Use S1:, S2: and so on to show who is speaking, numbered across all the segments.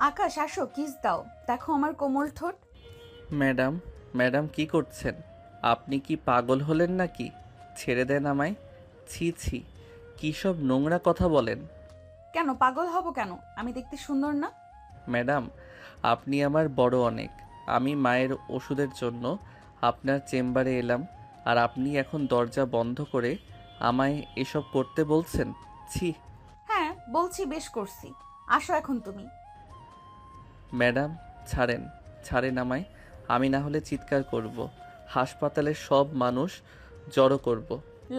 S1: আকাশ, আসো, কিস দাও। দেখো আমার কোমল ঠোঁট।
S2: ম্যাডাম, ম্যাডাম কি করছেন? আপনি কি পাগল হলেন নাকি? ছেড়ে দেন আমায়। ছি ছি, কী সব নোংরা কথা বলেন।
S1: কেন পাগল হব কেন? আমি দেখতে সুন্দর না?
S2: ম্যাডাম, আপনি আমার বড় অনেক। আমি মায়ের ওষুধের জন্য আপনার চেম্বারে এলাম, আর আপনি এখন দরজা বন্ধ করে আমায় এসব করতে বলছেন? ছি।
S1: হ্যাঁ, বলছি, বেশ করছি। আসো এখন তুমি।
S2: ম্যাডাম, ছাড়েন, ছাড়েন আমায়। আমি না হলে চিৎকার করব, হাসপাতালের সব মানুষ জড়ো করব।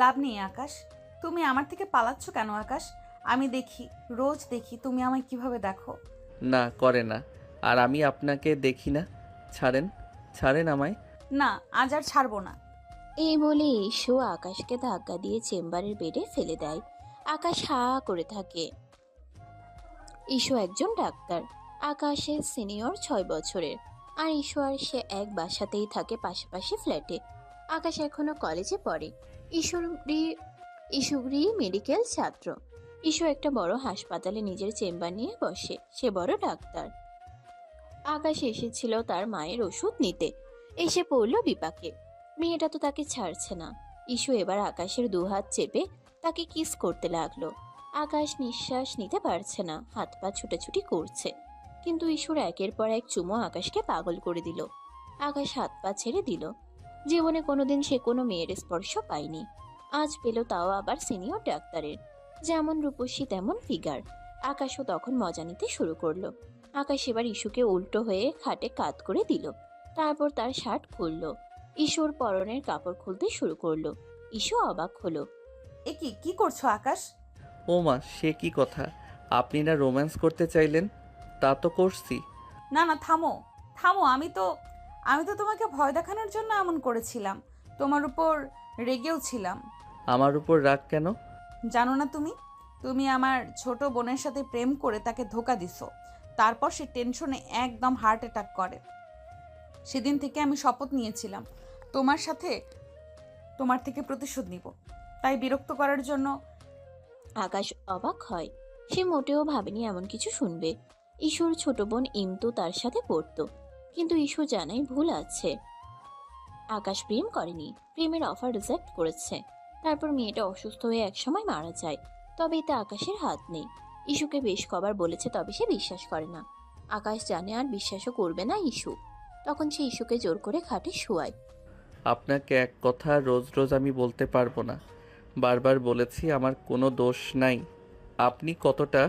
S1: লাভ নেই আকাশ। তুমি আমার থেকে পালাচ্ছ কেন আকাশ? আমি দেখি, রোজ দেখি তুমি আমায় কিভাবে দেখো।
S2: না, করে না। আর আমি আপনাকে দেখি না। ছাড়েন, ছাড়েন আমায়।
S1: না, আজ আর ছাড়বো না।
S3: এই বলে ঈশু আকাশকে ধাক্কা দিয়ে চেম্বারের বেডে ফেলে দেয়। আকাশ হা করে থাকে। ঈশু একজন ডাক্তার। আকাশের সিনিয়র 6 বছরের। আর ঈশু আর সে এক বাসাতেই থাকে, পাশাপাশি ফ্ল্যাটে। আকাশ এখনো কলেজে পড়ে। ঈশুরি ঈশুরি মেডিকেল ছাত্র। ঈশু একটা বড় হাসপাতালে নিজের চেম্বার নিয়ে বসে। সে বড় ডাক্তার। আকাশ এসেছিল তার মায়ের ওষুধ নিতে। এসে পড়ল বিপাকে। মেয়েটা তো তাকে ছাড়ছে না। ঈশু এবার আকাশের দুহাত চেপে তাকে কিস করতে লাগলো। আকাশ নিঃশ্বাস নিতে পারছে না, হাত পা ছুটাছুটি করছে। কিন্তু ঈশুর একের পর এক চুমো আকাশকে পাগল করে দিল। আকাশ হাত পা ছেড়ে দিল। জীবনে কোনোদিন সে কোনো মেয়ের স্পর্শ পায়নি। আজ পেল, তাও আবার সিনিয়র ডাক্তারের। যেমন রূপসী তেমন ফিগার। আকাশও তখন মজা নিতে শুরু করলো। আকাশ এবার ইস্যুকে উল্টো হয়ে খাটে কাত করে দিল। তারপর তার শার্ট খুললো। ইস্যুর পরনের কাপড় খুলতে শুরু করলো। ইস্যু অবাক হলো।
S1: এ কি কি করছো আকাশ?
S2: ও মা, সে কি কথা! আপনি না রোম্যান্স করতে চাইলেন? তা তো করছি।
S1: না না, থামো, থামো। আমি তো তোমাকে ভয় দেখানোর জন্য এমন করেছিলাম। তোমার উপর রেগেও ছিলাম।
S2: আমার উপর রাগ কেন?
S1: জানো না তুমি? তুমি আমার ছোট বোনের সাথে প্রেম করে তাকে ধোকা দিছো। তারপর সে টেনশনে একদম হার্ট অ্যাটাক করে। সেদিন থেকে আমি শপথ নিয়েছিলাম তোমার সাথে, তোমার থেকে প্রতিশোধ নিব। তাই বিরক্ত করার জন্য।
S3: আকাশ অবাক হয়। সে মোটেও ভাবেনি এমন কিছু শুনবে। ইস্যুর ছোট বোন ইমতু তার সাথে পড়তো। কিন্তু ইস্যু জানায় ভুল আছে। আকাশ প্রেম করেনি, প্রেমের অফার রিজেক্ট করেছে। তারপর মেয়েটা অসুস্থ হয়ে একসময় মারা যায়। তবে এতে আকাশের হাত নেই। ইস্যুকে বেশ কবার বলেছে, তবে সে বিশ্বাস করে না। আকাশ জানে আর বিশ্বাসও করবে না ইস্যু। তখন সে ইস্যুকে জোর করে খাটে শোয়ায়।
S2: আপনাকে এক কথা রোজ রোজ আমি বলতে পারবো না। বারবার বলেছি আমার কোনো দোষ নাই। আপনি কতটা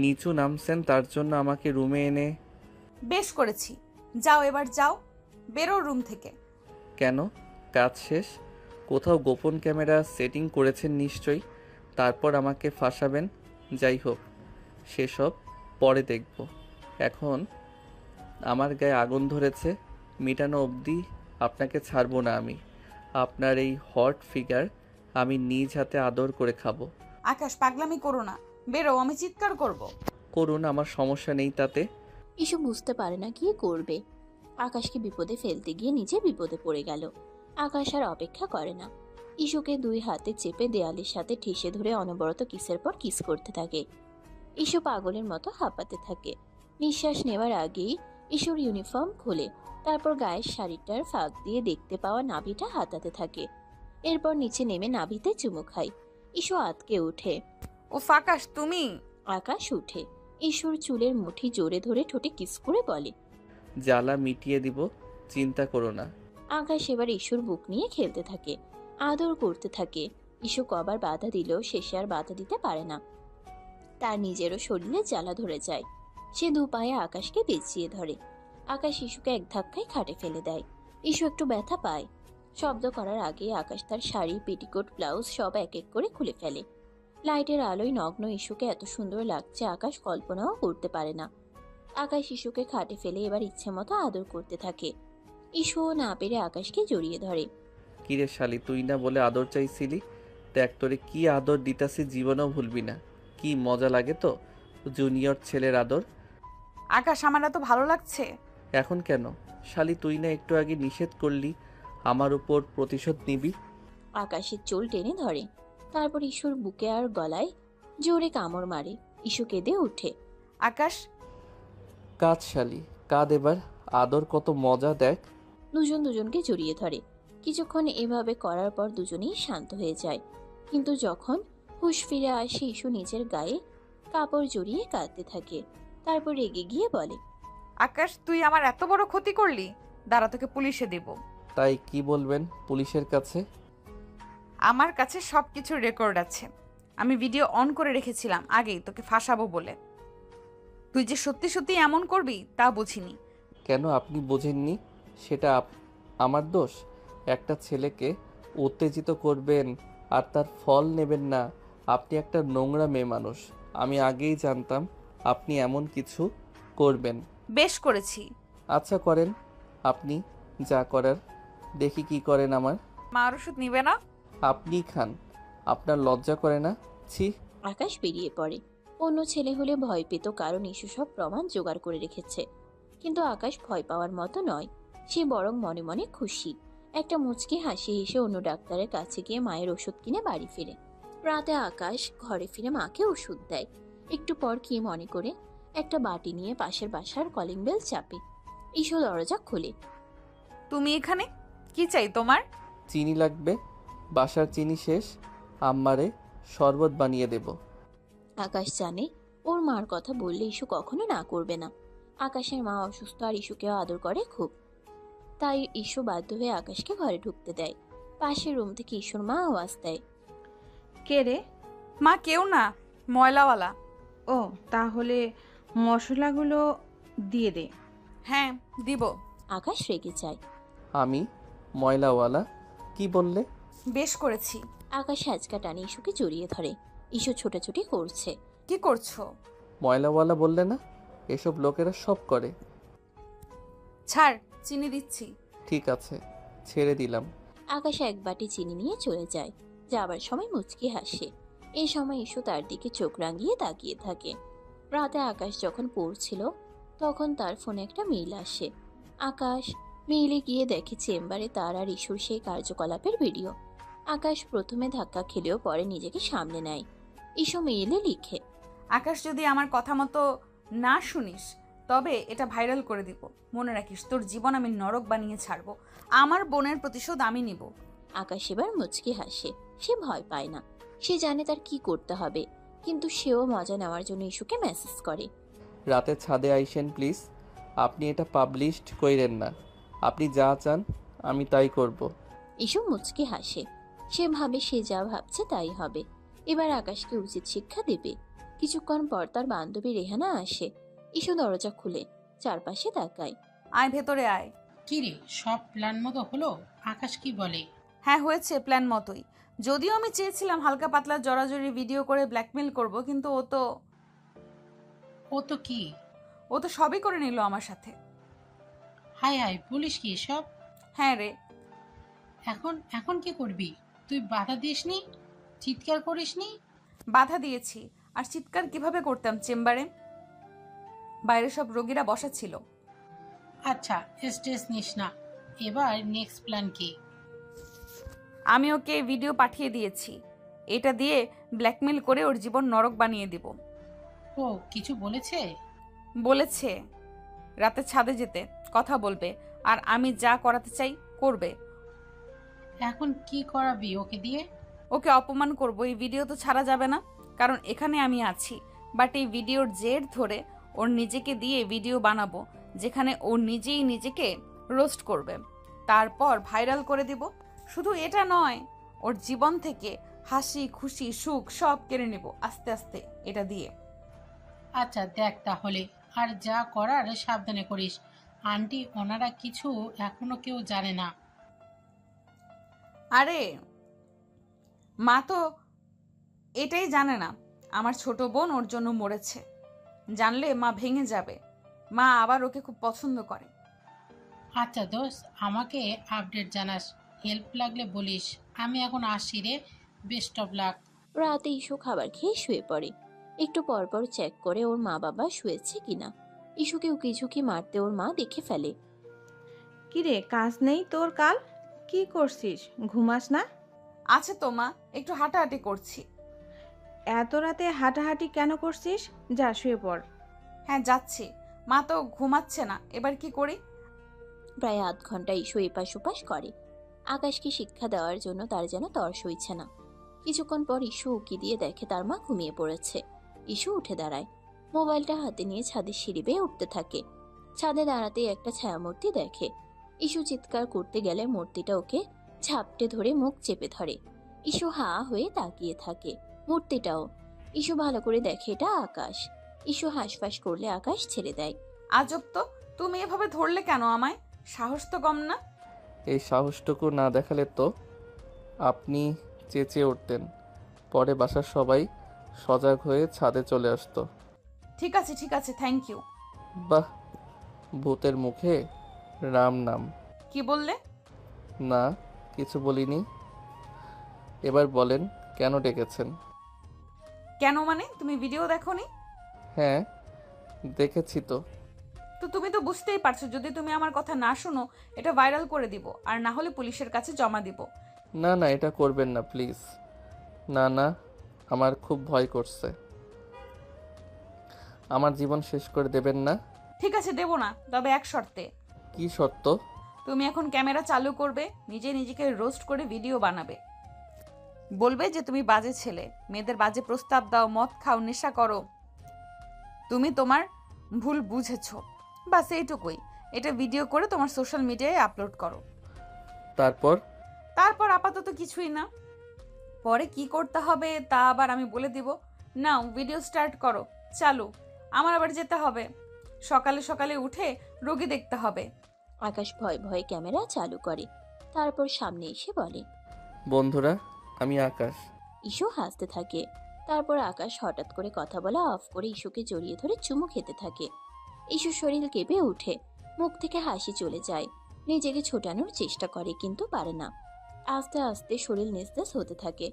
S2: নিচু নামছেন তার জন্য আমাকে রুমে এনে।
S1: বেশ করেছি। যাও, এবার যাও, বেরো রুম থেকে।
S2: কেন? কাজ শেষ? কোথাও গোপন ক্যামেরা সেটিং করেছেন নিশ্চয়ই, তারপর আমাকে ফাঁসাবেন। যাই হোক, সেসব পরে দেখব। এখন আমার গায়ে আগুন ধরেছে, মিটানো অবধি আপনাকে ছাড়বো না আমি। আপনার এই হট ফিগার আমি নিজ হাতে আদর করে খাবো।
S1: আকাশ, পাগলামি করো না। বেরো, আমি চিৎকার করব।
S2: করুন, আমার সমস্যা নেই তাতে।
S3: ইস্যু বুঝতে পারে না কি করবে। আকাশকে বিপদে ফেলতে গিয়ে নিজে বিপদে পড়ে গেল। আকাশ আর অপেক্ষা করে না। ইস্যুকে দুই হাতে চেপে দেয়ালের সাথে ঠেসে ধরে অনবরত কিসের পর কিস করতে থাকে। ইস্যু পাগলের মতো হাঁপাতে থাকে। নিঃশ্বাস নেওয়ার আগেই ইস্যুর ইউনিফর্ম খুলে, তারপর গায়ের শাড়িটার ফাঁক দিয়ে দেখতে পাওয়া নাভিটা হাতাতে থাকে। এরপর নিচে নেমে নাভিতে চুমু খায়। ইস্যু আতকে ওঠে।
S1: ও আকাশ, তুমি?
S3: আকাশ উঠে ইস্যুর চুলের মুঠি জোরে ধরে ঠোঁটে কিস করে বলে,
S2: জ্বালা মিটিয়ে দিব, চিন্তা করো না।
S3: আকাশ এবার ইস্যুর বুক নিয়ে খেলতে থাকে, আদর করতে থাকে। ইস্যু কবার বাধা দিলেও শেষে আর বাধা দিতে পারে না। তার নিজেরও শরীরে জ্বালা ধরে যায়। সে দু পায়ে আকাশকে পেঁচিয়ে ধরে। আকাশ ইস্যুকে এক ধাক্কায় খাটে ফেলে দেয়। ইস্যু একটু ব্যথা পায়। শব্দ করার আগে আকাশ তার শাড়ি, পেটিকোট, ব্লাউজ সব এক এক করে খুলে ফেলে। লাইটের আলোয় নগ্ন ইস্যুকে এত সুন্দর লাগছে আকাশ কল্পনাও করতে পারে না। আকাশ ইস্যুকে খাটে ফেলে এবার ইচ্ছে মতো আদর করতে থাকে। ইস্যুও না পেরে আকাশকে জড়িয়ে ধরে।
S2: কিরে শালি, তুই না বলে আদর চাইছিলি? দেখ তোরে কি আদর দিতাছি, জীবনেও ভুলবি না। কি মজা লাগে তো জুনিয়র ছেলের আদর।
S1: আকাশ, আমার এত ভালো লাগছে।
S2: এখন কেন? শালি, তুই না একটু আগে নিষেধ করলি আমার উপর প্রতিশোধ নিবি?
S3: আকাশের চুল টেনে ধরে। তারপর ইস্যুর বুকে আর গলায় জোরে কামড় মারে। ইস্যু কেঁদে ওঠে।
S1: আকাশ,
S2: কাঁদ শালি, কাঁদ এবার। আদর কত মজা দেখ।
S3: দুজন দুজনকে জড়িয়ে ধরে। কিছুক্ষণ এভাবে করার পর দুজনেই শান্ত হয়ে যায়। কিন্তু যখন হুঁশ ফিরে আসে ইস্যু নিজের গায়ে কাপড় জড়িয়ে কাঁদতে থাকে। তারপর রেগে গিয়ে বলে,
S1: আকাশ, তুই আমার এত বড় ক্ষতি করলি। দাঁড়া, তোকে পুলিশে দেব।
S2: তাই কি বলবেন পুলিশের কাছে?
S1: আমার কাছে সব কিছুর রেকর্ড আছে। আমি ভিডিও অন করে রেখেছিলাম আগেই তোকে ফাঁসাবো বলে। তুই যে সত্যি সত্যি এমন করবি তা বুঝিনি।
S2: কেন আপনি বোঝেননি? সেটা আমার দোষ? একটা ছেলেকে উত্তেজিত করবেন আর তার ফল নেবেন না? আপনি একটা নোংরা মেয়ে মানুষ। আমি আগেই জানতাম আপনি এমন কিছু করবেন।
S1: বেশ করেছি।
S2: আচ্ছা করেন, আপনি যা করার। দেখি কি করেন আমার।
S1: মার ওষুধ নিবে না?
S2: আপনিই খান। আপনার লজ্জা করে না? ছি।
S3: আকাশ বেরিয়ে পড়ে। অন্য ছেলে হলে ভয় পেত, কারণ ইস্যু সব প্রমাণ জোগাড় করে রেখেছে। কিন্তু আকাশ ভয় পাওয়ার মতো নয়। সে বরং মনে মনে খুশি। একটা মুচকি হাসি হেসে অন্য ডাক্তারের কাছে গিয়ে মায়ের ওষুধ কিনে বাড়ি ফিরে। রাতে আকাশ ঘরে ফিরে মাকে ওষুধ দেয়। একটু পর কি মনে করে একটা বাটি নিয়ে পাশের বাসার কলিং বেল চাপে। ইস্যু দরজা খোলে।
S1: তুমি এখানে? কি চাই তোমার?
S2: চিনি লাগবে। বাসার চিনি শেষ। আম্মারে শরবত বানিয়ে দেব।
S3: আকাশ জানে ওর মার কথা বললে ইস্যু কখনো না করবে না। আকাশের মা অসুস্থ আর ইস্যুকেও আদর করে খুব। তাই ইস্যু বাধ্য হয়ে আকাশকে ঘরে ঢুকতে দেয়। পাশের রুম থেকে ইস্যুর মা আওয়াজ দেয়,
S4: কে রে?
S1: মা কেউ না, ময়লাওয়ালা।
S4: ও, তাহলে মশলাগুলো দিয়ে দে।
S1: হ্যাঁ, দিব।
S3: আকাশ রেগে যায়।
S2: আমি ময়লাওয়ালা? কি বললে?
S1: বেশ করেছি।
S3: আকাশ হ্যাচকা টানে ইস্যুকে জড়িয়ে ধরে। ইস্যু ছোটাছুটি করছে।
S1: কি করছো?
S2: ময়লাওয়ালা বললে না? এসব লোকেরা সব করে।
S1: ছাড়, চিনি দিচ্ছি।
S2: ঠিক আছে, ছেড়ে দিলাম।
S3: আকাশ এক বাটি চিনি নিয়ে চলে যায়। যাবার সময় মুচকি হাসে। এই সময় ইস্যু তার দিকে চোখ রাঙিয়ে তাকিয়ে থাকে। রাতে আকাশ যখন পড়ছিল তখন তার ফোনে একটা মেইল আসে। আকাশ মেইলে গিয়ে দেখে চেম্বারে তার আর ইস্যুর সেই কার্যকলাপের ভিডিও। আকাশ প্রথমে ধাক্কা খেলেও পরে নিজেকে সামলে নেয়। ইস্যু মেইলে লিখে,
S1: আকাশ, যদি আমার কথা মতো না শুনিস তবে এটা ভাইরাল করে দিব। মনে রাখিস, তোর জীবন আমি নরক বানিয়ে ছাড়বো। আমার বোনের প্রতিশোধ আমি নিব।
S3: আকাশ এবার মুচকি হাসে। সে ভয় পায় না। সে জানে তার কি করতে হবে। কিন্তু সেও মজা নেওয়ার জন্য ইস্যুকে মেসেজ করে,
S2: রাতে ছাদে আইসেন প্লিজ। আপনি এটা পাবলিশড কইরেন না। আপনি যা চান আমি তাই করব।
S3: ইস্যু মুচকি হাসে। সে ভাবে সে যা ভাবছে তাই হবে। এবার আকাশকে উচিত শিক্ষা দেবে। কিছুক্ষণ পর তার বান্ধবী রেহানা আসে। ইস্যু দরজা খুলে চারপাশে তাকায়।
S1: আয়, ভেতরে আয়।
S5: কি রে, সব প্ল্যান মতো হলো? আকাশ কি বলে?
S1: হ্যাঁ, হয়েছে প্ল্যান মতোই। যদিও আমি চেয়েছিলাম হালকা পাতলা জড়াজড়ি ভিডিও করে ব্ল্যাকমেল করব, কিন্তু
S5: ও তো কি?
S1: ও তো সবই করে নিল আমার সাথে।
S5: হায় হায়, বলিস কি সব?
S1: হ্যাঁ রে।
S5: এখন এখন কি করবি? তুই বাধা দিসনি? চিৎকার করিসনি?
S1: বাধা দিয়েছি। আর চিৎকার কিভাবে করতাম চেম্বারে? বাইরে সব রোগীরা বসা ছিল।
S5: আচ্ছা, স্ট্রেস নিস না। এবার নেক্সট প্ল্যান কি?
S1: আমি ওকে ভিডিও পাঠিয়ে দিয়েছি। এটা দিয়ে ব্ল্যাকমেল করে ওর জীবন নরক বানিয়ে দিব।
S5: ও কিছু বলেছে?
S1: বলেছে রাতে ছাদে যেতে, কথা বলবে, আর আমি যা করাতে চাই করবে।
S5: এখন কি করাবি ওকে দিয়ে?
S1: ওকে অপমান করব। এই ভিডিও তো ছাড়া যাবে না, কারণ এখানে আমি আছি। বাট এই ভিডিওর জের ধরে ওর নিজেকে দিয়ে ভিডিও বানাবো, যেখানে ও নিজেই নিজেকে রোস্ট করবে। তারপর ভাইরাল করে দিব। শুধু এটা নয়, ওর জীবন থেকে হাসি খুশি সুখ সব কেড়ে নেব আস্তে আস্তে এটা দিয়ে।
S5: আচ্ছা দেখ তাহলে, আর যা করার সাবধানে করিস। আন্টি ওনারা কিছু এখনো কেউ জানে না।
S1: আরে মা তো এটাই জানে না আমার ছোট বোন ওর জন্য মরেছে। জানলে মা ভেঙে যাবে। মা আবার ওকে খুব পছন্দ করে।
S5: আচ্ছা দোস্ত, আমাকে আপডেট জানাস। হেল্প লাগলে বলিস। আমি এখন আসছি রে। Best of luck.
S3: রাতে ইস্যু খাবার খেয়ে শুয়ে পড়ে। একটু পরপর চেক করে ওর মা বাবা শুয়েছে কিনা। ইস্যুকে উকিঝুঁকি মারতে ওর মা দেখে ফেলে।
S4: কি রে, কাজ নেই তোর কাল? কি করছিস, ঘুমাস না?
S1: আছে তো মা, একটু হাঁটাহাঁটি করছি।
S4: এত রাতে হাঁটাহাঁটি কেন করছিস? যা শুয়ে পড়।
S1: হ্যাঁ যাচ্ছি। মা তো ঘুমাচ্ছে না, এবার কি করি?
S3: প্রায় আধ ঘন্টা ইস্যু এপাশ ওপাশ করে। আকাশকে শিক্ষা দেওয়ার জন্য তার যেন তর সইছে না। কিছুক্ষণ পর ইস্যু উকি দিয়ে দেখে তার মা ঘুমিয়ে পড়েছে। ইস্যু উঠে দাঁড়ায়, মোবাইলটা হাতে নিয়ে ছাদের সিঁড়ি বেয়ে উঠতে থাকে। ছাদে দাঁড়াতেই একটা ছায়ামূর্তি দেখে। ইস্যু চিৎকার করতে গেলে মূর্তিটা ওকে ঝাপটে ধরে মুখ চেপে ধরে। ইস্যু হা হয়ে তাকিয়ে থাকে, মূর্তিটাও। ইস্যু ভালো করে দেখে এটা আকাশ। ইস্যু হাঁসফাঁস করলে আকাশ ছেড়ে দেয়।
S1: আজব তো, তুমি এভাবে ধরলে কেন আমায়? সাহস তো কম না।
S2: এই সাহসটুকু না দেখালে তো আপনি চেঁচিয়ে উঠতেন। পরে বাসার সবাই সজাগ হয়ে ছাদে চলে আসতো।
S1: ঠিক আছে ঠিক আছে, থ্যাংক ইউ।
S2: বাহ, ভূতের মুখে রাম নাম।
S1: কি বললে?
S2: না, কিছু বলিনি। এবার বলেন, কেন ডেকেছেন?
S1: কেন মানে, তুমি ভিডিও দেখোনি?
S2: হ্যাঁ, দেখেছি তো।
S1: তো তুমি তো বুঝতেই পারছো, যদি তুমি আমার কথা না শোনো এটা ভাইরাল করে দিব, আর না হলে পুলিশের কাছে জমা দিব।
S2: না না, এটা করবেন না প্লিজ। না না, আমার খুব ভয় করছে। আমার জীবন শেষ করে দেবেন না।
S1: ঠিক আছে, দেবো না, তবে এক শর্তে।
S2: কি শর্ত?
S1: তুমি এখন ক্যামেরা চালু করবে, নিজে নিজেকে রোস্ট করে ভিডিও বানাবে, বলবে যে তুমি বাজে ছেলে, মেয়েদের বাজে প্রস্তাব দাও, মদ খাও, নেশা করো, তুমি তোমার ভুল বুঝেছো, বাস এইটুকুই। এটা ভিডিও করে তোমার সোশ্যাল মিডিয়ায় আপলোড করো।
S2: তারপর?
S1: তারপর আপাতত কিছুই না, পরে কি করতে হবে তা আবার আমি বলে দিব। নাও ভিডিও স্টার্ট করো, চালু। আমার আবার যেতে হবে, সকালে সকালে উঠে রোগী দেখতে হবে।
S3: আকাশ ভয়ে ভয়ে ক্যামেরা চালু করে, তারপর সামনে এসে বলে,
S2: বন্ধুরা, আমি আকাশ।
S3: ইস্যু হাসতে থাকে। তারপর আকাশ হঠাৎ করে কথা বলা অফ করে ইস্যুকে জড়িয়ে ধরে চুমু খেতে থাকে। ইস্যুর শরীর কেঁপে ওঠে, মুখ থেকে হাসি চলে যায়। নিজেকে ছোটানোর চেষ্টা করে কিন্তু পারে না। আস্তে আস্তে শরীর নিস্তেজ হতে থাকে।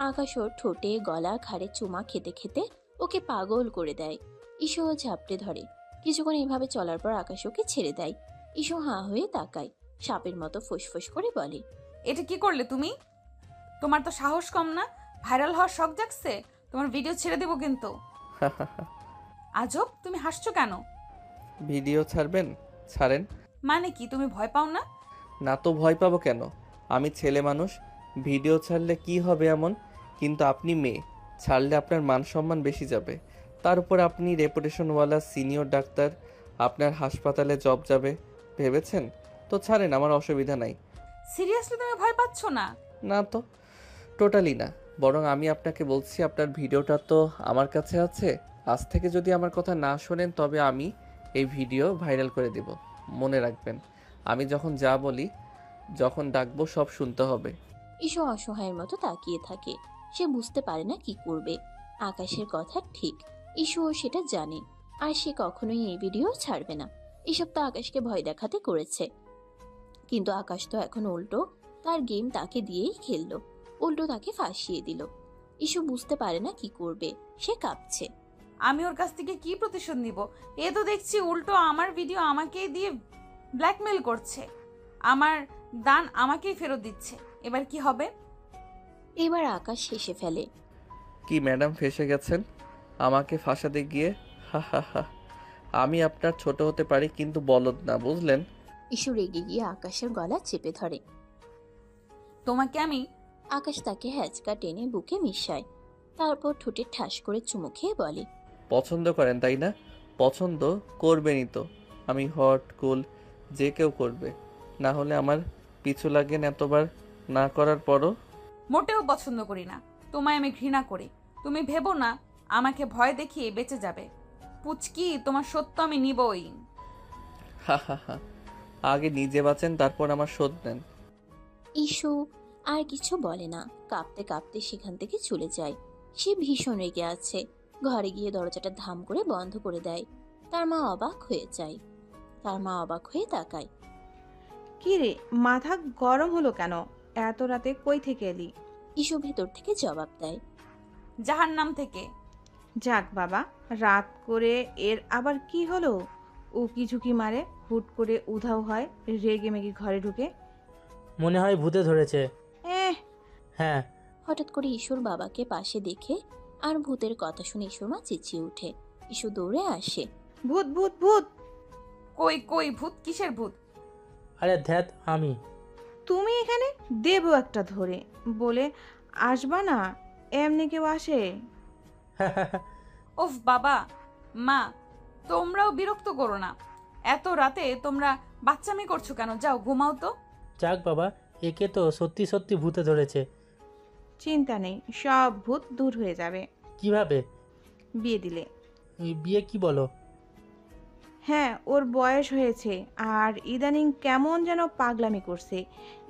S3: আকাশ ওর ঠোঁটে গলা ঘাড়ে চুমা খেতে খেতে ওকে পাগল করে দেয়। ইস্যুও ঝাপটে ধরে। কিছুক্ষণ এভাবে চলার পর আকাশ ওকে ছেড়ে দেয়। ইস্যু হাঁ হয়ে তাকায়, সাপের মতো ফুসফুস করে বলে,
S1: এটা কি করলে তুমি? তোমার তো সাহস কম না, ভাইরাল হওয়ার শখ জাগছে, তোমার ভিডিও ছেড়ে দেবো কিন্তু। আজব, তুমি হাসছো কেন?
S2: ভিডিও ছাড়বেন? ছাড়েন।
S1: মানে কি, তুমি ভয় পাও না?
S2: না তো ভয় পাবো কেন? আমি ছেলে মানুষ, ভিডিও ছাড়লে কি হবে এমন? কিন্তু আপনি মেয়ে, ছাড়লে আপনার মান সম্মান বেশি যাবে। তার উপর আপনি রেপুটেশনওয়ালা সিনিয়র ডাক্তার, আপনার হাসপাতালে জব যাবে। ভেবেছেন? তো ছাড়েন, আমার অসুবিধা নাই।
S1: সিরিয়াসলি তুমি ভয় পাচ্ছ না?
S2: না তো, টোটালি না। বরং আমি আপনাকে বলছি, আপনার ভিডিওটা তো আমার কাছে আছে। আজ থেকে যদি আমার কথা না শোনেন তবে আমি এই ভিডিও ভাইরাল করে দেব। মনে রাখবেন, আমি যখন যা বলি, যখন ডাকবো সব শুনতে হবে।
S3: ইস্যু অসহায়ের মতো তাকিয়ে থাকে। সে বুঝতে পারে না কি করবে। আকাশের কথা ঠিক, ইস্যুও সেটা জানে। আর সে কখনোই এই ভিডিও ছাড়বে না। এসব তো আকাশকে ভয় দেখাতে করেছে। কিন্তু আকাশ তো এখন উল্টো তার গেম তাকে দিয়েই খেললো, উল্টো তাকে ফাঁসিয়ে দিল। ইস্যু বুঝতে পারে না কি করবে, সে কাঁপছে।
S1: আমি ওর কাছ থেকে কি প্রতিশোধ নিব? এ তো দেখছি উল্টো আমার ভিডিও আমাকেই দিয়ে ব্ল্যাকমেল করছে, আমার দান আমাকেই ফেরত দিচ্ছে। এবার কি হবে?
S3: এবার আকাশ হেসে ফেলে।
S2: কি ম্যাডাম, ফেঁসে গেছেন আমাকে ফাঁসাতে গিয়ে? হা হা হা। আমি আপনার ছোট হতে পারি কিন্তু বলদ না, বুঝলেন?
S3: ইস্যু রেগে গিয়ে আকাশের গলা চেপে ধরে।
S1: তোমাকে আমি...
S3: আকাশ তাকে হ্যাচকা টেনে বুকে মিশায়, তারপর ঠোঁটে ঠাস করে চুমু খেয়ে বলে,
S2: পছন্দ করেন তাই না? পছন্দ করবেনই তো। আমি হট কুল, যে কেউ করবে। না হলে আমার পিছু লাগেন এতবার না করার পরও।
S1: মোটেও পছন্দ করি না, তোমায় আমি ঘৃণা করি। তুমি ভেবো না আমাকে ভয় দেখিয়ে বেঁচে যাবে। পুচকি, তোমার সত্য আমি নিবই।
S2: হা হা হা। আগে নিজে বাঁচেন, তারপর আমার শোধ নেন।
S3: ইস্যু আর কিছু বলে না, কাঁপতে কাঁপতে সেখান থেকে চলে যায়। সে ভীষণ রেগে আছে। ঘরে গিয়ে দরজাটা ধাম করে বন্ধ করে দেয়। তার মা অবাক হয়ে যায়। তার মা অবাক হয়ে তাকায়।
S4: কি রে, মাথা গরম হলো কেন? এত রাতে কই থেকে এলি?
S3: ইস্যু ভেতর থেকে জবাব দেয়,
S1: জাহান্নাম থেকে।
S4: যাক বাবা, রাত করে এর আবার কি হলো? উকি ঝুঁকি মারে, হুট করে উধাও হয়, রেগে মেগে ঘরে ঢুকে।
S6: মনে হয় ভূতে ধরেছে।
S4: এহ,
S6: হ্যাঁ।
S3: হঠাৎ করে ইস্যুর বাবাকে পাশে দেখে আর ভূতের কথা শুনে ইস্যুর মা চেঁচিয়ে ওঠে। ইস্যু দৌড়ে আসে।
S4: ভূত ভূত ভূত!
S1: কই কই ভূত, কিসের ভূত?
S6: আরে ধ্যাত, আমি।
S4: তুমি এখানে দেবো একটা ধরে বলে আসবা না, এমনি কেউ আসে?
S1: ওফ বাবা, মা তোমরাও বিরক্ত করো না। এত রাতে তোমরা বাচ্চামি করছো কেন? যাও ঘুমাও তো।
S6: যাক বাবা, একে তো সত্যি সত্যি ভূতে ধরেছে।
S4: চিন্তা নেই, সব ভূত দূর হয়ে যাবে
S6: কিভাবে?
S4: বিয়ে দিলে।
S6: এই বিয়ে কি বলো?
S4: হ্যাঁ, ওর বয়স হয়েছে আর ইদানিং কেমন যেন পাগলামি করছে।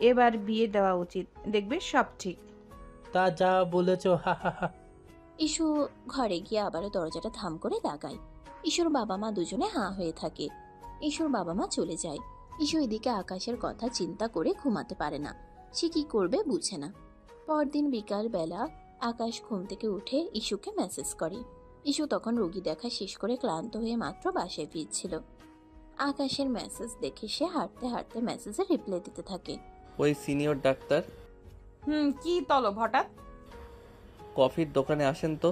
S4: এবার বিয়ে দেওয়া উচিত, দেখবে সব ঠিক।
S6: তা যা বলেছ, হা হা হা।
S3: ইস্যু ঘরে গিয়ে আবারও দরজাটা থাম করে লাগায়। ইস্যুর বাবা মা দুজনে হাঁ হয়ে থাকে। ইস্যুর বাবা মা চলে যায়। ইস্যু এদিকে আকাশের কথা চিন্তা করে ঘুমাতে পারে না। সে কি করবে বুঝে না। পরদিন বিকাল বেলা আকাশ ঘুম থেকে উঠে ইস্যুকে মেসেজ করে। ইস্যু তখন রোগী দেখা শেষ করে ক্লান্ত হয়ে মাত্র বাসায় ফিরছিল। আকাশের মেসেজ দেখে সে হাঁটতে হাঁটতে মেসেজে রিপ্লাই দিতে থাকে।
S2: ওই সিনিয়র ডাক্তার,
S1: কি তলব হঠাৎ?
S2: কফির দোকানে আসেন তো,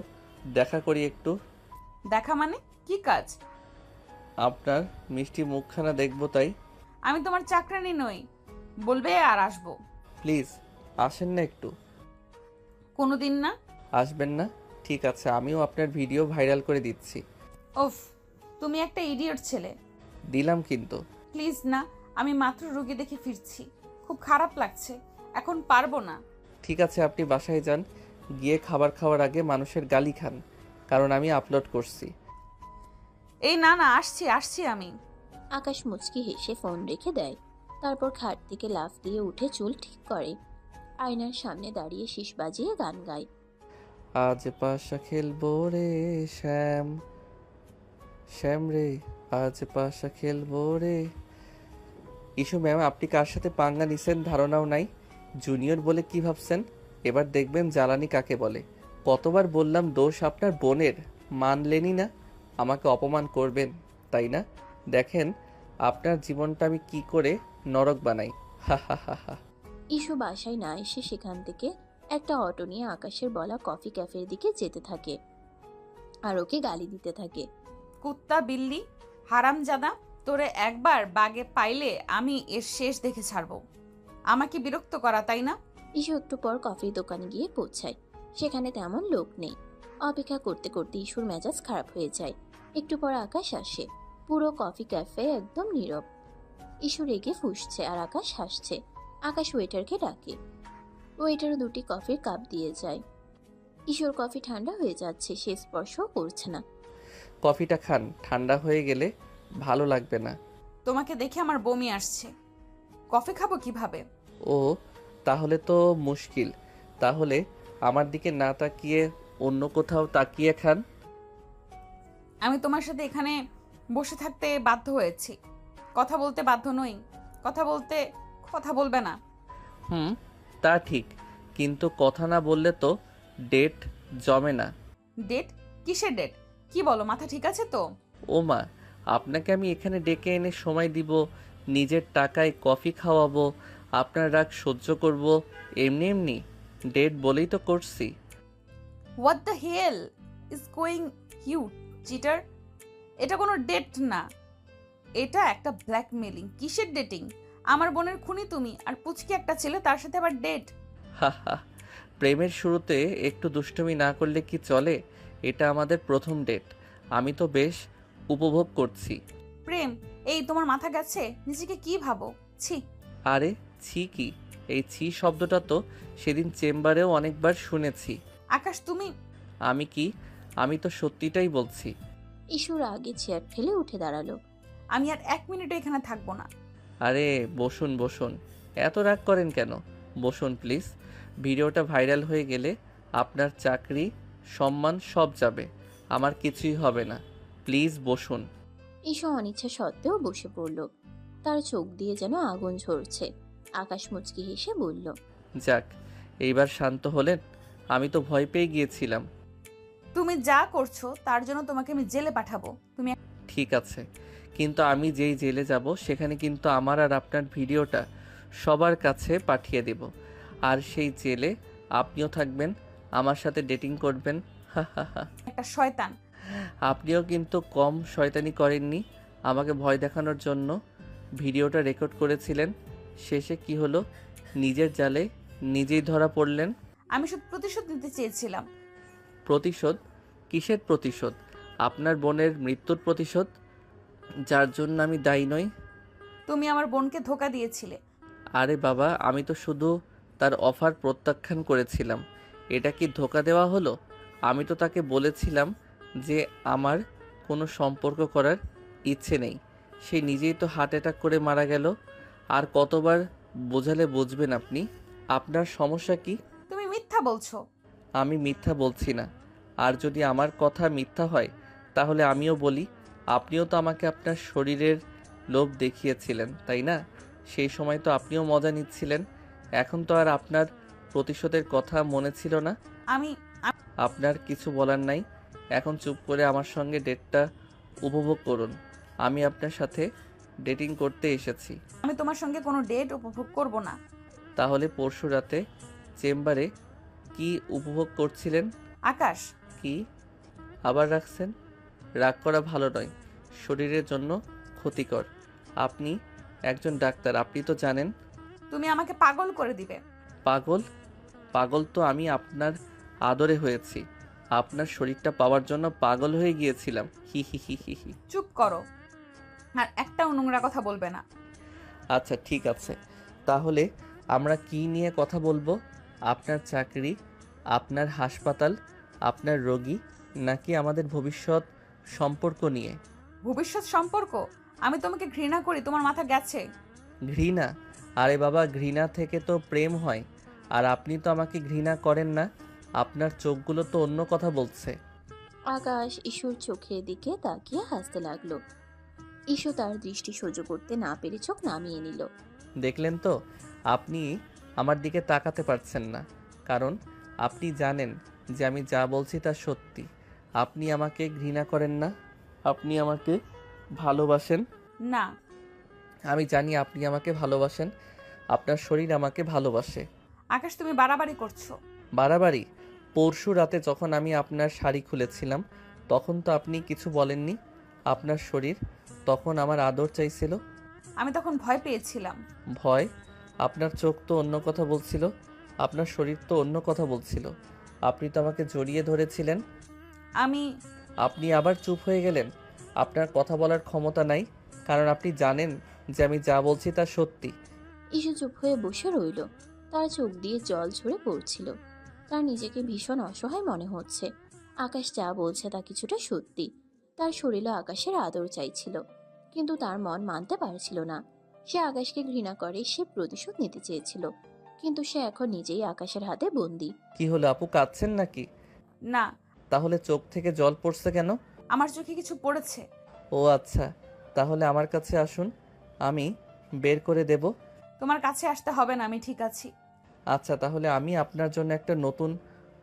S2: দেখা করি একটু।
S1: দেখা মানে কি কাজ?
S2: আপনার মিষ্টি মুখখানা দেখবো তাই।
S1: আমি তোমার চাকরানি নই, বলবে আর আসবো।
S2: প্লিজ আসেন না একটু।
S1: কোনোদিন না।
S2: আসবেন না? ঠিক আছে, আমিও আপনার ভিডিও ভাইরাল করে দিচ্ছি।
S1: ওফ, তুমি একটা ইডিয়ট ছেলে।
S2: দিলাম কিন্তু।
S1: প্লিজ না, আমি মাত্র রোগী দেখে ফিরছি, খুব খারাপ লাগছে, এখন পারবো না।
S2: ঠিক আছে, আপনি বাসায় যান, গিয়ে খাবার খাওয়ার আগে মানুষের গালি খান, কারণ আমি আপলোড করছি।
S1: এই না না, আসছি আসছি আমি।
S3: আকাশ মুচকি হেসে ফোন রেখে দেয়। তারপর খাট থেকে লাফ দিয়ে উঠে চুল ঠিক করে। আয়নার সামনে দাঁড়িয়ে শীষ বাজিয়ে গান গায়।
S2: আজ পাশা খেলবো রে শ্যাম, শ্যাম রে আজ পাশা খেলবো রে। ইস্যু ম্যাম, আপনি কার সাথে পাঙ্গা নিছেন ধারণাও নাই। জুনিয়র বলে কি ভাবছেন? এবার দেখবেন জ্বালানি কাকে বলে। কতবার বললাম দোষ আপনার বোনের, মানলেনই না। আমাকে অপমান করবেন তাই না? দেখেন আপনার জীবনটা আমি কি করে নরক বানাই। হা হা হা হা।
S3: ইস্যু বাসায় না এসে সেখান থেকে একটা অটো নিয়ে আকাশের বলা কফি ক্যাফের দিকে যেতে থাকে আর ওকে গালি দিতে থাকে।
S1: কুত্তা বিল্লি, হারামজাদা, তোরে একবার বাগে পাইলে আমি এর শেষ দেখে ছাড়বো। আমাকে বিরক্ত করা তাই না?
S3: ইস্যু একটু পর কফির দোকানে গিয়ে পৌঁছায়। সেখানে তেমন লোক নেই। অপেক্ষা করতে করতে ইস্যুর মেজাজ খারাপ হয়ে যায়। একটু পর আকাশ আসে। পুরো কফি ক্যাফে একদম নীরব। ইস্যু রেগে ফুঁসছে আর আকাশ হাসছে। আকাশ ওয়েটারকে ডাকে। ওয়েটারও দুটি কফির কাপ দিয়ে যায়। ইস্যুর কফি ঠান্ডা হয়ে যাচ্ছে, সে স্পর্শও করছে না।
S2: কফিটা খান, ঠান্ডা হয়ে গেলে ভালো লাগবে না।
S1: তোমাকে দেখে আমার বমি আসছে, কফি খাবো কিভাবে?
S2: ও, তাহলে তো মুশকিল। তাহলে আমার দিকে না তাকিয়ে অন্য কোথাও তাকিয়ে খান।
S1: আমি তোমার সাথে এখানে বসে থাকতে বাধ্য হয়েছি, কথা বলতে বাধ্য নই। কথা বলবে না?
S2: তা ঠিক, কিন্তু কথা না বললে তো ডেট জমে না।
S1: ডেট? কিসের ডেট? কি বলো, মাথা ঠিক আছে তো?
S2: ও মা, আপনাকে আমি এখানে ডেকে এনে সময় দিব, নিজের টাকায় কফি খাওয়াবো, আপনার রাগ সহ্য করব, এমনি এমনি ডেট বলেই তো করছি।
S1: What the hell is going you cheater? এটা কোনো ডেট না, এটা একটা ব্ল্যাকমেলিং। কিসের ডেটিং? আমার বোনের খুনি তুমি, আর পুচকি একটা ছেলে, তার সাথে আবার ডেট?
S2: হা হা, প্রেমের শুরুতে একটু দুষ্টুমি না করলে কি চলে? এটা আমাদের প্রথম ডেট, আমি তো বেশ উপভোগ করছি।
S1: প্রেম? এই তোমার মাথা গেছে? নিজেকে কি ভাবো? ছি।
S2: আরে ছি কি? এই ছি শব্দটা তো সেদিন চেম্বারেও অনেকবার শুনেছি।
S1: আকাশ তুমি।
S2: আমি কি? আমি তো সত্যিটাই বলছি।
S3: ইস্যুর আগে চেয়ার ঠেলে উঠে দাঁড়ালো।
S1: আমি আর 1 মিনিটও এখানে থাকবো না।
S2: আরে বসুন বসুন, এত রাগ করেন কেন? বসুন প্লিজ। ভিডিওটা ভাইরাল হয়ে গেলে আপনার চাকরি, সম্মান সব যাবে, আমার কিছুই হবে না। প্লিজ বসুন।
S3: ইস্যু অনিচ্ছা সত্ত্বেও বসে পড়ল। তার চোখ দিয়ে যেন আগুন ঝরছে। আকাশ মুচকি হেসে বলল,
S2: যাক, এইবার শান্ত হলেন? আমি তো ভয় পেয়ে গিয়েছিলাম।
S1: তুমি যা করছো তার জন্য তোমাকে আমি জেলে পাঠাবো। তুমি
S2: ঠিক আছে, কিন্তু আমি যেই জেলে যাব সেখানে কিন্তু আমার আর আপনার ভিডিওটা সবার কাছে পাঠিয়ে দেব। আর সেই জেলে আপনিও থাকবেন, আমার সাথে ডেটিং করবেন। হা হা হা।
S1: একটা শয়তান।
S2: আপনিও কিন্তু কম শয়তানি করেননি। আমাকে ভয় দেখানোর জন্য ভিডিওটা রেকর্ড করেছিলেন। শেষে কি হলো? নিজের জালে নিজেই ধরা পড়লেন।
S1: আমি শুধু প্রতিশোধ নিতে চেয়েছিলাম।
S2: প্রতিশোধ? কিসের প্রতিশোধ? আপনার বোনের মৃত্যুর প্রতিশোধ, যার জন্য আমি দায়ী নই।
S1: তুমি আমার বোনকে ধোকা দিয়েছিলে।
S2: আরে বাবা, আমি তো শুধু তার অফার প্রত্যাখ্যান করেছিলাম। এটা কি ধোকা দেওয়া হলো? আমি তো তাকে বলেছিলাম যে আমার কোনো সম্পর্ক করার ইচ্ছে নেই। সে নিজেই তো হার্ট অ্যাটাক করে মারা গেল। আর কতবার বোঝালে বুঝবেন আপনি? আপনার সমস্যা কি?
S1: তুমি মিথ্যা বলছো।
S2: আমি মিথ্যা বলছি না। আর যদি আমার কথা মিথ্যা হয় তাহলে আমিও বলি। আপনিও তো আমাকে আপনার শরীরের লোভ দেখিয়েছিলেন, তাই না? সেই সময় তো আপনিও মজা নিচ্ছিলেন। এখন তো আর আপনার প্রতিশোধের কথা মনে ছিল না।
S1: আমি
S2: আপনার কিছু বলার নাই। এখন চুপ করে আমার সঙ্গে ডেটটা উপভোগ করুন। আমি আপনার সাথে ডেটিং করতে এসেছি।
S1: আমি তোমার সঙ্গে কোনো ডেট উপভোগ করব না।
S2: তাহলে পরশু রাতে চেম্বারে কি উপভোগ করছিলেন?
S1: আকাশ,
S2: কি আবার রাখছেন? রাগ করা ভালো নয়, শরীরের জন্য ক্ষতিকর। আপনি একজন ডাক্তার, আপনি তো জানেন।
S1: তুমি আমাকে পাগল করে দিবে।
S2: পাগল? পাগল তো আমি আপনার আদরে হয়েছি। আপনার শরীরটা পাওয়ার জন্য পাগল হয়ে গিয়েছিলাম। হি হি হি হি হি।
S1: চুপ করো, আর একটাও নোংরা কথা বলবে না।
S2: আচ্ছা ঠিক আছে, তাহলে আমরা কি নিয়ে কথা বলবো? আপনার চাকরি, আপনার হাসপাতাল, আপনার রোগী, নাকি আমাদের ভবিষ্যৎ সম্পর্ক নিয়ে?
S1: ভবিষ্যৎ সম্পর্ক? আমি তোমাকে ঘৃণা করি, তোমার মাথা গেছে।
S2: ঘৃণা? আরে বাবা, ঘৃণা থেকে তো প্রেম হয়। আর আপনি তো আমাকে ঘৃণা করেন না। আপনার চোখগুলো তো অন্য কথা বলছে।
S3: আকাশ ইস্যুর চোখের দিকে তাকিয়ে হাসতে লাগলো। ইস্যু তার দৃষ্টি সহ্য করতে না পেরে চোখ নামিয়ে নিল।
S2: দেখলেন তো, আপনি আমার দিকে তাকাতে পারছেন না, কারণ আপনি জানেন যে আমি যা বলছি তা সত্যি। আপনি আমাকে ঘৃণা করেন না, আপনি আমাকে ভালোবাসেন।
S1: না,
S2: আমি জানি আপনি আমাকে ভালোবাসেন। আপনার শরীর আমাকে ভালোবাসে।
S1: আকাশ তুমি বাড়াবাড়ি করছো।
S2: বাড়াবাড়ি? পরশু রাতে যখন আমি আপনার শাড়ি খুলেছিলাম তখন তো আপনি কিছু বলেননি। আপনার শরীর তখন আমার আদর চাইছিল।
S1: আমি তখন ভয় পেয়েছিলাম।
S2: ভয়? আপনার চোখ তো অন্য কথা বলছিল, আপনার শরীর তো অন্য কথা বলছিল। আপনি তো আমাকে জড়িয়ে ধরেছিলেন।
S1: আমি
S2: আপনি আবার চুপ হয়ে গেলেন। আপনার কথা বলার ক্ষমতা নাই, কারণ আপনি জানেন যে আমি যা বলছি তা সত্যি।
S3: ইস্যু চুপ হয়ে বসে রইল। তার চোখ দিয়ে জল ঝরে পড়ছিল। তার নিজেকে ভীষণ অসহায় মনে হচ্ছে। আকাশ যা বলছে তা কিছুটা সত্যি। তার শরীরও আকাশের আদর চাইছিল, কিন্তু তার মন মানতে পারছিল না। সে আকাশকে ঘৃণা করে, সে প্রতিশোধ নিতে চেয়েছিল, কিন্তু সে এখন নিজেই আকাশের হাতে বন্দী।
S2: কি হলো আপু, কাঁদছেন নাকি?
S1: না,
S2: তাহলে চোখ থেকে জল পড়ছে কেন?
S1: আমার চোখে কিছু পড়েছে।
S2: ও আচ্ছা, তাহলে আমার কাছে আসুন, আমি বের করে দেব।
S1: তোমার কাছে আসতে হবে না, আমি ঠিক আছি।
S2: আচ্ছা, তাহলে আমি আপনার জন্য একটা নতুন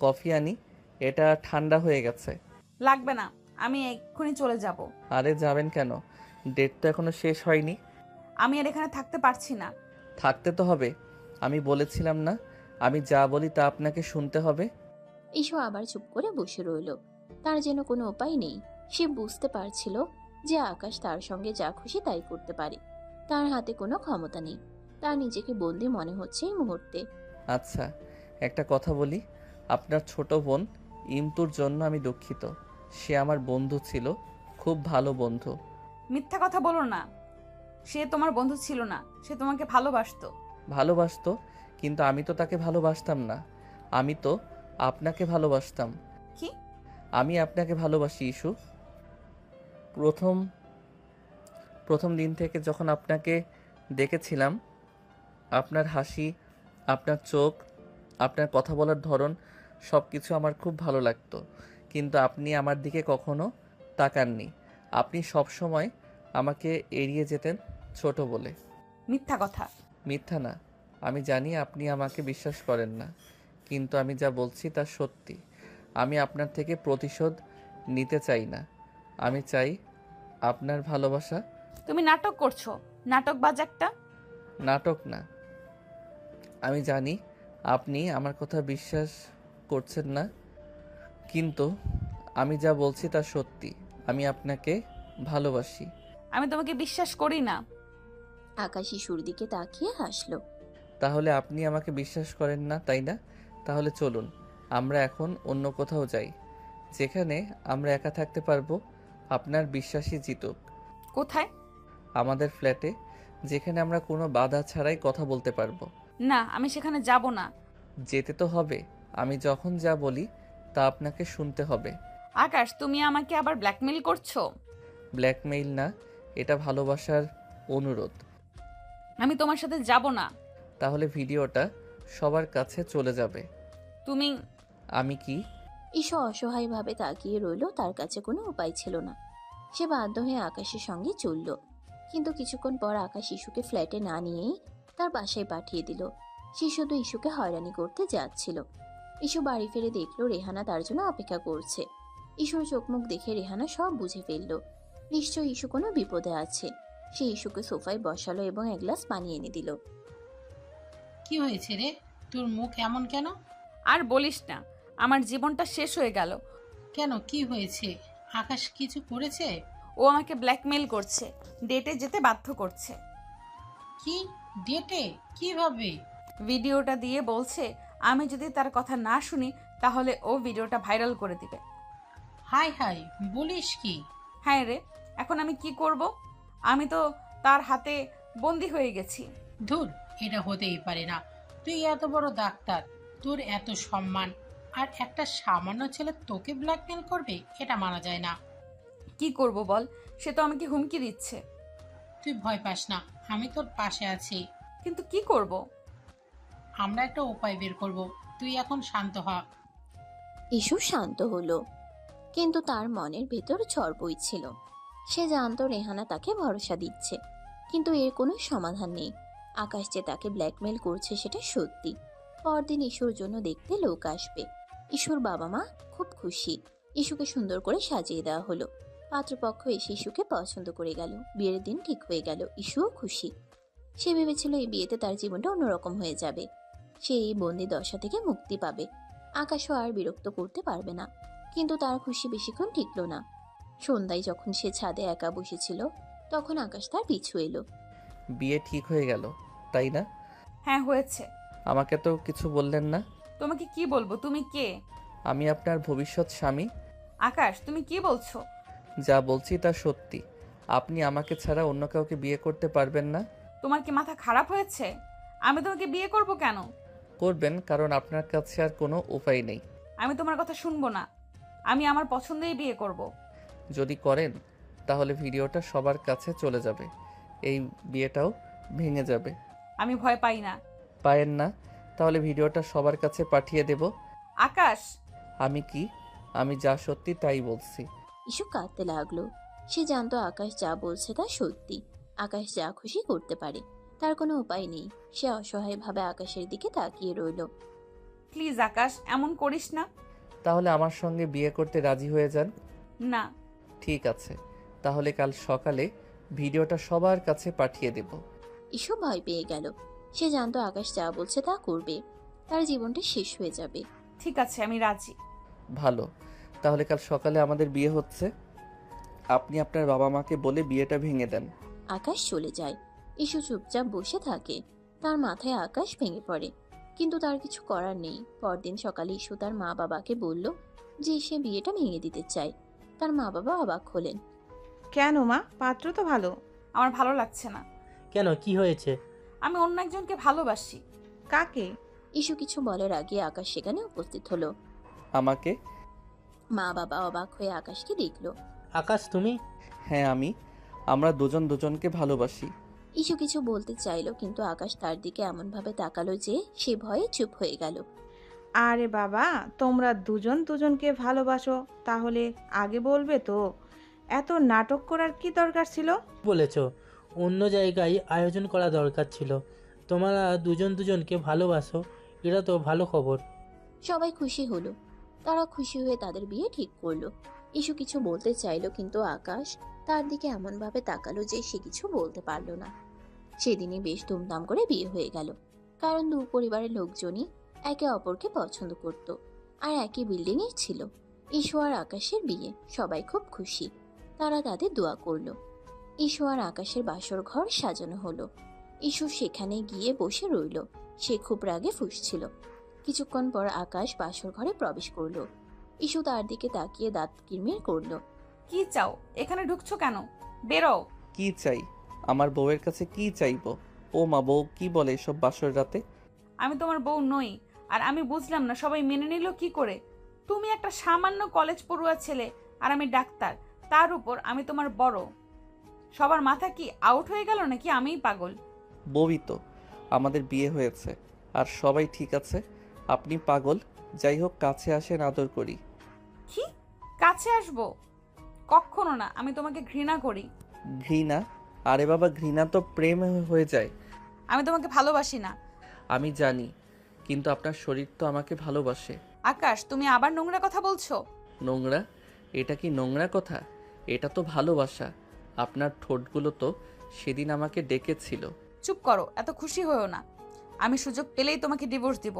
S2: কফি আনি। এটা ঠান্ডা হয়ে গেছে।
S1: লাগবে না, আমি এক্ষুনি চলে যাব।
S2: আরে যাবেন কেন? ডেট তো এখনো শেষ হয়নি।
S1: আমি আর এখানে থাকতে পারছি না।
S2: থাকতে তো হবে, আমি বলেছিলাম না আমি যা বলি তা আপনাকে শুনতে হবে।
S3: ইস্যু আবার চুপ করে বসে রইল। তার যেন কোনো উপায় নেই। সে বুঝতে পারছিল যে আকাশ তার সঙ্গে যা খুশি তাই করতে পারে। তার হাতে কোনো ক্ষমতা নেই। তার নিজেকে বন্দি মনে হচ্ছে এই মুহূর্তে।
S2: আচ্ছা, একটা কথা বলি, আপনার ছোট বোন ইমতুর জন্য আমি দুঃখিত। সে আমার বন্ধু ছিল, খুব ভালো বন্ধু।
S1: মিথ্যা কথা বলো না। সে তোমার বন্ধু ছিল না, সে তোমাকে ভালোবাসতো।
S2: ভালোবাসতো? কিন্তু আমি তো তাকে ভালোবাসতাম না, আমি তো আপনাকে ভালোবাসতাম।
S1: কি?
S2: আমি আপনাকে ভালোবাসি ইস্যু। প্রথম প্রথম দিন থেকে যখন আপনাকে দেখেছিলাম, আপনার হাসি, আপনার চোখ, আপনার কথা বলার ধরন, সব কিছু আমার খুব ভালো লাগতো। কিন্তু আপনি আমার দিকে কখনো তাকাননি। আপনি সব সময় আমাকে এড়িয়ে যেতেন ছোট বলে।
S1: মিথ্যা কথা।
S2: মিথ্যা না, আমি জানি আপনি আমাকে বিশ্বাস করেন না, কিন্তু আমি যা বলছি তা সত্যি। আমি আপনার থেকে প্রতিশোধ নিতে চাই না, আমি চাই আপনার ভালোবাসা।
S1: তুমি নাটক করছো, নাটকবাজ একটা।
S2: নাটক না, আমি জানি আপনি আমার কথা বিশ্বাস করছেন না, কিন্তু আমি যা বলছি তা সত্যি। আমি আপনাকে ভালোবাসি।
S1: আমি তোমাকে বিশ্বাস করি না।
S3: আকাশ ইস্যুর দিকে তাকিয়ে হাসলো।
S2: তাহলে আপনি আমাকে বিশ্বাস করেন না, তাই না? তাহলে চলুন আমরা এখন অন্য কোথাও যাই, যেখানে আমরা একা থাকতে পারবো। আপনার বিশ্বাসই জিতুক।
S1: কোথায়?
S2: আমাদের ফ্ল্যাটে, যেখানে আমরা কোনো বাধা ছাড়াই কথা বলতে পারবো।
S1: না, আমি সেখানে যাব না।
S2: যেতে তো হবে। আমি যখন যা বলি তা আপনাকে শুনতে হবে।
S1: আকাশ, তুমি আমাকে আবার ব্ল্যাকমেইল করছো?
S2: ব্ল্যাকমেইল না, এটা ভালোবাসার অনুরোধ।
S1: আমি তোমার সাথে যাব না।
S2: তাহলে ভিডিওটা সবার কাছে চলে যাবে।
S1: তুমি
S2: আমি কি?
S3: ঈশু অসহায়ভাবে তাকিয়ে রইল, তার কাছে কোনো উপায় ছিল না। সে বাধ্য হয়ে আকাশের সঙ্গে চলল। কিন্তু কিছুক্ষণ পর আকাশ ইস্যুকে ফ্ল্যাটে না নিয়েই তার বাসায় পাঠিয়ে দিল। সে শুধু ইস্যুকে হয়রানি করতে যাচ্ছিল। ইস্যু বাড়ি ফিরে দেখলো রেহানা তার জন্য অপেক্ষা করছে। ইস্যুর চোখ মুখ দেখে রেহানা সব বুঝে ফেলল। নিশ্চয়ই ইস্যু কোনো বিপদে আছে। সে ইস্যুকে সোফায় বসালো এবং এক গ্লাস পানি এনে দিল।
S5: কি হয়েছে রে, তোর মুখ এমন কেন?
S1: আর বলিস না, আমার জীবনটা শেষ হয়ে গেল।
S5: কেন, কি হয়েছে? আকাশ কিছু করেছে?
S1: ও আমাকে ব্ল্যাকমেইল করছে, ডেটে যেতে বাধ্য করছে।
S5: কি ডেটে? কিভাবে?
S1: ভিডিওটা দিয়ে বলছে আমি যদি তার কথা না শুনি তাহলে ও ভিডিওটা ভাইরাল করে দিবে।
S5: হাই হাই, বলিস কি?
S1: হ্যাঁ রে, এখন আমি কি করব? আমি তো তার হাতে বন্দি হয়ে গেছি।
S5: ধুর, এটা হতেই পারে না। তুই এত বড় ডাক্তার, তোর এত সম্মান, আর একটা সামান্য ছেলে তোকে ব্ল্যাকমেল করবে? এটা মানা যায় না।
S1: কি করব বল, সে তো আমাকে হুমকি দিচ্ছে।
S5: তুই ভয় পাস না, আমি তোর পাশে আছি।
S1: কিন্তু কি করব?
S5: আমরা একটা উপায় বের করব, তুই এখন শান্ত হ।
S3: ইস্যু শান্ত হলো, কিন্তু তার মনের ভেতর ঝড় বইছিল। সে জানতো রেহানা তাকে ভরসা দিচ্ছে, কিন্তু এর কোনো সমাধান নেই। আকাশ যে তাকে ব্ল্যাকমেল করছে সেটা সত্যি। পরদিন ইস্যুর জন্য দেখতে লোক আসবে। ইস্যুর বাবা মা খুব খুশি। ইস্যুকে সুন্দর করে সাজিয়ে দেওয়া হলো। পাত্রপক্ষ এসে ইস্যুকে পছন্দ করে গেল। বিয়ের দিন ঠিক হয়ে গেল। ইস্যুও খুশি। সে ভেবেছিল এই বিয়েতে তার জীবনটা অন্যরকম হয়ে যাবে। সে এই বন্দি দশা থেকে মুক্তি পাবে। আকাশও আর বিরক্ত করতে পারবে না। কিন্তু তার খুশি বেশিক্ষণ টিকল না। সন্ধ্যায় যখন সে ছাদে একা বসেছিল, তখন আকাশ তার পিছু এলো।
S2: বিয়ে ঠিক হয়ে গেল, তাই না?
S1: হ্যাঁ, হয়েছে।
S2: আমাকে তো কিছু বললেন না।
S1: তোমাকে কি বলবো? তুমি কে?
S2: আমি আপনার ভবিষ্যৎ স্বামী।
S1: আকাশ, তুমি কি বলছো?
S2: যা বলছি তা সত্যি। আপনি আমাকে ছাড়া অন্য কাউকে বিয়ে করতে পারবেন না।
S1: তোমার কি মাথা খারাপ হয়েছে? আমি তোমাকে বিয়ে করব কেন?
S2: করবেন, কারণ আপনার কাছে আর কোনো উপায় নেই।
S1: আমি তোমার কথা শুনবো না। আমি আমার পছন্দেই বিয়ে করব।
S2: যদি করেন তাহলে ভিডিওটা সবার কাছে চলে যাবে। এই বিয়েটাও ভেঙে যাবে।
S1: আমি ভয় পাই না।
S2: পায়েন না? তাহলে ভিডিওটা সবার কাছে পাঠিয়ে দেব।
S1: আকাশ,
S2: আমি কি? আমি যা সত্যি তাই বলছি।
S3: ইস্যু কাঁদতে লাগলো। সে জানতো আকাশ যা বলছে তা সত্যি। আকাশ যা খুশি করতে পারে। তার কোনো উপায় নেই। সে অসহায়ভাবে আকাশের দিকে তাকিয়ে রইল।
S1: প্লিজ আকাশ, এমন করিস না।
S2: তাহলে আমার সঙ্গে বিয়ে করতে রাজি হয়ে যান।
S1: না।
S2: ঠিক আছে, তাহলে কাল সকালে ভিডিওটা সবার কাছে পাঠিয়ে দেব।
S3: ইস্যু ভয় পেয়ে গেল। সে জানতো আকাশ যা বলছে তা করবে। তার জীবনটা শেষ হয়ে যাবে।
S1: ঠিক আছে, আমি রাজি।
S2: ভালো, তাহলে কাল সকালে আমাদের বিয়ে হচ্ছে। আপনি আপনার বাবা মাকে বলে বিয়েটা ভেঙে দেন।
S3: আকাশ চলে যায়। ইস্যু চুপচাপ বসে থাকে। তার মাথায় আকাশ ভেঙে পড়ে, কিন্তু তার কিছু করার নেই। পরদিন সকালে ইস্যু তার মা বাবাকে বলল যে সে বিয়েটা ভেঙে দিতে চায়। তার মা বাবা অবাক হলেন।
S4: কেন মা, পাত্র তো ভালো।
S1: আমার ভালো লাগছে না।
S6: কেন, কি হয়েছে?
S1: আমি অন্য একজনকে ভালোবাসি।
S4: কাকে?
S3: ইস্যু কিছু বলার আগে আকাশ সেখানে উপস্থিত হলো।
S2: আমাকে?
S3: মা বাবা অবাক হয়ে আকাশকে দেখলো।
S6: আকাশ, তুমি?
S2: হ্যাঁ আমি। আমরা দুজন দুজনকে ভালোবাসি।
S3: ইস্যু কিছু বলতে চাইলো, কিন্তু আকাশ তার দিকে এমনভাবে তাকালো যে সে ভয়ে চুপ হয়ে গেল।
S4: আরে বাবা, তোমরা দুজন দুজনকে ভালোবাসো, তাহলে আগে বলবে তো। এত নাটক করার কি দরকার ছিল?
S6: বলেছ অন্য জায়গায় আয়োজন করা দরকার ছিল। তোমরা দুজন দুজনকে ভালোবাসো, এটা তো ভালো খবর।
S3: সবাই খুশি হলো। তারা খুশি হয়ে তাদের বিয়ে ঠিক করলো। ইস্যু কিছু বলতে চাইলো, কিন্তু আকাশ তার দিকে এমনভাবে তাকালো যে সে কিছু বলতে পারলো না। সেদিনই বেশ ধুমধাম করে বিয়ে হয়ে গেল, কারণ দু পরিবারের লোকজনই একে অপরকে পছন্দ করত আর একই বিল্ডিংয়ে ছিল। ইস্যু আর আকাশের বিয়ে, সবাই খুব খুশি। তারা তাদের দোয়া করলো। ঈশু আর আকাশের বাসর ঘর সাজানো হলো। ঈশু সেখানে গিয়ে বসে রইল। সে খুব রাগে ফুঁসছিল। কিছুক্ষণ পর আকাশ বাসর ঘরে প্রবেশ করলো। ঈশু তার দিকে তাকিয়ে দাঁত কিরমির করলো।
S1: কি চাও? এখানে ঢুকছো কেন? বেরো।
S2: কি চাই? আমার বউয়ের কাছে কি চাইবো? ও মা, বউ কি বলে এসব বাসর রাতে?
S1: আমি তোমার বউ নই। আর আমি বুঝলাম না সবাই মেনে নিল কি করে। তুমি একটা সামান্য কলেজ পড়ুয়া ছেলে আর আমি ডাক্তার, তার উপর আমি তোমার বড়। সবার মাথা কি আউট হয়ে গেল নাকি আমিই পাগল?
S2: বউই তো। আমাদের বিয়ে হয়েছে আর সবাই ঠিক আছে। আপনি পাগল। যাই হোক, কাছে আসেন, আদর করি।
S1: কি? কাছে আসবো? কখনো না, আমি তোমাকে ঘৃণা করি।
S2: ঘৃণা? আরে বাবা, ঘৃণা তো প্রেম হয়ে যায়।
S1: আমি তোমাকে ভালোবাসি না।
S2: আমি জানি, কিন্তু আপনার শরীর তো আমাকে ভালোবাসে।
S1: আকাশ, তুমি আবার নোংরা কথা বলছো।
S2: নোংরা? এটা কি নোংরা কথা? এটা তো ভালোবাসা। আপনার ঠোঁটগুলো তো সেদিন আমাকে ডেকেছিল।
S1: চুপ করো, এত খুশি হয়েও না। আমি সুযোগ পেলেই তোমাকে ডিভোর্স দিব।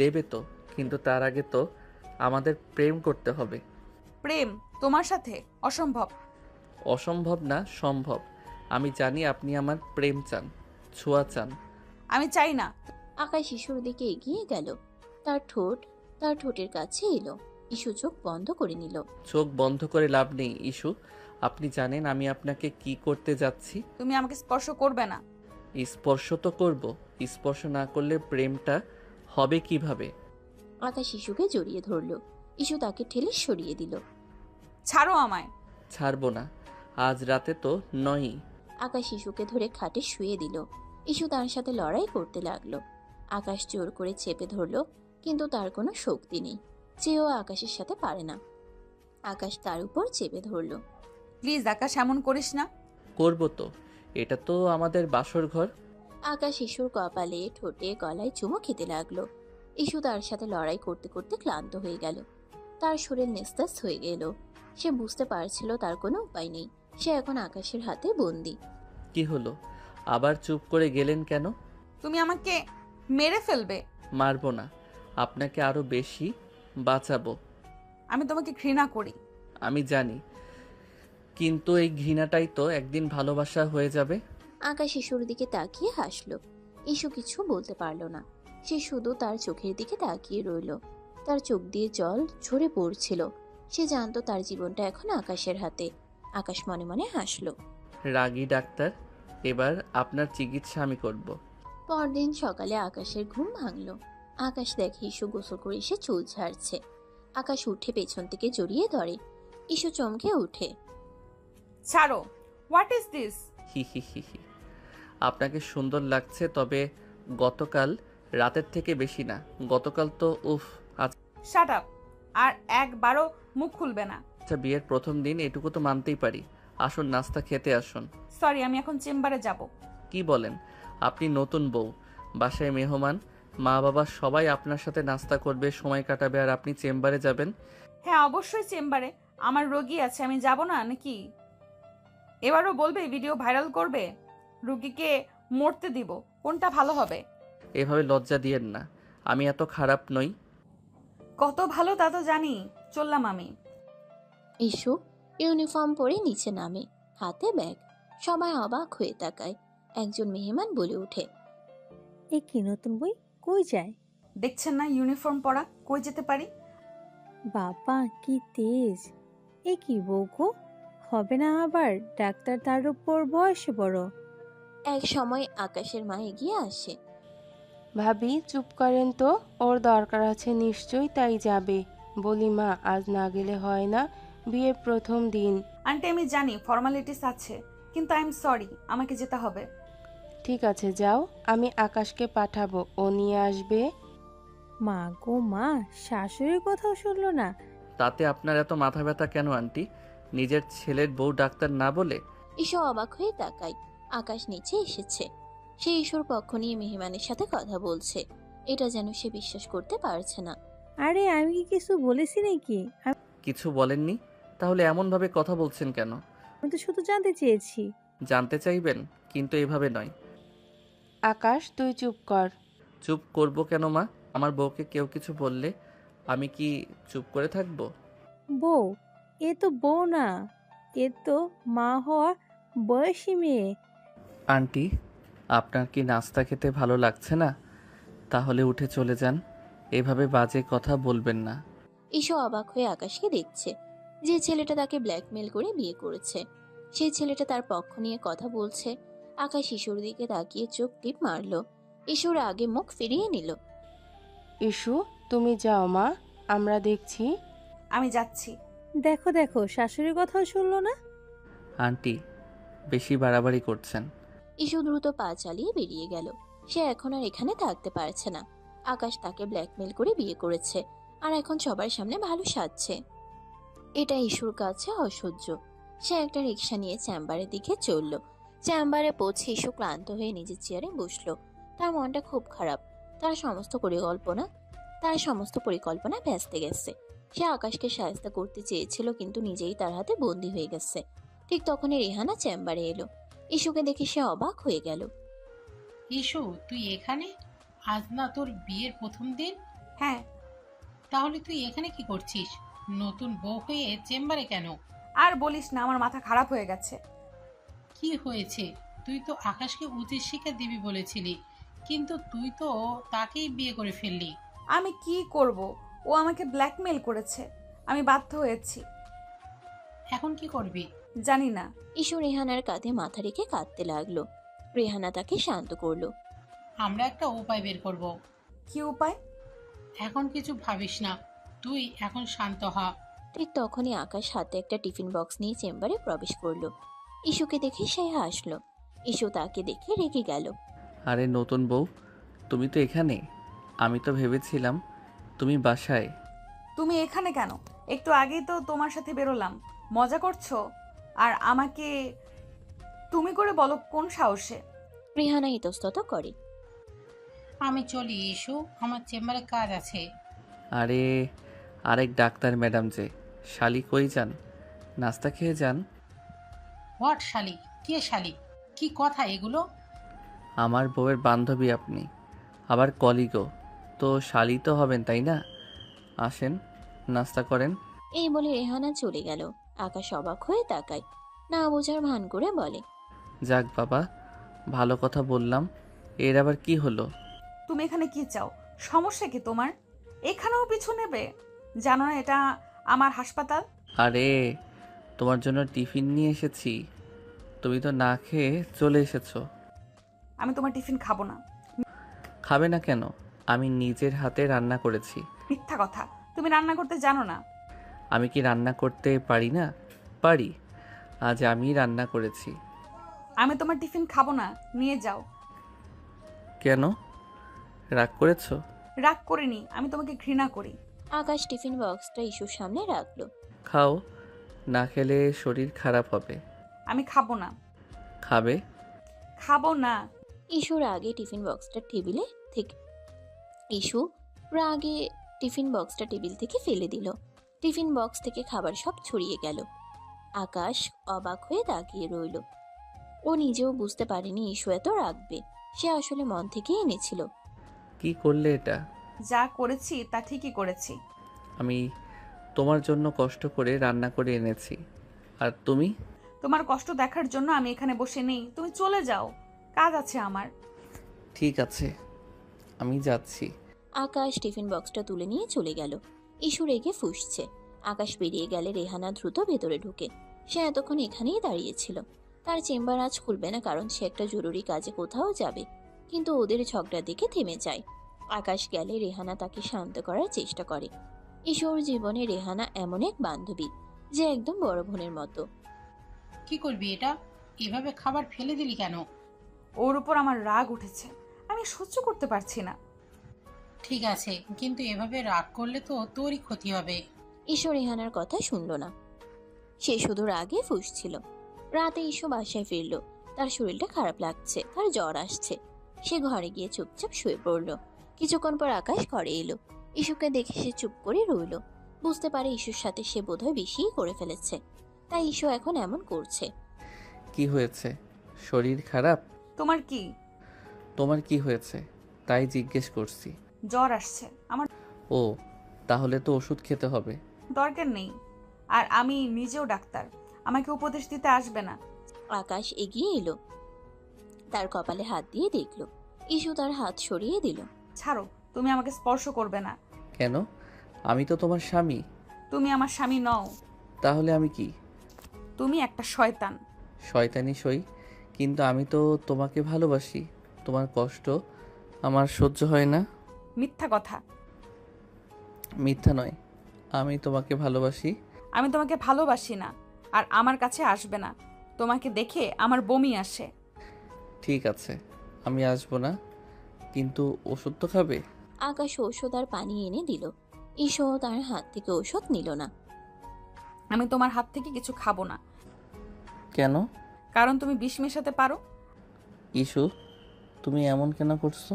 S2: দেবে তো, কিন্তু তার আগে তো আমাদের প্রেম করতে হবে।
S1: প্রেম তোমার সাথে? অসম্ভব।
S2: অসম্ভব না, সম্ভব। আমি জানি আপনি আমার প্রেম চান, ছোঁয়া চান।
S1: আমি চাই না।
S3: আকাশ ঈশুর দিকে এগিয়ে গেল। তার ঠোঁটের কাছে এলো। ঈশু চোখ বন্ধ করে নিল।
S2: চোখ বন্ধ করে লাভ নেই ইস্যু। আপনি জানেন আমি আপনাকে কি করতে যাচ্ছি।
S1: তুমি আমাকে স্পর্শ করবে না।
S2: স্পর্শ তো করব। স্পর্শ না করলে প্রেমটা হবে কিভাবে?
S3: আকাশ ঈশুকে জড়িয়ে ধরল। ঈশু তাকে ঠেলে সরিয়ে দিল।
S1: ছাড়ো আমায়।
S2: ছাড়বো না। আজ রাতে তো নয়ই।
S3: আকাশ ঈশুকে ধরে খাটে শুয়ে দিল। ঈশু তার সাথে লড়াই করতে লাগলো। আকাশ জোর করে চেপে ধরলো, কিন্তু তার কোনো শক্তি নেই। চেয়েও আকাশের সাথে পারে না। আকাশ তার উপর চেপে ধরলো।
S1: প্লিজ আকাশ, এমন করিস না।
S2: করব তো। এটা তো আমাদের বাসর ঘর।
S3: আকাশ ঈশুর কপালে, ঠোঁটে, গলায় চুমো খেতে লাগলো। ঈশু তার সাথে লড়াই করতে করতে ক্লান্ত হয়ে গেল। তার শরীর নিস্তেজ হয়ে গেল। সে বুঝতে পারছিল তার কোনো উপায় নেই। সে এখন আকাশের হাতে বন্দি।
S2: কি হলো? আবার চুপ করে গেলেন কেন?
S1: তুমি আমাকে মেরে ফেলবে।
S2: মারবো না, আপনাকে আরো বেশি বাঁচাবো।
S1: আমি তোমাকে ঘৃণা করি।
S2: আমি জানি, কিন্তু এই ঘৃণাটাই তো একদিন ভালোবাসা হয়ে যাবে।
S3: আকাশ ঈশুর দিকে তাকিয়ে হাসলো। ঈশু কিছু বলতে পারল না। সে শুধু তার চোখের দিকে তাকিয়ে রইল। তার চোখ দিয়ে জল ঝরে পড়ছিল। সে জানতো তার জীবনটা এখন আকাশের হাতে। আকাশ মনে মনে হাসলো।
S2: রাগী ডাক্তার, এবার আপনার চিকিৎসা আমি করব।
S3: পরদিন সকালে আকাশের ঘুম ভাঙলো। আকাশ দেখে ঈশু গোসল করে এসে চুল ঝাড়ছে। আকাশ উঠে পেছন থেকে জড়িয়ে ধরে। ঈশু চমকে উঠে।
S1: ছাড়ো। What is this?
S2: হি হি হি হি। আপনাকে সুন্দর লাগছে, তবে গতকাল রাতের থেকে বেশি না। গতকাল তো উফ।
S1: Shut up. আর একবারও মুখ খুলবে না।
S2: আচ্ছা, বিয়ের প্রথম দিন এটুকু তো মানতেই পারি। আসুন, নাস্তা খেতে আসুন।
S1: সরি, আমি এখন চেম্বারে যাব।
S2: কি বলেন? আপনি নতুন বউ, বাসায় মেহমান, মা বাবা সবাই আপনার সাথে নাস্তা করবে, সময় কাটাবে, আর আপনি চেম্বারে যাবেন?
S1: হ্যাঁ, অবশ্যই চেম্বারে। আমার রোগী আছে, আমি যাব না নাকি? এবারও বলবে ভিডিও ভাইরাল করবে? রুগীকে মরতে দিব, কোনটা ভালো হবে?
S2: এভাবে লজ্জা দিয়েন না। আমি এত খারাপ নই।
S1: কত ভালো তা তো জানি। চললাম আমি।
S3: ঈশু ইউনিফর্ম পরে নিচে নামে, হাতে ব্যাগ। সবাই অবাক হয়ে তাকায়। একজন মেহমান বলে ওঠে।
S7: এ কি নতুন বই? কই যায়?
S1: দেখছেন না ইউনিফর্ম পরা, কই যেতে পারি?
S7: বাবা কি তেজ! এ কি বউ গো? হবে না আবার ডাক্তার, তার উপর বয়সে বড়।
S3: এক সময় আকাশের মা এগিয়ে আসে।
S8: ভাবি চুপ করেন তো, ওর দরকার আছে নিশ্চয়ই, তাই যাবে। বলি মা, আজ না গেলে হয় না, বিয়ের প্রথম দিন।
S1: আন্টি, আমি জানি ফর্মালিটিস আছে, কিন্তু আই এম সরি, আমাকে যেতে হবে।
S8: ঠিক আছে যাও, আমি আকাশকে পাঠাবো, ও নিয়ে আসবে।
S7: মা গো মা, শাশুড়ির কথাও শুনলো না।
S2: তাতে আপনার এত মাথা ব্যথা কেন আন্টি? নিজের ছেলের বউ ডাক্তার না বলে?
S3: ঈশু অবাক হয়ে তাকায়। আকাশ নিচে এসেছে। সে ঈশুর পক্ষ নিয়ে মেহমানের সাথে কথা বলছে। এটা যেন সে বিশ্বাস করতে পারছে না।
S7: আরে আমি কি কিছু বলেছি নাকি?
S2: কিছু বলেননি? তাহলে এমনভাবে কথা বলছেন কেন?
S7: আমি তো শুধু জানতে চেয়েছি।
S2: জানতে চাইবেন, কিন্তু এভাবে নয়।
S8: আকাশ তুই চুপ কর।
S2: চুপ করব কেন মা? আমার বউকে কেউ কিছু বললে আমি কি চুপ করে থাকবো?
S7: বউ? এ তো বউ না, এ তো মা হওয়া বয়সী মেয়ে।
S2: আন্টি, আপনার কি নাস্তা খেতে ভালো লাগছে না? তাহলে উঠে চলে যান। এভাবে বাজে কথা বলবেন না।
S3: ঈশো অবাক হয়ে আকাশকে দেখছে। যে ছেলেটা তাকে ব্ল্যাকমেল করে বিয়ে করেছে, সেই ছেলেটা তার পক্ষ নিয়ে কথা বলছে। আকাশ ঈশোর দিকে তাকিয়ে চোখ টিপ মারল। ঈশোর আগে মুখ ফিরিয়ে নিল।
S8: ইস্যু, তুমি যাও মা, আমরা দেখছি।
S1: আমি যাচ্ছি।
S7: দেখো দেখো, শাশুড়ির কথাও শুনলো না।
S2: আন্টি, বেশি বাড়াবাড়ি করছেন।
S3: ঈশো দ্রুত পা চালিয়ে বেরিয়ে গেল। সে এখন আর এখানে থাকতে পারছে না। আকাশ তাকে ব্ল্যাকমেল করে বিয়ে করেছে, আর এখন সবার সামনে ভালো সাজছে। এটা ঈশুর কাছে অসহ্য। সে একটা রিক্সা নিয়ে চেম্বারের দিকে চলল। চেম্বারে পৌঁছে ঈশু ক্লান্ত হয়ে নিজের চেয়ারে বসলো। তার মনটা খুব খারাপ। তার সমস্ত পরিকল্পনা ভেস্তে গেছে। সে আকাশকে সাহায্য করতে চেয়েছিল, কিন্তু নিজেই তার হাতে বন্দী হয়ে গেছে। ঠিক তখনই রেহানা চেম্বারে এলো। ঈশুকে দেখে সে অবাক হয়ে গেল।
S5: ইস্যু, তুই এখানে? আজ না তোর বিয়ের প্রথম দিন?
S1: হ্যাঁ।
S5: তাহলে তুই এখানে কি করছিস? নতুন বউ হয়ে চেম্বারে কেন?
S1: আর বলিস না, আমার মাথা খারাপ হয়ে গেছে।
S5: কি হয়েছে? তুই তো আকাশকে উচিত শিক্ষা দিবি বলেছিলি, কিন্তু তুই তো তাকেই বিয়ে করে ফেললি।
S1: আমি কি করব? ও আমাকে ব্ল্যাকমেল করেছে, আমি বাধ্য হয়েছি।
S5: এখন কি করবি?
S1: জানি না।
S3: ঈশু রেহানার কাঁধে মাথা রেখে কাঁদতে লাগলো। রেহানা তাকে শান্ত করলো।
S5: আমরা একটা উপায় বের করব।
S1: কি উপায়?
S5: এখন কিছু ভাবিস না, তুই এখন শান্ত হ।
S3: ঠিক তখনই আকাশ হাতে একটা টিফিন বক্স নিয়ে চেম্বারে প্রবেশ করলো। ঈশুকে দেখে সে হাসলো। ঈশু তাকে দেখে রেগে গেল।
S2: আরে নতুন বউ, তুমি তো এখানে। আমি তো ভেবেছিলাম তুমি বাসায়।
S1: তুমি এখানে কেন? একটু আগেই তো তোমার সাথে বেরোলাম। মজা করছো? আর আমাকে তুমি করে বলো কোন সাহসে?
S3: রেহানা ইতস্তত করে।
S5: আমি চলি ইস্যু, আমার চেম্বারে কাজ আছে।
S2: আরে, আরেক ডাক্তার ম্যাডাম যে। শালি কই যান? নাস্তা খেয়ে যান।
S5: হোয়াট শালি? কে শালি? কি কথা এগুলো?
S2: আমার বউয়ের বান্ধবী আপনি, আবার কলিগও, তো শালি তো হবেন তাই না? আসেন, নাস্তা করেন।
S3: এই বলে রেহানা চলে গেল। আকাশ অবাক হয়ে তাকায়, না বোঝার ভান করে বলে।
S2: যাক বাবা, ভালো কথা বললাম। এর আবার কি হলো?
S1: তুমি এখানে কি চাও? সমস্যা কি তোমার? এখানেও পিছু নেবে? জানো না এটা আমার হাসপাতাল?
S2: আরে, তোমার জন্য টিফিন নিয়ে এসেছি, তুমি তো না খেয়ে চলে এসেছো।
S1: আমি তোমার টিফিন খাবো না।
S2: খাবে না কেন? আমি নিজের হাতে রান্না করেছি।
S1: মিথ্যা কথা, তুমি রান্না করতে জানো না।
S2: আমি কি রান্না করতে পারি না? পারি। আজ আমি রান্না করেছি।
S1: আমি তোমার টিফিন খাবো না, নিয়ে যাও।
S2: কেন? রাগ করেছো?
S1: রাগ করিনি, আমি তোমাকে ঘৃণা করি।
S3: আকাশ টিফিন বক্সটা ঈশুর সামনে রাখলো।
S2: খাও, না খেলে শরীর খারাপ হবে।
S1: আমি খাবো না।
S2: খাবে?
S1: খাবো না।
S3: ঈশুর আগে টিফিন বক্সটা টেবিলে থেকে ঈশু রাগে টিফিন বক্সটা টেবিল থেকে ফেলে দিল। টিফিন বক্স থেকে খাবার সব ছড়িয়ে গেল। আকাশ অবাক হয়ে তাকিয়ে রইল। ও নিজেও বুঝতে পারেনি ঈশু এত রাখবে। সে আসলে মন থেকে এনেছিল।
S2: কি করলে এটা?
S1: যা করেছি তা ঠিকই করেছি।
S2: আমি তোমার জন্য কষ্ট করে রান্না করে এনেছি, আর তুমি?
S1: তোমার কষ্ট দেখার জন্য আমি এখানে বসে নেই, তুমি চলে যাও, কাজ আছে আমার।
S2: ঠিক আছে, আমি যাচ্ছি।
S3: আকাশ টিফিন বক্সটা তুলে নিয়ে চলে গেল। ঈশু রেগে ফুঁসছে। আকাশ বেরিয়ে গেলে রেহানা দ্রুত ভেতরে ঢুকে। সে এতক্ষণ এখানেই দাঁড়িয়েছিল। তার চেম্বার আজ খুলবে না, কারণ সে একটা জরুরি কাজে কোথাও যাবে। কিন্তু ওদের ঝগড়া দেখে থেমে যায়। আকাশ গেলে রেহানা তাকে শান্ত করার চেষ্টা করে। ঈশুর জীবনে রেহানা এমন এক বান্ধবী যে একদম বড় বোনের মতো।
S5: কি করবি এটা? এভাবে খাবার ফেলে দিলি কেন?
S1: ওর উপর আমার রাগ উঠেছে, আমি সহ্য করতে পারছি না।
S5: ঠিক আছে, কিন্তু এভাবে রাগ করলে তো তোরই ক্ষতি হবে।
S3: ঈশু রেহানার কথা শুনল না। সে শুধু রাগে ফুঁসছিল। রাতে ঈশু বাসায় ফিরল। তার শরীরটা খারাপ লাগছে, তার জ্বর আসছে। সে ঘরে গিয়ে চুপচাপ শুয়ে পড়ল। কিছুক্ষণ পর আকাশ ঘরে এলো। ঈশুকে দেখে সে চুপ করে রইল। বুঝতে পারে ঈশুর সাথে সে বোধহয় বেশিই করে ফেলেছে, তাই ঈশু এখন এমন করছে।
S2: কি হয়েছে? শরীর খারাপ?
S1: তোমার কি?
S2: তোমার কি হয়েছে তাই জিজ্ঞেস করছি।
S1: জ্বর আসছে আমার।
S2: ও, তাহলে তো ওষুধ খেতে হবে।
S1: দরকার নেই, আর আমি নিজেও ডাক্তার, আমাকে উপদেশ দিতে আসবে না।
S3: আকাশ এগিয়ে এলো, তার কপালে হাত দিয়ে দেখল। ইস্যু তার হাত সরিয়ে দিল।
S1: ছাড়ো, তুমি আমাকে স্পর্শ করবে না।
S2: কেন? আমি তো তোমার স্বামী।
S1: তুমি আমার স্বামী নও।
S2: তাহলে আমি কি?
S1: তুমি একটা শয়তান।
S2: শয়তানি সই, কিন্তু আমি তো তোমাকে ভালোবাসি। তোমার কষ্ট আমার সহ্য হয় না।
S1: মিথ্যা কথা।
S2: মিথ্যা নয়, আমি তোমাকে ভালোবাসি।
S1: আমি তোমাকে ভালোবাসি না, আর আমার কাছে আসবে না। তোমাকে দেখে আমার বমি আসে।
S2: ঠিক আছে, আমি আসবো না, কিন্তু ওষুধ তো খাবে।
S3: আকাশ ঔষধ আর পানি এনে দিল। ইস্যু তার হাত থেকে ঔষধ নিল না।
S1: আমি তোমার হাত থেকে কিছু খাবো না,
S2: কেন?
S1: কারণ তুমি বিষ মেশাতে পারো।
S2: ইস্যু, তুমি এমন কেন করছো?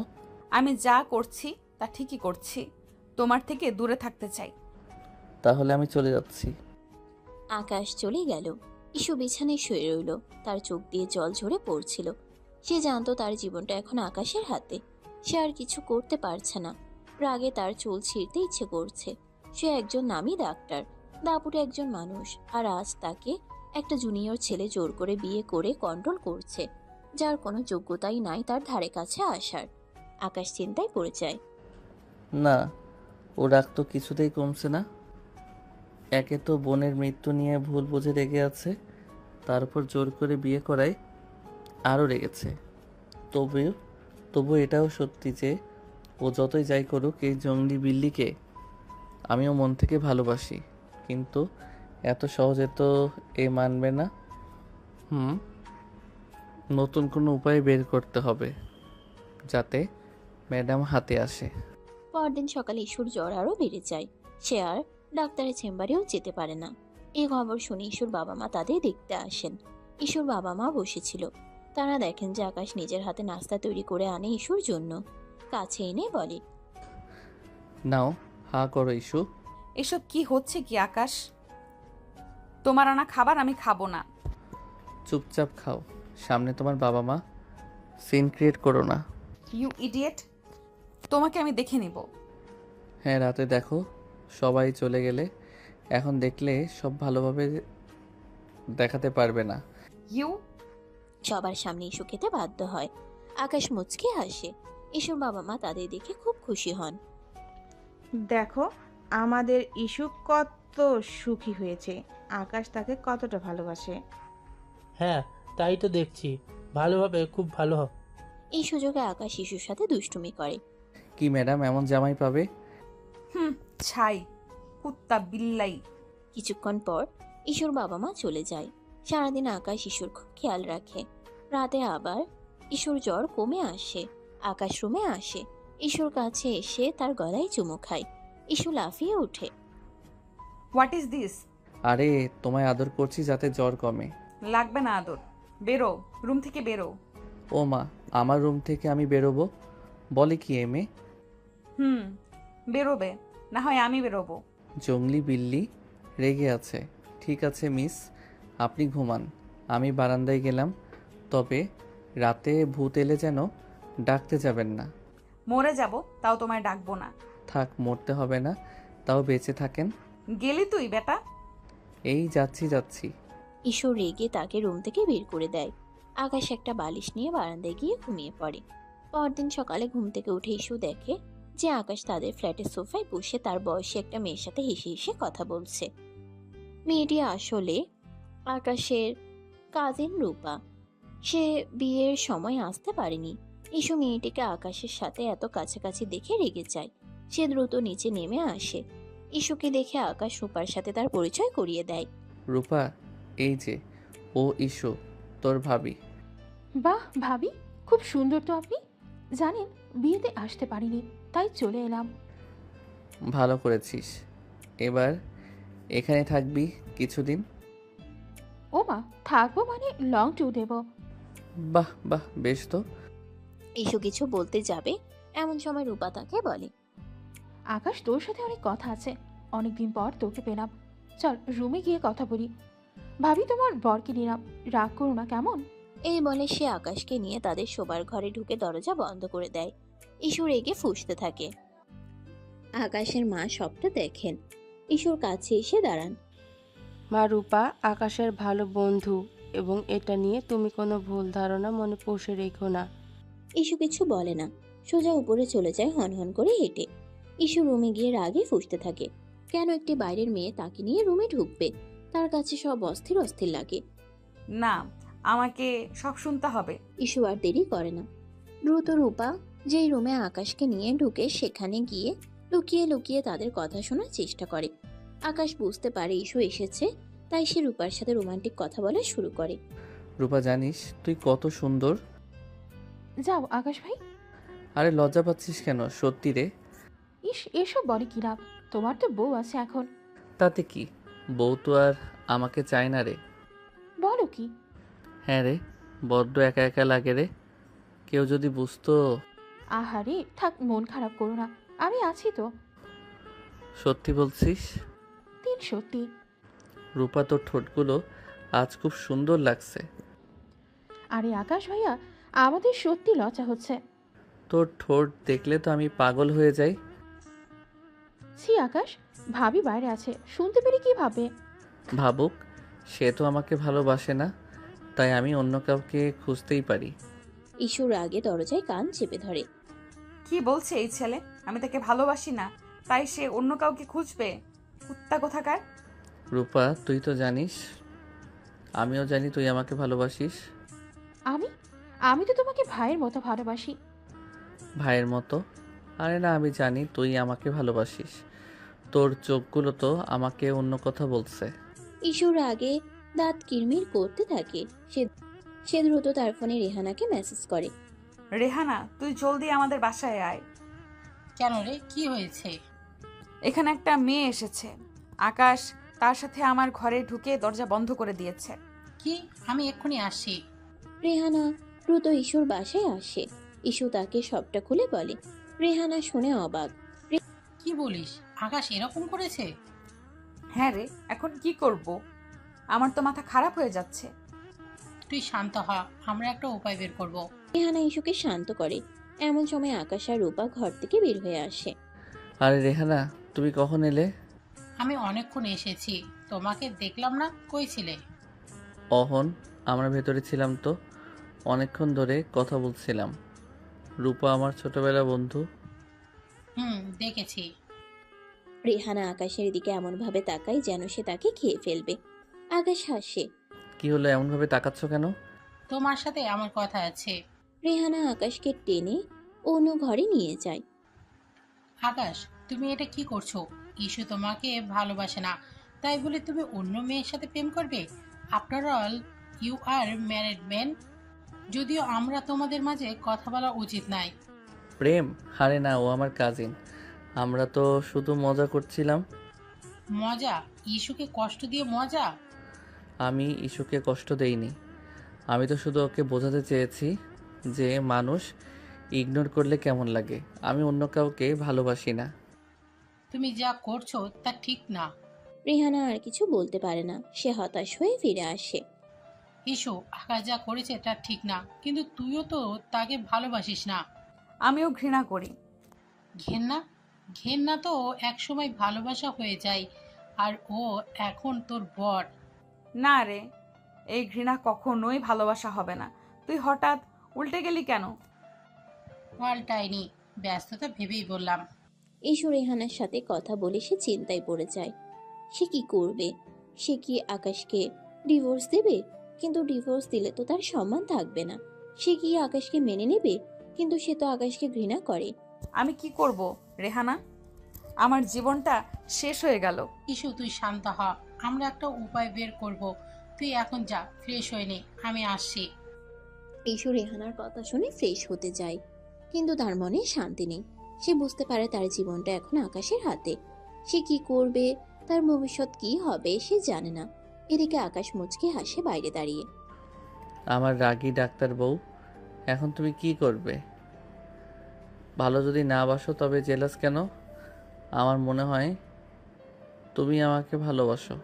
S1: আমি যা করছি তা ঠিকই করছি। তোমার থেকে দূরে থাকতে চাই।
S2: তাহলে আমি চলে যাচ্ছি।
S3: আকাশ চলে গেল। ইস্যু বিছানায় শুয়ে রইল। তার চোখ দিয়ে জল ঝরে পড়ছিল। সে জানতো তার জীবনটা এখন আকাশের হাতে। সে আর কিছু করতে পারছে না। রাগে তার চুল ছিঁড়তে ইচ্ছে করছে। সে একজন নামী ডাক্তার, দাপুটে একজন মানুষ, আর আজ তাকে একটা জুনিয়র ছেলে জোর করে বিয়ে করে কন্ট্রোল করছে, যার কোনো যোগ্যতাই নাই তার ধারে কাছে আসার। আকাশ চিন্তায় পড়ে যায়।
S2: না, ও রাগ তো কিছুতেই কমছে না। একে তো বোনের মৃত্যু নিয়ে ভুল বুঝে রেগে আছে, তার উপর জোর করে বিয়ে করায় আরও রেগেছে। তবু এটাও সত্যি যে ও যতই যাই করুক, এই জঙ্গলি বিল্লিকে আমিও মন থেকে ভালোবাসি। কিন্তু এত সহজে তো এ মানবে না। নতুন কোনো উপায় বের করতে হবে যাতে ম্যাডাম হাতে আসে।
S3: পরদিন সকালে ইস্যুর জ্বর আরও বেড়ে যায়। সে আর ডাক্তারের চেম্বারেও যেতে পারে না। এই খবর শুনে ইস্যুর বাবা মা তাদের দেখতে আসেন। ইস্যুর বাবা মা বসেছিল। তারা দেখেন যে আকাশ নিজের হাতে নাস্তা তৈরি করে আনে ইস্যুর জন্য। কাছে এনে বলে,
S2: নাও, হা করো ইস্যু।
S1: এসব কি হচ্ছে কি আকাশ? তোমার আনা খাবার আমি খাবো না।
S2: চুপচাপ খাও, সামনে তোমার বাবা মা। সিন ক্রিয়েট করো না।
S1: ইউ ইডিয়েট, তোমাকে আমি দেখে নিব।
S2: হ্যাঁ, রাতে দেখো, সবাই চলে গেলে এখন দেখলে সব ভালোভাবে দেখাতে পারবে না।
S1: ইউ।
S3: সবার সামনে ইস্যু খেতে বাধ্য হয়। আকাশ মুচকে হাসে। ইস্যুর বাবা মা তাদের দেখে খুব খুশি হন।
S4: দেখো আমাদের ইস্যু কত সুখী হয়েছে, আকাশ তাকে কতটা ভালোবাসে।
S6: হ্যাঁ, তাই তো দেখছি। ভালোভাবে, খুব ভালো।
S3: এই সুযোগে আকাশ ইস্যুর সাথে দুষ্টুমি করে।
S2: কি ম্যাডাম, এমন জামাই পাবে?
S1: ছাই, কুত্তা বিল্লাই।
S3: কিছুক্ষণ পর ইস্যুর বাবা মা চলে যায়। সারাদিন আকাশ ইস্যুর খুব খেয়াল রাখে। রাতে আবার ইস্যুর জ্বর কমে আসে। আকাশ রুমে আসে। ইস্যুর কাছে এসে তার গলায় চুমু খায়। ইস্যু লাফিয়ে ওঠে।
S1: What is this?
S2: আরে, তোমায় আদর করছি যাতে জ্বর কমে।
S1: লাগবে না আদর, বেরো, রুম থেকে বেরো।
S2: ও মা, আমার রুম থেকে আমি বেরোবো? বলে কি এমে?
S1: বেরোবে, না হয় আমি বেরোবো।
S2: জঙ্গলি বিল্লি রেগে আছে। ঠিক আছে মিস, আপনি ঘুমান, আমি বারান্দায় গেলাম। তবে রাতে ভূত এলে যেন ডাকতে যাবেন না।
S1: মরে যাব, তাও তোমায় ডাকবো না।
S2: থাক, মরতে হবে না, তাও বেঁচে থাকেন।
S1: গেলি তুই বেটা?
S2: এই যাচ্ছি।
S3: ইস্যু রেগে তাকে রুম থেকে বের করে দেয়। আকাশ একটা বালিশ নিয়ে বারান্দায় গিয়ে ঘুমিয়ে পড়ে। পরদিন সকালে ঘুম থেকে উঠে ইস্যু দেখে যে আকাশ তাদের ফ্ল্যাটের সোফায় বসে তার বয়সী একটা মেয়ের সাথে হেসে হেসে কথা বলছে। মেয়েটি আসলে আকাশের কাজিন রূপা। সে বিয়ের সময় আসতে পারেনি। ইস্যু মেয়েটিকে আকাশের সাথে এত কাছাকাছি দেখে রেগে যায়। সে দ্রুত নিচে নেমে আসে। ইস্যুকে দেখে আকাশ রূপার সাথে তার পরিচয় করিয়ে দেয়।
S2: রূপা, এই যে ও ইস্যু, তোর ভাবি।
S9: বাহ ভাবি, খুব সুন্দর তো আপনি। জানেন বিয়েতে আসতে পারিনি, তাই চলে এলাম।
S2: ভালো করেছিস। এবার এখানে থাকবি কিছুদিন?
S9: ও মা, থাকবো মানে লং ট্যুর দেব।
S2: বাহ বাহ, বেশ তো।
S3: ইস্যু কিছু বলতে যাবে এমন সময় রূপা তাকে বলে,
S9: আকাশ, তোর সাথে অনেক কথা আছে। অনেকদিন পর তোকে পেলাম, চল রুমে গিয়ে কথা বলি। ভাবি, তোমার বরকে নিলাম, রাগ করো না কেমন?
S3: এই বলে সে আকাশকে নিয়ে তাদের শোবার ঘরে ঢুকে দরজা বন্ধ করে দেয়। ইস্যু রেগে ফুঁসতে থাকে। আকাশের মা সবটা দেখেন। ইস্যুর কাছে এসে দাঁড়ান।
S8: মা রূপা আকাশের ভালো বন্ধু, এবং এটা নিয়ে তুমি কোনো ভুল ধারণা মনে পুষে রেখো না।
S3: ইস্যু কিছু বলে না, সোজা উপরে চলে যায় হনহন করে হেঁটে। ইস্যু রুমে গিয়ে রাগে ফুঁসতে থাকে। কেন একটি বাইরের মেয়ে তাকে নিয়ে রুমে ঢুকবে? তার কাছে সব অস্থির অস্থির লাগে।
S1: না, আমাকে সব শুনতে হবে।
S3: ইস্যু আর দেরি করে না, দ্রুত রূপা যেই রুমে আকাশকে নিয়ে ঢুকে সেখানে গিয়ে লুকিয়ে লুকিয়ে তাদের কথা শোনার চেষ্টা করে। আকাশ বুঝতে পারে ইস্যু এসেছে, তাই সে রূপার সাথে রোমান্টিক কথা বলা শুরু করে।
S2: রূপা জানিস তুই কত সুন্দর।
S9: যাও আকাশ ভাই।
S2: আরে লজ্জা পাচ্ছিস কেন? সত্যি রে।
S9: ইস, এসব বলে কি লাভ? তোমার তো বউ আছে এখন।
S2: তাতে কি, বউ তো আর আমাকে চায় না রে।
S9: বলো কি?
S2: হ্যাঁ রে, বড্ড একা একা লাগে রে। কেউ যদি বুঝতো।
S9: আহারে থাক, মন খারাপ করো না, আমি আছি তো।
S2: সত্যি বলছিস?
S9: সত্যি।
S2: রূপা তোর ঠোঁটগুলো আজ খুব সুন্দর লাগছে।
S9: আরে আকাশ ভাইয়া, আমাদের সত্যি লজ্জা হচ্ছে।
S2: তোর ঠোঁট দেখলে তো আমি পাগল হয়ে যাই।
S9: ছি আকাশ, ভাবি বাইরে আছে, শুনতে পেরে কি ভাবে?
S2: ভাবুক, সে তো আমাকে ভালোবাসে না, তাই আমি অন্য কাউকে খুঁজতেই পারি।
S3: ইস্যুর আগে দরজায় কান চেপে ধরে।
S1: কি বলছে এই ছেলে? আমি তাকে ভালোবাসি না, তাই সে অন্য কাউকে খুঁজবে? কুত্তা কোথাকার।
S2: রূপা তুই তো জানিস, আমিও জানি তুই আমাকে ভালোবাসিস।
S9: আমি আমি তো তোমাকে ভাইয়ের মতো ভালোবাসি।
S2: ভাইয়ের মতো? আরে না, আমি জানি তুই আমাকে ভালোবাসিস। তোর চোখগুলো তো আমাকে অন্য কথা বলছে।
S3: ইস্যুর আগে দাঁত কিরমির করতে থাকে। সে দ্রুত তার ফোনে রেহানাকে মেসেজ করে।
S1: রেহানা, তুই জলদি আমাদের বাসায় আয়।
S5: কেন রে, কি হয়েছে?
S1: এখানে একটা মেয়ে এসেছে। আকাশ তার সাথে আমার ঘরে ঢুকে দরজা বন্ধ করে দিয়েছে।
S5: কি? আমি এক্ষুনি আসি।
S3: রেহানা দ্রুত ইস্যুর বাসায় আসে। ইস্যু তাকে সবটা খুলে বলে। রেহানা শুনে অবাক।
S5: কি বলিস? আকাশ এরকম করেছে?
S1: হ্যাঁ রে, এখন কি করব? আমার তো মাথা খারাপ হয়ে যাচ্ছে।
S5: তুই শান্ত হ, আমরা একটা উপায় বের করব।
S3: রেহানা ইস্যুকে শান্ত করে। এমন সময় আকাশ আর রূপা ঘর থেকে বের হয়ে আসে।
S2: আরে রেহানা, তুমি কখন এলে?
S5: আমি অনেকক্ষণ এসেছি, তোমাকে দেখলাম না, কই ছিলে?
S2: অহন, আমরা ভেতরে ছিলাম তো, অনেকক্ষণ ধরে কথা বলছিলাম। রূপা আমার ছোটবেলা বন্ধু।
S5: দেখেছি।
S3: রেহানা আকাশের দিকে এমন ভাবে তাকায় যেন সে তাকে খেয়ে ফেলবে। আকাশ হাসে।
S2: কি হলো, এমনভাবে তাকাচ্ছ কেন?
S5: তোমার সাথে আমার কথা আছে।
S3: রেহানা আকাশকে টেনে অন্য ঘরে নিয়ে যায়।
S5: আকাশ, তুমি এটা কি করছো? ইস্যু তোমাকে ভালোবাসে না, তাই বলে তুমি অন্য মেয়ের সাথে প্রেম করবে? After all you are married man. যদিও আমরা তোমাদের মাঝে কথা বলা উচিত নাই।
S2: প্রেম? আরে না, ও আমার কাজিন। আমরা তো শুধু মজা করছিলাম।
S5: মজা? ইস্যুকে কষ্ট দিয়ে মজা?
S2: আমি ইস্যুকে কষ্ট দেইনি। আমি তো শুধু ওকে বোঝাতে চেয়েছি যে মানুষ ইগনোর করলে কেমন লাগে। আমি অন্য কাউকে ভালোবাসি না।
S5: তুমি যা করছো তা ঠিক না।
S3: রেহানা আর কিছু বলতে পারে না। সে হতাশ হয়ে ফিরে আসে।
S5: ইস্যু, আকাশ যা করেছে তা ঠিক না, কিন্তু তুইও তো তাকে ভালোবাসিস না।
S1: আমিও ঘৃণা করি।
S5: ঘেন্না? ঘেন্না তো একসময় ভালোবাসা হয়ে যায়, আর ও এখন তোর বর।
S1: না রে, এই ঘৃণা কখনোই ভালোবাসা হবে না। তুই হঠাৎ উল্টে গেলি কেন?
S5: পাল্টায়নি, ব্যস্ততা ভেবেই বললাম।
S3: ইস্যু রেহানার সাথে কথা বলে সে চিন্তায় পড়ে যায়। সে কি করবে? সে কি আকাশকে ডিভোর্স দেবে? কিন্তু ডিভোর্স দিলে তো তার সম্মান থাকবে না। সে কি আকাশকে মেনে নেবে? কিন্তু সে তো আকাশকে ঘৃণা করে।
S1: আমি কি করব রেহানা? আমার জীবনটা শেষ হয়ে গেল।
S5: ইস্যু, তুই শান্ত হ, আমরা একটা উপায় বের করব। তুই এখন যা, ফ্রেশ হয়ে নে, আমি আসছি।
S3: ইস্যু রেহানার কথা শুনে ফ্রেশ হতে যায়, কিন্তু তার মনে শান্তি নেই। সে বুঝতে পারে তার জীবনটা এখন আকাশের হাতে। সে কি করবে, তার ভবিষ্যৎ কি হবে সে জানে না। এদিকে আকাশ মুচকে হাসে বাইরে দাঁড়িয়ে।
S2: আমার রাগী ডাক্তার বউ, এখন তুমি কি করবে? ভালো যদি না বাসো তবে জেলাস কেন? আমার মনে হয় তুমি আমাকে ভালোবাসো।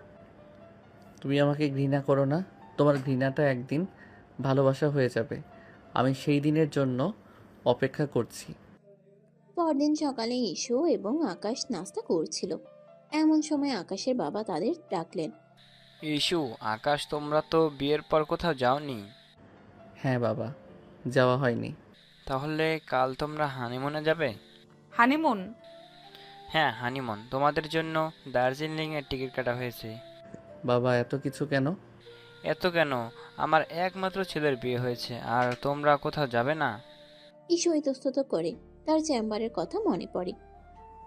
S2: তুমি আমাকে ঘৃণা করো না। তোমার ঘৃণাটা একদিন ভালোবাসা হয়ে যাবে। আমি সেই দিনের জন্য অপেক্ষা করছি।
S3: পরদিন সকালে ইস্যু এবং আকাশ নাস্তা করছিল। এমন সময় আকাশের বাবা তাদের ডাকলেন।
S10: ইস্যু, আকাশ, তোমরা তো বিয়ের পর কোথাও যাওনি।
S2: হ্যাঁ বাবা, যাওয়া হয়নি।
S10: তাহলে কাল তোমরা হানিমুনে যাবে?
S1: হানিমুন?
S10: হ্যাঁ, হানিমুন। তোমাদের জন্য দার্জিলিংয়ের টিকিট কাটা হয়েছে।
S2: বাবা, এত কিছু কেন?
S10: এত কেন? আমার একমাত্র ছেলের বিয়ে হয়েছে, আর তোমরা কোথাও যাবে না?
S3: ইস্যু ইতস্তত করে, তার চেম্বারের কথা মনে পড়ে।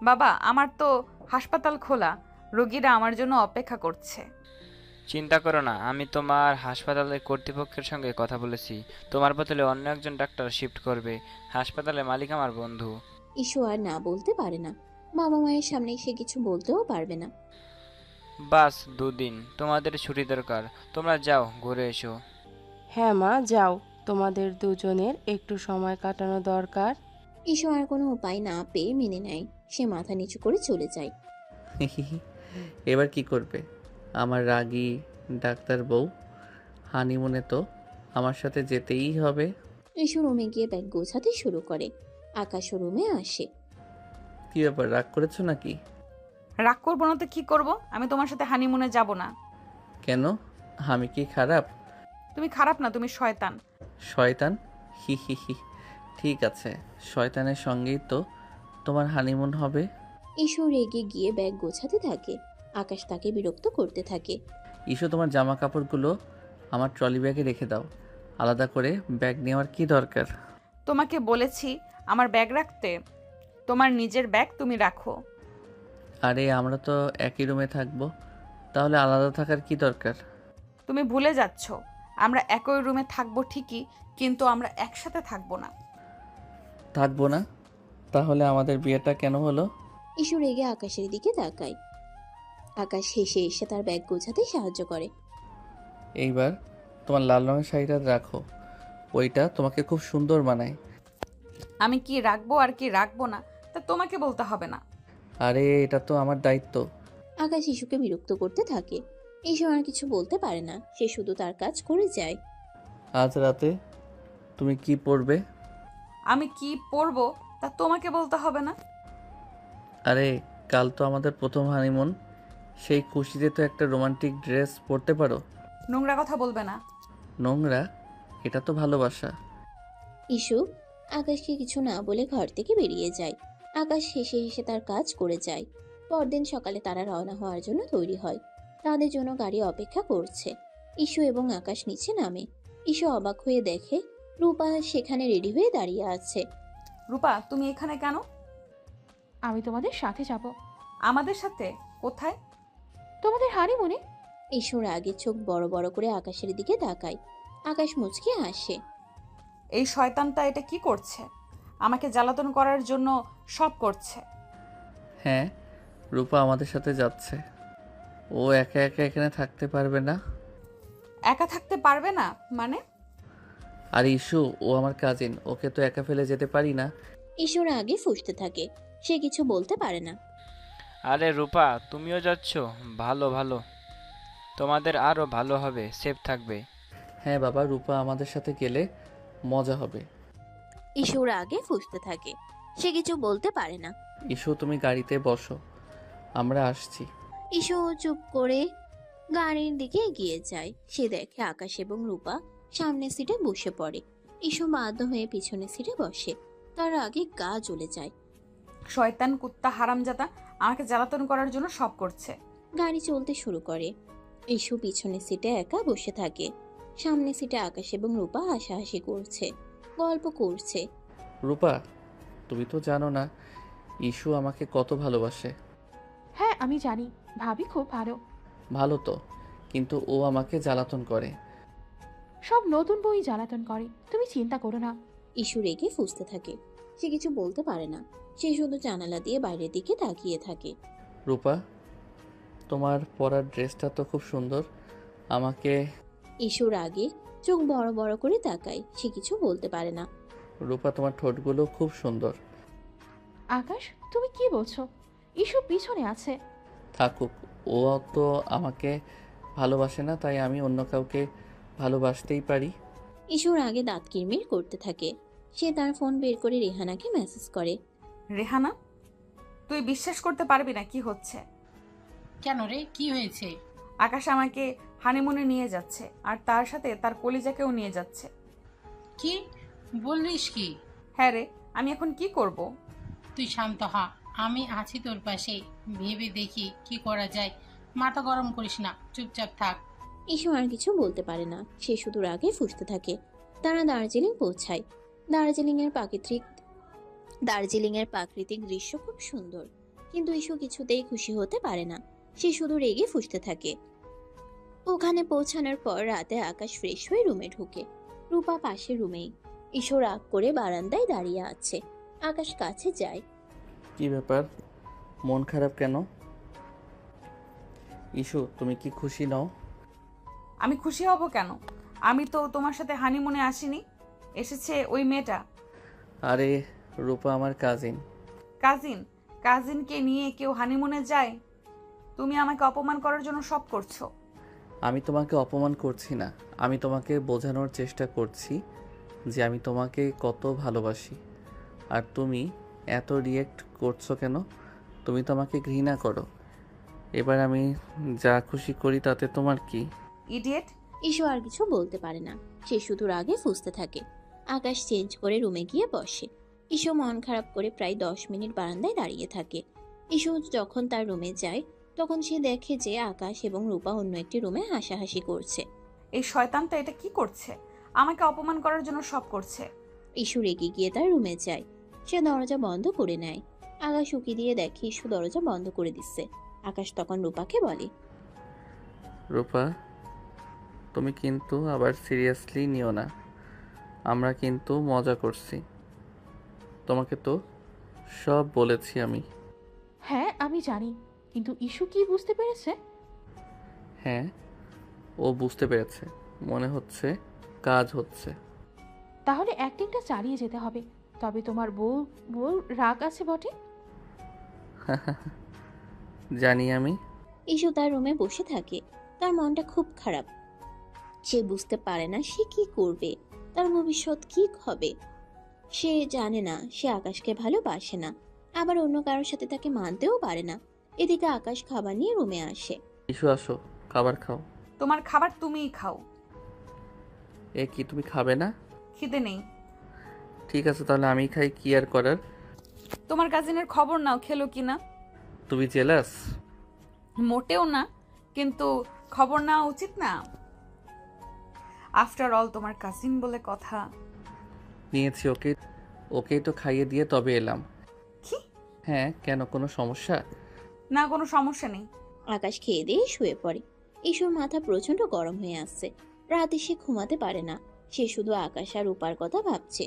S1: বাবা, আমার তো হাসপাতাল খোলা, রোগীরা আমার জন্য অপেক্ষা করছে।
S10: চিন্তা করো না, আমি তোমার হাসপাতালের কর্তৃপক্ষের সঙ্গে কথা বলেছি। তোমার বদলে অন্য একজন ডাক্তার শিফট করবে। হাসপাতালের মালিক আমার বন্ধু।
S3: ইস্যু আর না বলতে পারে না। বাবা মায়ের সামনে সে কিছু বলতেও পারবে না।
S10: বাস 2 দিন, তোমাদের ছুটি দরকার। তোমরা যাও, ঘুরে এসো।
S8: হ্যাঁ মা, যাও, তোমাদের দুজনের একটু সময় কাটানো দরকার।
S3: ইস্যু আর কোনো উপায় না পেয়ে মেনে নেয়। সে মাথা নিচু করে চলে যায়।
S2: এবার কি করবে আমার রাগী ডাক্তার বউ? হানিমুনে তো আমার সাথে যেতেই হবে।
S3: ইস্যু রুমে গিয়ে ব্যাগ গোছাতে শুরু করে। আকাশ রুমে আসে।
S2: কি ব্যাপার, রাগ করেছো নাকি?
S1: রাগ করবো না তো কি করব? আমি তোমার সাথে হানিমুনে যাব না।
S2: কেন? আমি কি খারাপ?
S1: তুমি খারাপ না, তুমি শয়তান।
S2: শয়তান? হি হি হি। ঠিক আছে, শয়তানের সঙ্গেই তো তোমার হানিমুন হবে।
S3: ইস্যু রেগে গিয়ে ব্যাগ গোছাতে থাকে। আকাশ তাকে বিরক্ত করতে থাকে।
S2: ইস্যু, তোমার জামা কাপড়গুলো আমার ট্রলি ব্যাগে রেখে দাও। আলাদা করে ব্যাগ নেওয়ার কি দরকার?
S1: তোমাকে বলেছি আমার ব্যাগ রাখতে। তোমার নিজের ব্যাগ তুমি রাখো।
S2: আরে আমরা তো একই রুমে থাকবো, তাহলে আলাদা থাকার কি দরকার?
S1: তুমি ভুলে যাচ্ছ, আমরা একই রুমে থাকবো ঠিকই, কিন্তু আমরা একসাথে থাকবো না।
S2: থাকবো না? তাহলে আমাদের বিয়েটা কেন হলো?
S3: ইস্যু রেগে আকাশের দিকে তাকায়। আকাশ হেসে এসে তার ব্যাগ গোছাতে সাহায্য করে।
S2: এইবার তোমার লাল রঙের শাড়িটা রাখো, ওইটা তোমাকে খুব সুন্দর মানায়।
S1: আমি কি রাখবো আর কি রাখবো না তা তোমাকে বলতে হবে না।
S2: আরে এটা তো আমার দায়িত্ব।
S3: আকাশ ইস্যুকে বিরক্ত করতে থাকে। ইস্যু আর কিছু বলতে পারে না, সে শুধু তার কাজ করে যায়।
S2: আজ রাতে তুমি কি পরবে?
S1: আমি কি পরবো তা তোমাকে বলতে হবে না।
S2: আরে কাল তো আমাদের প্রথম হানিমুন, সেই খুশিতে তো একটা রোমান্টিক ড্রেস পরতে পারো।
S1: নোংরা কথা বলবে না।
S2: নোংরা? এটা তো ভালোবাসা।
S3: ইস্যু আকাশকে কিছু না বলে ঘর থেকে বেরিয়ে যায়। আকাশ হেসে হেসে তার কাজ করে যায়। পরদিন সকালে তারা রওনা হওয়ার জন্য তৈরি হয়। তাদের জন্য গাড়ি অপেক্ষা করছে। ইস্যু এবং আকাশ নিচে নামে। ইস্যু অবাক হয়ে দেখে রূপা সেখানে রেডি হয়ে দাঁড়িয়ে আছে।
S1: রূপা, তুমি এখানে কেন?
S9: আমি তোমাদের সাথে যাব।
S1: আমাদের সাথে? কোথায়?
S9: তোমাদের হানিমুনে।
S3: ইস্যুর আগে চোখ বড় বড় করে আকাশের দিকে তাকায়। আকাশ মুচকে হাসে।
S1: এই শয়তানটা এটা কি করছে? আমাকে জ্বালাতন করার জন্য সব করছে।
S2: হ্যাঁ, রূপা আমাদের সাথে যাচ্ছে। ও একা একা এখানে থাকতে পারবে না।
S1: একা থাকতে পারবে না মানে?
S2: আর ইস্যু, ও আমার কাজিন, ওকে তো একা ফেলে যেতে পারি না।
S3: ইস্যুর আগে ফুঁসতে থাকে। সে কিছু বলতে পারে না।
S10: আরে রূপা, তুমিও যাচ্ছ? ভালো ভালো, তোমাদের আরও ভালো হবে, সেফ থাকবে।
S2: হ্যাঁ বাবা, রূপা আমাদের সাথে গেলে মজা হবে।
S3: ইস্যুর আগে ফুঁসতে থাকে। সে কিছু বলতে পারে না।
S2: ইস্যু, তুমি গাড়িতে বসো, আমরা আসছি।
S3: ইস্যু চুপ করে গাড়ির দিকে এগিয়ে যায়। সে দেখে আকাশ এবং রূপা সামনের সিটে বসে পড়ে। ইস্যু বাধ্য হয়ে পিছনের সিটে বসে। তার আগে গা জ্বলে যায়।
S1: শয়তান কুত্তা হারামজাদা আমাকে জ্বালাতন করার জন্য সব করছে।
S3: গাড়ি চলতে শুরু করে। ইস্যু পিছনের সিটে একা বসে থাকে। সামনের সিটে আকাশ এবং রূপা হাসাহাসি করছে, গল্প করছে।
S2: রূপা, তুমি তো জানো না ইস্যু আমাকে কত ভালোবাসে।
S9: হ্যাঁ আমি জানি, ভাবি খুব ভালো।
S2: ভালো তো, কিন্তু ও আমাকে জ্বালাতন করে।
S9: সব নতুন বই জ্বালাতন করে, তুমি চিন্তা করো না।
S3: ইস্যু রেগে ফুঁসতে থাকে। সে কিছু বলতে পারে না। সে শুধু জানালা দিয়ে বাইরের দিকে তাকিয়ে থাকে।
S2: রূপা, তোমার পরার ড্রেসটা তো খুব সুন্দর, আমাকে।
S3: ইস্যুর আগে চোখ বড় বড় করে তাকায়। সে কিছু বলতে পারে না।
S2: রূপা, তোমার ঠোঁটগুলো খুব সুন্দর।
S9: আকাশ, তুমি কি বলছো? ইস্যু পিছনে আছে।
S2: থাকুক, ও তো আমাকে ভালোবাসে না, তাই আমি অন্য কাউকে ভালোবাসতেই পারি।
S3: ইস্যুর আগে দাঁত কিরমির করতে থাকে। সে তার ফোন বের করে রেহানাকে মেসেজ করে।
S1: রেহানা, তুই বিশ্বাস করতে পারবি না কি হচ্ছে।
S5: কেন রে, কি হয়েছে?
S1: আকাশ আমাকে হানিমুনে নিয়ে যাচ্ছে, আর তার সাথে তার কলিজাকেও নিয়ে যাচ্ছে।
S5: কি বললিস কি?
S1: হ্যাঁ রে, আমি এখন কি করব?
S5: তুই শান্ত হ, আমি আছি তোর পাশে। ভেবে দেখি কি করা যায়। মাথা গরম করিস না, চুপচাপ থাক।
S3: ইসু আর কিছু বলতে পারে না, সে শুধু রাগে ফুঁসতে থাকে। তারা দার্জিলিং পৌঁছায়। দার্জিলিং এর প্রাকৃতিক দৃশ্য খুব সুন্দর, কিন্তু ইসু কিছুতেই খুশি হতে পারে না। সে শুধু রেগে ফুঁসতে থাকে। ওখানে পৌঁছানোর পর রাতে আকাশ ফ্রেশ হয়ে রুমে ঢুকে। রূপা পাশের রুমেই। ইসু রাগ করে বারান্দায় দাঁড়িয়ে আছে। আকাশ কাছে যায়।
S2: কি ব্যাপার, মন খারাপ কেন? ইস্যু, তুমি কি খুশি নও?
S1: আমি খুশি হব কেন? আমি তো তোমার সাথে হানিমুনে আসিনি, এসেছে ওই মেয়েটা।
S2: আরে রূপা আমার কাজিন।
S1: কাজিন? কাজিনকে নিয়ে কেউ হানিমুনে যায়? তুমি আমাকে অপমান করার জন্য সব করছো।
S2: আমি তোমাকে অপমান করছি না, আমি তোমাকে বোঝানোর চেষ্টা করছি যে আমি তোমাকে কত ভালোবাসি। আর তুমি এত রিয়েক্ট করছো কেন? তুমি তো আমাকে ঘৃণা করো। এবার আমি যা খুশি করি তাতে তোমার কি?
S1: ইডিয়েট!
S3: ইসু আর কিছু বলতে পারে না, সে শুধু রাগে ফুঁসতে থাকে। আকাশ চেঞ্জ করে রুমে গিয়ে বসে। ইসু মন খারাপ করে প্রায় 10 মিনিট বারান্দায় দাঁড়িয়ে থাকে। ইসু যখন তার রুমে যায় তখন সে দেখে যে আকাশ এবং রূপা অন্য একটি রুমে হাসাহাসি করছে।
S1: এই শয়তানটা এটা কি করছে? আমাকে অপমান করার জন্য সব করছে।
S3: ইসু রেগে গিয়ে তার রুমে যায়। সে দরজা বন্ধ করে নেয়। আকাশ উকি দিয়ে দেখে ইসু দরজা বন্ধ করে দিচ্ছে। আকাশ তখন রূপাকে বলে,
S2: রূপা, তুমি কিন্তু আবার সিরিয়াসলি নিও না, আমরা কিন্তু মজা করছি। তোমাকে তো সব বলেছি আমি।
S9: হ্যাঁ আমি জানি, কিন্তু ইস্যু কি বুঝতে পেরেছে?
S2: হ্যাঁ, ও বুঝতে পেরেছে, মনে হচ্ছে কাজ হচ্ছে।
S9: তাহলে অ্যাক্টিংটা চালিয়ে যেতে হবে। তবে তোমার বউ রাগ আছে বটে।
S2: জানি আমি।
S3: ইসু তার রুমে বসে থাকে। তার মনটা খুব খারাপ। সে বুঝতে পারে না সে কি করবে, তার ভবিষ্যৎ কি হবে। সে জানে না সে আকাশকে ভালোবাসে না, আবার অন্য কারোর সাথে তাকে মানতেও পারে না। এদিকে আকাশ খাবার নিয়ে রুমে আসে।
S2: ইস্যু, আসো, খাবার খাও।
S1: তোমার খাবার তুমিই খাও।
S2: এ কি, তুমি খাবে না?
S1: খিদে নেই।
S2: ঠিক আছে, তাহলে আমি খাই, কি আর করার।
S1: তোমার কাজিনের খবর নাও, খেলো কিনা।
S2: তুমি জেলাস?
S1: মোটেও না, কিন্তু খবর নেওয়া উচিত না? আফটার অল তোমার কাজিন বলে কথা।
S2: নিয়েছি, ওকেই তো খাইয়ে দিয়ে তবে এলাম।
S1: কি?
S2: হ্যাঁ, কেন, কোনো সমস্যা?
S1: না, কোনো সমস্যা নেই।
S3: আকাশ খেয়ে দিয়ে শুয়ে পড়ে। ইসুর মাথা প্রচন্ড গরম হয়ে আসছে। রাতে সে ঘুমাতে পারে না। সে শুধু আকাশ আর রূপার কথা ভাবছে।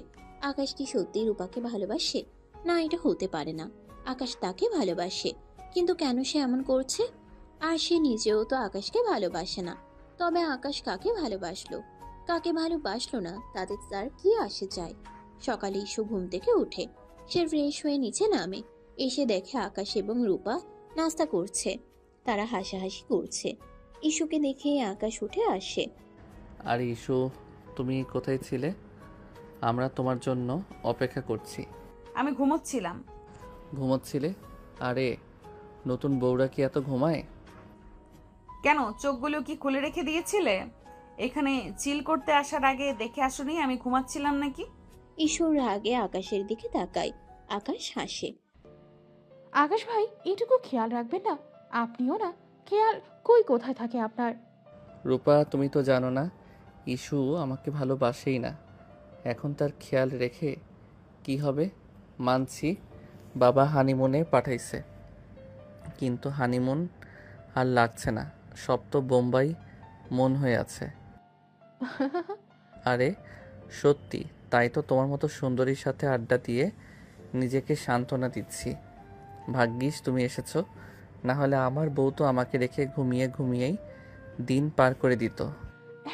S3: আকাশ কি সত্যি রূপাকে ভালোবাসে? না, এটা হতে পারে না। আকাশ তাকে ভালোবাসে, কিন্তু কেন সে এমন করছে? আর সে নিজেও তো আকাশকে ভালোবাসে না। তবে আকাশ কাকে ভালোবাসলো, কাকে ভালোবাসলো না, তাতে তার কি আসে যায়? সকালে ইসু ঘুম থেকে উঠে। সে ফ্রেশ হয়ে নিচে নামে। এসে দেখে আকাশ এবং রূপা নাস্তা করছে। তারা হাসাহাসি করছে। ইসুকে দেখে আকাশ উঠে আসে।
S2: আর ইস্যু, তুমি কোথায় ছিলে? আমরা তোমার জন্য অপেক্ষা করছি।
S1: আমি ঘুমোচ্ছিলাম।
S2: ঘুমোচ্ছিলে? আরে নতুন বউরা কি এত ঘুমায়?
S1: কেন, চোখগুলো কি খুলে রেখে দিয়েছিলে? এখানে চিল করতে আসার আগে দেখে আসোনি আমি ঘুমাচ্ছিলাম নাকি?
S3: ইসুর রাগে আকাশের দিকে তাকায়। আকাশ হাসে।
S9: আকাশ ভাই, এটুকু খেয়াল রাখবেন না? আপনিও না, খেয়াল কোথায় থাকে আপনার?
S2: রূপা, তুমি তো জানো না ইস্যু আমাকে ভালোবাসেই না। এখন তার খেয়াল রেখে কি হবে? মানছি বাবা হানিমুনে পাঠাইছে, কিন্তু হানিমুন আর লাগছে না, সব তো বোম্বাই মন হয়ে আছে। আরে সত্যি, তাই তো তোমার মতো সুন্দরীর সাথে আড্ডা দিয়ে নিজেকে সান্ত্বনা দিচ্ছি। ভাগ্যিস তুমি এসেছো, না হলে আমার বউ তো আমাকে রেখে ঘুমিয়েই দিন পার করে দিত।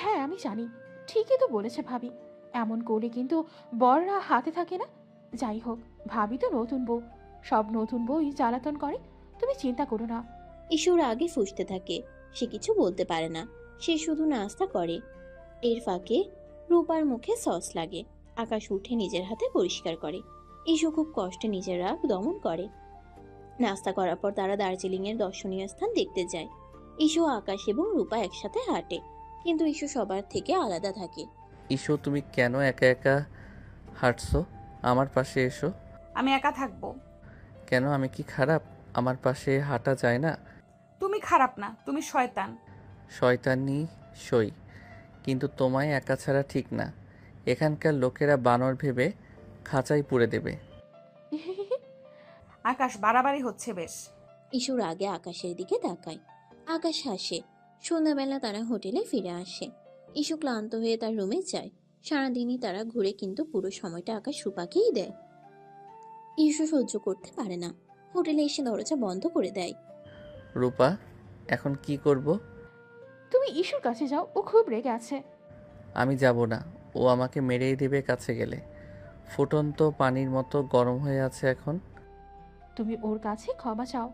S9: হ্যাঁ আমি জানি, ঠিকই তো বলেছে ভাবি। এমন করে কিন্তু বররা হাতে থাকে না। যাই হোক, ভাবি তো নতুন বউ, সব নতুন বউই জ্বালাতন করে। তুমি চিন্তা করো না।
S3: ইসুর আগে ফুঁসতে থাকে। সে কিছু বলতে পারে না, সে শুধু নাস্তা করে। এর ফাঁকে রূপার মুখে সস লাগে। আকাশ উঠে নিজের হাতে পরিষ্কার করে। ইসু খুব কষ্টে নিজের রাগ দমন করে। নাস্তা করার পর তারা দার্জিলিং এর দর্শনীয় স্থান দেখতে যায়। ঈশু, আকাশ এবং রূপা একসাথে হাঁটে, কিন্তু ঈশু সবার থেকে আলাদা থাকে।
S2: ইসো, তুমি কেন একা একা হাঁটছো? আমার পাশে এসো।
S1: আমি একা থাকবো?
S2: কেন, আমি কি খারাপ? আমার পাশে হাঁটা যায় না?
S1: তুমি খারাপ না, তুমি শয়তান।
S2: শয়তানি সই, কিন্তু তোমায় একা ছাড়া ঠিক না। এখানকার লোকেরা বানর ভেবে খাঁচায় পুরে দেবে।
S1: আকাশ, বাড়াবাড়ি হচ্ছে বেশ।
S3: ঈশুর আগে আকাশের দিকে তাকায়। আকাশ হাসে। সন্ধ্যাবেলা তারা হোটেলে ফিরে আসে। ঈশু ক্লান্ত হয়ে তার রুমে যায়। সারাদিনই তারা ঘুরে, কিন্তু পুরো সময়টা আকাশ রূপাকেই দেয়। ঈশু সহ্য করতে পারে না। হোটেলে এসে দরজা বন্ধ করে দেয়।
S2: রূপা, এখন কি করব?
S9: তুমি ঈশুর কাছে যাও, ও খুব রেগে আছে।
S2: আমি যাব না, ও আমাকে মেরেই দেবে কাছে গেলে। ফুটন্ত পানির মতো গরম হয়ে আছে এখন।
S9: তুমি ওর কাছে ক্ষমা চাও।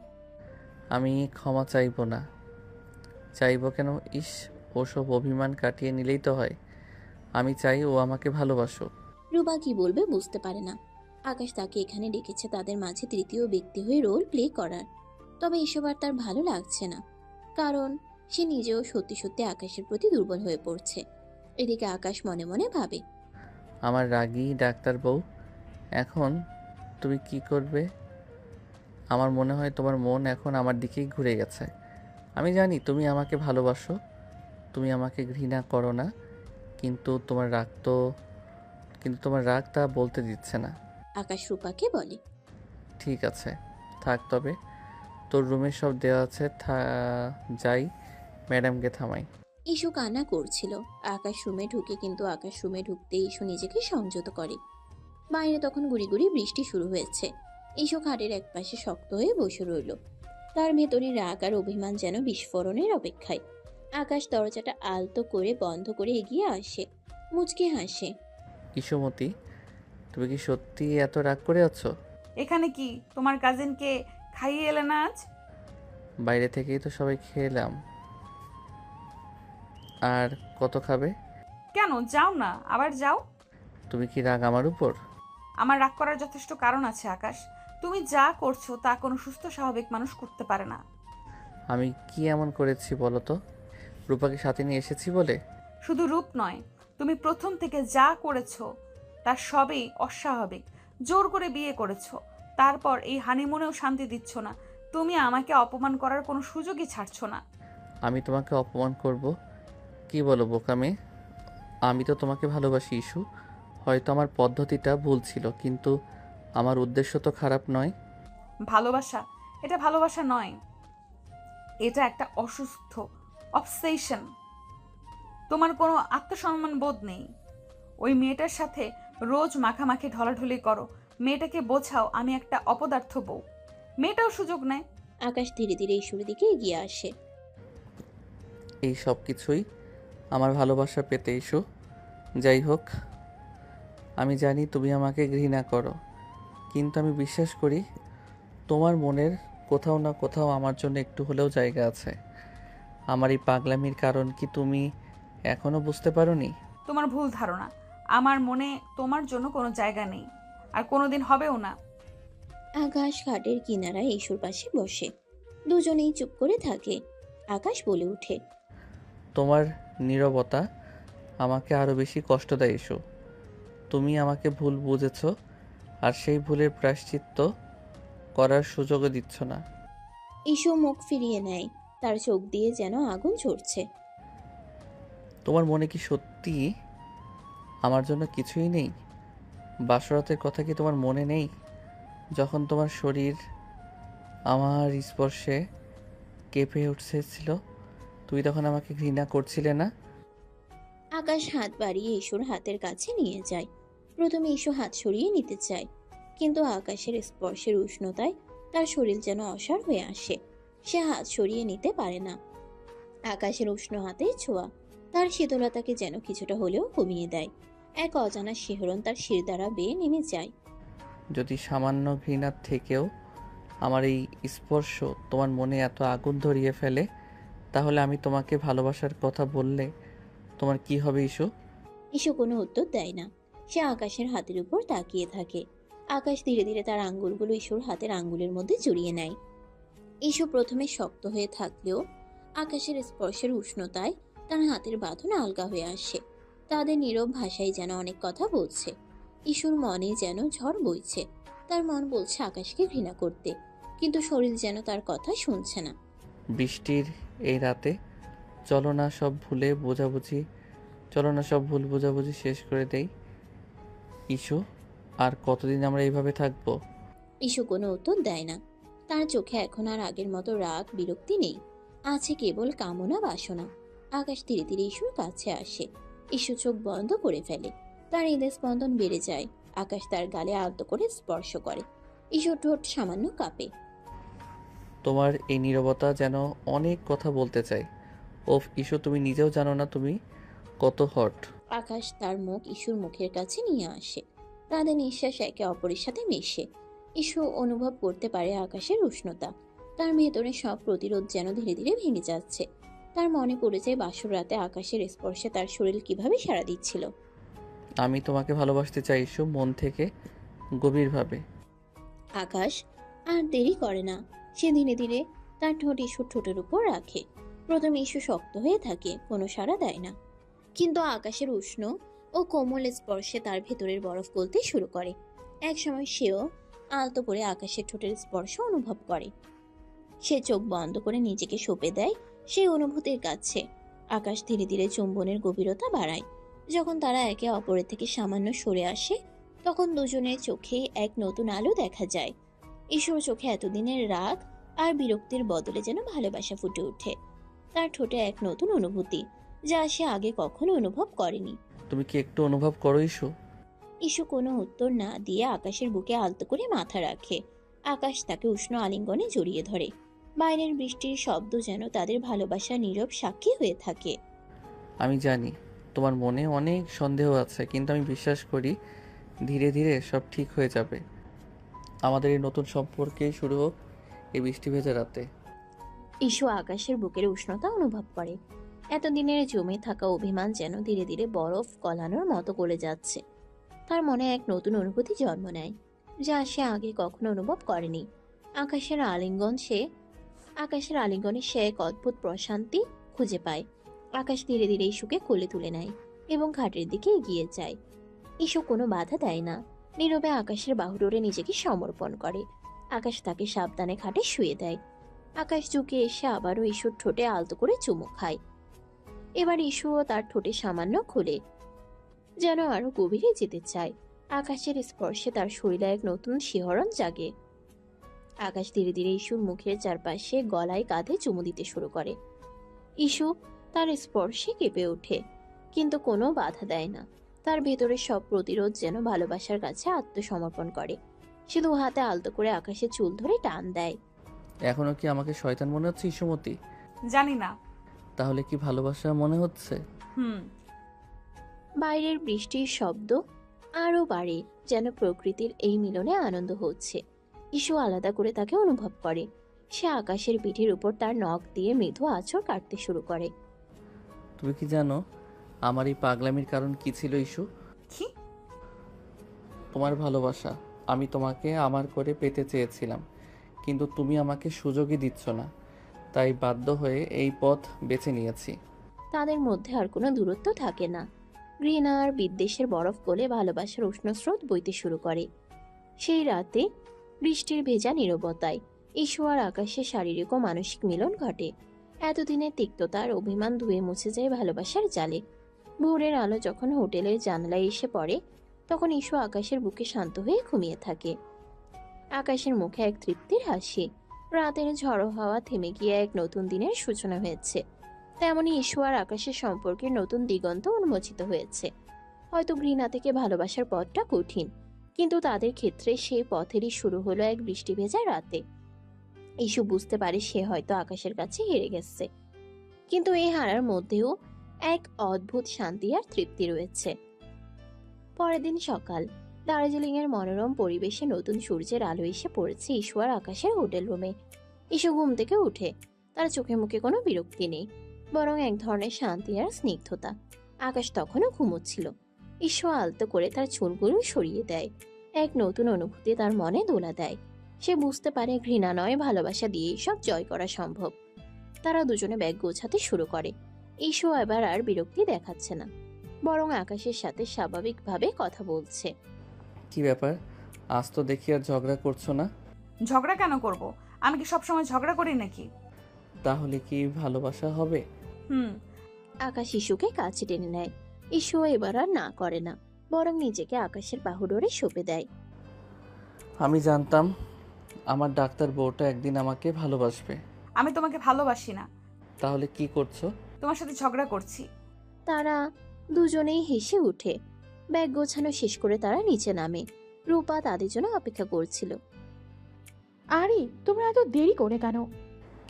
S2: আমি ক্ষমা চাইবো না। চাইবো কেন? ইস, ওসব অভিমান কাটিয়ে নিলেই তো হয়। আমি চাই ও আমাকে ভালোবাসুক।
S3: রূপা কি বলবে বুঝতে পারে না। আকাশ তাকে এখানে ডেকেছে তাদের মাঝে তৃতীয় ব্যক্তি হয়ে রোল প্লে করার। তবে এসব আর তার ভালো লাগছে না, কারণ সে নিজেও সত্যি সত্যি আকাশের প্রতি দুর্বল হয়ে পড়ছে। এদিকে আকাশ মনে মনে ভাবে,
S2: আমার রাগী ডাক্তার বউ, এখন তুমি কি করবে? আমার মনে হয় তোমার মন এখন আমার দিকেই ঘুরে গেছে। আমি জানি তুমি আমাকে ভালোবাসো, তুমি আমাকে ঘৃণা করো না, কিন্তু তোমার রাগ তা বলতে দিচ্ছে না।
S3: আকাশ রূপাকে বলে,
S2: ঠিক আছে, থাক তবে। তোর রুমে সব দেওয়া আছে, যাই, ম্যাডামকে থামাই।
S3: ঈশু কান্না করছিল। আকাশ রুমে ঢুকে, কিন্তু আকাশ রুমে ঢুকতে ঈশু নিজেকে সংযত করে। বাইরে তখন গুড়ি গুড়ি বৃষ্টি শুরু হয়েছে। ঈশু খাটের একপাশে শক্ত হয়ে বসে রইল। তার ভেতরে রাগ আর অভিমান যেন বিস্ফোরণের অপেক্ষায়। আকাশ দরজাটা আলতো করে বন্ধ করে এগিয়ে আসে, মুচকে হাসে।
S2: ইসুমতি, তুমি কি সত্যি এত রাগ করে আছো?
S1: এখানে কি তোমার কাজিনকে খাইয়ে এলে না আজ?
S2: বাইরে থেকেই তো সবাই খেলাম। আর কত খাবে?
S1: কেন, যাও না, আবার যাও।
S2: তুমি কি রাগ আমার উপর?
S1: আমার রাগ করার যথেষ্ট কারণ আছে আকাশ। তুমি যা করছো তা কোনো সুস্থ স্বাভাবিক মানুষ করতে পারে না।
S2: আমি কি এমন করেছি বলো তো? রূপাকে সাথে নিয়ে এসেছি বলে?
S1: শুধু রূপ নয়, তুমি প্রথম থেকে যা করেছো তার সবই অস্বাভাবিক। জোর করে বিয়ে করেছো, তারপর এই হানিমুনেও শান্তি দিচ্ছ না। তুমি আমাকে অপমান করার কোনো সুযোগই ছাড়ছো না।
S2: আমি তোমাকে অপমান করব? কি বলো বোকা মেয়ে? আমি তো তোমাকে ভালোবাসি ইস্যু। হয়তো আমার পদ্ধতিটা ভুল ছিল, কিন্তু আমার উদ্দেশ্য তো খারাপ নয়।
S1: ভালোবাসা, এটা ভালোবাসা নয়, এটা একটা অসুস্থ অবসেশন। তোমার কোনো আত্মসম্মান বোধ নেই। ওই মেয়েটার সাথে রোজ মাখামাখি ঢলাঢলি করো। মেয়েটাকে বোঝাও আমি একটা অপদার্থ বউ। মেয়েটাও সুযোগ নেয়।
S3: আকাশ ধীরে ধীরে ঈশুর দিকে এগিয়ে আসে।
S2: এই সব কিছুই আমার ভালোবাসা পেতে ইস্যু। যাই হোক, আমি জানি তুমি আমাকে ঘৃণা করো, কিন্তু আমি বিশ্বাস করি তোমার মনের কোথাও না কোথাও আমার জন্য একটু হলেও জায়গা আছে। আমার এই পাগলামির কারণ কি তুমি এখনো বুঝতে পারোনি?
S1: তোমার ভুল ধারণা। আমার মনে তোমার জন্য কোনো জায়গা নেই, আর কোনোদিন হবেও না।
S3: আকাশ খাটের কিনারায় ঈশুর পাশে বসে। দুজনেই চুপ করে থাকে। আকাশ বলে ওঠে,
S2: তোমার নীরবতা আমাকে আরও বেশি কষ্ট দেয় ইস্যু। তুমি আমাকে ভুল বুঝেছ, আর সেই ভুলের প্রায়শ্চিত্ত করার সুযোগও দিচ্ছ না।
S3: ঈশু মুখ ফিরিয়ে নেয়। তার চোখ দিয়ে যেন আগুন ঝরছে।
S2: তোমার মনে কি সত্যি আমার জন্য কিছুই নেই? বাসরাতের কথা কি তোমার মনে নেই? যখন তোমার শরীর আমার স্পর্শে কেঁপে উঠেছিল, তুমি তখন আমাকে ঘৃণা করছিলে না?
S3: আকাশ হাত বাড়িয়ে ঈশুর হাতের কাছে নিয়ে যায়। প্রথমে ঈশু হাত সরিয়ে নিতে চায়, কিন্তু আকাশের স্পর্শের উষ্ণতায় তার শরীর যেন অসাড় হয়ে আসে। সে হাত সরিয়ে নিতে পারে না। আকাশের উষ্ণ হাতের ছোঁয়া তার শীতলতাকে যেন কিছুটা হলেও কমিয়ে দেয়। এক অজানা শিহরণ তার শির দ্বারা বেয়ে নেমে যায়।
S2: যদি সামান্য ঘৃণার থেকেও আমার এই স্পর্শ তোমার মনে এত আগুন ধরিয়ে ফেলে, তাহলে আমি তোমাকে ভালোবাসার কথা বললে তোমার কি হবে ইস্যু?
S3: ঈশু কোনো উত্তর দেয় না। সে আকাশের হাতের উপর তাকিয়ে থাকে। আকাশ ধীরে ধীরে তার আঙ্গুলগুলো ঈশুর হাতের আঙ্গুলের মধ্যে জড়িয়ে নেয়। ঈশু প্রথমে শক্ত হয়ে থাকলেও আকাশের স্পর্শের উষ্ণতায় তার হাতের বাঁধন আলগা হয়ে আসে। তাদের নীরব ভাষায় যেন অনেক কথা বলছে। ইস্যুর মনে যেন ঝড় বইছে। তার মন বলছে আকাশকে ঘৃণা করতে, কিন্তু শরীর যেন তার কথা শুনছে না।
S2: বৃষ্টির এই রাতে চলো না সব ভুল বোঝাবুঝি শেষ করে দেই। ইস্যু, আর কতদিন আমরা এইভাবে থাকবো?
S3: ইস্যু কোনো উত্তর দেয় না। তার চোখে এখন আর আগের মতো রাগ বিরক্তি নেই, আছে কেবল কামনা বাসনা। আকাশ ধীরে ধীরে ইস্যুর কাছে আসে। ইস্যু চোখ বন্ধ করে ফেলে। তার হৃদয় স্পন্দন বেড়ে যায়। আকাশ তার গালে আলতো করে স্পর্শ করে। ইস্যুর ঠোঁট সামান্য কাঁপে।
S2: তোমার এই নীরবতা যেন অনেক কথা বলতে চাই। ওফ ইস্যু, তুমি নিজেও জানো না তুমি কত হট।
S3: আকাশ তার মুখ ইস্যুর মুখের কাছে নিয়ে আসে। তাদের নিঃশ্বাস একে অপরের সাথে মেশে। ইস্যু অনুভব করতে পারে আকাশের উষ্ণতা। তার ভেতরে সব প্রতিরোধ যেন ধীরে ধীরে ভেঙে যাচ্ছে। তার মনে পড়ে যায় বাসর রাতে আকাশের স্পর্শে তার শরীর কিভাবে সাড়া দিচ্ছিল।
S2: আমি তোমাকে ভালোবাসতে চাই ইস্যু, মন থেকে, গভীরভাবে।
S3: আকাশ আর দেরি করে না। সে ধীরে ধীরে তার ঠোঁট ইস্যুর ঠোঁটের উপর রাখে। প্রথমে ইস্যু শক্ত হয়ে থাকে, কোনো সাড়া দেয় না। কিন্তু আকাশের উষ্ণ ও কোমল স্পর্শে তার ভেতরের বরফ গলতে শুরু করে। একসময় সেও আলতো করে আকাশের ঠোঁটের স্পর্শ অনুভব করে। সে চোখ বন্ধ করে নিজেকে সঁপে দেয় সেই অনুভূতির কাছে। আকাশ ধীরে ধীরে চুম্বনের গভীরতা বাড়ায়। যখন তারা একে অপরের থেকে সামান্য সরে আসে, তখন দুজনের চোখে এক নতুন আলো দেখা যায়। ঈশ্বর চোখে এতদিনের রাগ আর বিরক্তির বদলে যেন ভালোবাসা ফুটে ওঠে। তার ঠোঁটে এক নতুন অনুভূতি, যা সে আগে কখনো অনুভব করেনি।
S2: তুমি কি একটু অনুভব করো ইস্যু?
S3: ইস্যু কোনো উত্তর না দিয়ে আকাশের বুকে আলতো করে মাথা রাখে। আকাশ তাকে উষ্ণ আলিঙ্গনে জড়িয়ে ধরে। বাইরের বৃষ্টির শব্দ যেন তাদের ভালোবাসার নীরব সাক্ষী হয়ে থাকে।
S2: আমি জানি তোমার মনে অনেক সন্দেহ আছে, কিন্তু আমি বিশ্বাস করি ধীরে ধীরে সব ঠিক হয়ে যাবে। আমাদের এই নতুন সম্পর্কেই শুরু হোক এই বৃষ্টি ভেজা রাতে।
S3: ইস্যু আকাশের বুকের উষ্ণতা অনুভব করে। এতদিনের জমে থাকা অভিমান যেন ধীরে ধীরে বরফ গলানোর মতো গলে যাচ্ছে। তার মনে এক নতুন অনুভূতি জন্ম নেয়, যা সে আগে কখনো অনুভব করেনি। আকাশের আলিঙ্গনে সে এক অদ্ভুত প্রশান্তি খুঁজে পায়। আকাশ ধীরে ধীরে ইস্যুকে কোলে তুলে নেয় এবং ঘাটের দিকে এগিয়ে যায়। ইস্যু কোনো বাধা দেয় না, নীরবে আকাশের বাহুডোরে নিজেকে সমর্পণ করে। আকাশ তাকে সাবধানে ঘাটে শুয়ে দেয়। আকাশ ঝুঁকে এসে আবারও ইস্যুর ঠোঁটে আলতো করে চুমু খায়। এবার ইস্যুও তার ঠোঁটে সামান্য খুলে, যেন আরো গভীরে যেতে চায়। আকাশের স্পর্শে তার শরীরে এক নতুন শিহরণ জাগে। আকাশ ধীরে ধীরে ইস্যুর মুখের চারপাশে, গলায়, কাঁধে চুমু দিতে শুরু করে। ইস্যু তার স্পর্শে কেঁপে ওঠে, কিন্তু কোনো বাধা দেয় না। তার ভেতরের সব প্রতিরোধ যেন ভালোবাসার কাছে আত্মসমর্পণ করে। সে দু হাতে আলতো করে আকাশের চুল ধরে টান দেয়।
S2: এখনো কি আমাকে শয়তান মনে হচ্ছে ইস্যুমতি?
S1: জানি না।
S2: তাহলে কি ভালোবাসা মনে হচ্ছে?
S3: বাইরের বৃষ্টির শব্দ আরো বাড়ে, যেন প্রকৃতির এই মিলনে আনন্দ হচ্ছে। ইস্যু আলাদা করে তাকে অনুভব করে। সে আকাশের পিঠের উপর তার নখ দিয়ে মৃদু আঁচড় কাটতে শুরু করে।
S2: তুমি কি জানো আমার এই পাগলামির কারণ কি ছিল ইস্যু?
S1: কি?
S2: তোমার ভালোবাসা। আমি তোমাকে আমার করে পেতে চেয়েছিলাম, কিন্তু তুমি আমাকে সুযোগই দিচ্ছ না, তাই বাধ্য হয়ে এই পথ বেছে নিয়েছি।
S3: তাদের মধ্যে আর কোনো দূরত্ব থাকে না। ঘৃণা আর বিদ্বেষের বরফ গলে ভালোবাসার উষ্ণ স্রোত বইতে শুরু করে। সেই রাতে বৃষ্টির ভেজা নীরবতায় ইস্যু আর আকাশের শারীরিক ও মানসিক মিলন ঘটে। এতদিনের তিক্ততার অভিমান ধুয়ে মুছে যায় ভালোবাসার জালে। ভোরের আলো যখন হোটেলের জানালায় এসে পড়ে, তখন ইস্যু আকাশের বুকে শান্ত হয়ে ঘুমিয়ে থাকে। আকাশের মুখে এক তৃপ্তির হাসি। রাতের ঝড়ো হাওয়া থেমে গিয়ে এক নতুন দিনের সূচনা হয়েছে। তেমনি ইস্যু আর আকাশের সম্পর্কের নতুন দিগন্ত উন্মোচিত হয়েছে। হয়তো ঘৃণা থেকে ভালোবাসার পথটা কঠিন, কিন্তু তাদের ক্ষেত্রে সেই পথেরই শুরু হলো এক বৃষ্টি ভেজা রাতে। ইস্যু বুঝতে পারে সে হয়তো আকাশের কাছে হেরে গেছে, কিন্তু এই হারার মধ্যেও এক অদ্ভুত শান্তি আর তৃপ্তি রয়েছে। পরের দিন সকাল, দার্জিলিং এর মনোরম পরিবেশে নতুন সূর্যের আলো এসে পড়েছে ইস্যু আর আকাশের হোটেল রুমে। ইস্যু ঘুম থেকে উঠে, তার চোখে মুখে কোনো বিরক্তি নেই, বরং এক ধরনের শান্তি আর স্নিগ্ধতা। আকাশ তখনও ঘুমোচ্ছিল। ইস্যু আলতো করে তার চুলগুলো সরিয়ে দেয়। এক নতুন অনুভূতি তার মনে দোলা দেয়। সে বুঝতে পারে ঘৃণা নয়, ভালোবাসা দিয়েই সব জয় করা সম্ভব। তারা দুজনে ব্যাগ গোছাতে শুরু করে। ঈশু এবার আর বিরক্তি দেখাচ্ছে না, বরং আকাশের সাথে স্বাভাবিকভাবে কথা বলছে।
S2: কি ব্যাপার, আজ তো দেখি আর ঝগড়া করছো না?
S1: ঝগড়া কেন করব? আমি কি সবসময় ঝগড়া করি নাকি?
S2: তাহলে কি ভালোবাসা হবে?
S1: হুম।
S3: আকাশ ঈশুকে কাছে টেনে নেয়। ঈশু এবার আর না করে না, বরং নিজেকে আকাশের বাহুডোরে সঁপে দেয়।
S2: আমি জানতাম আমার ডাক্তার বউটা একদিন আমাকে ভালোবাসবে।
S1: আমি তোমাকে ভালোবাসি না।
S2: তাহলে কি করছো?
S1: তোমার সাথে ঝগড়া করছি।
S3: তারা দুজনেই হেসে উঠে। ব্যাগ গোছানো শেষ করে তারা নিচে নামে। রূপা তাদের জন্য অপেক্ষা করছিল।
S9: আরে তোমরা এত দেরি করে কেন?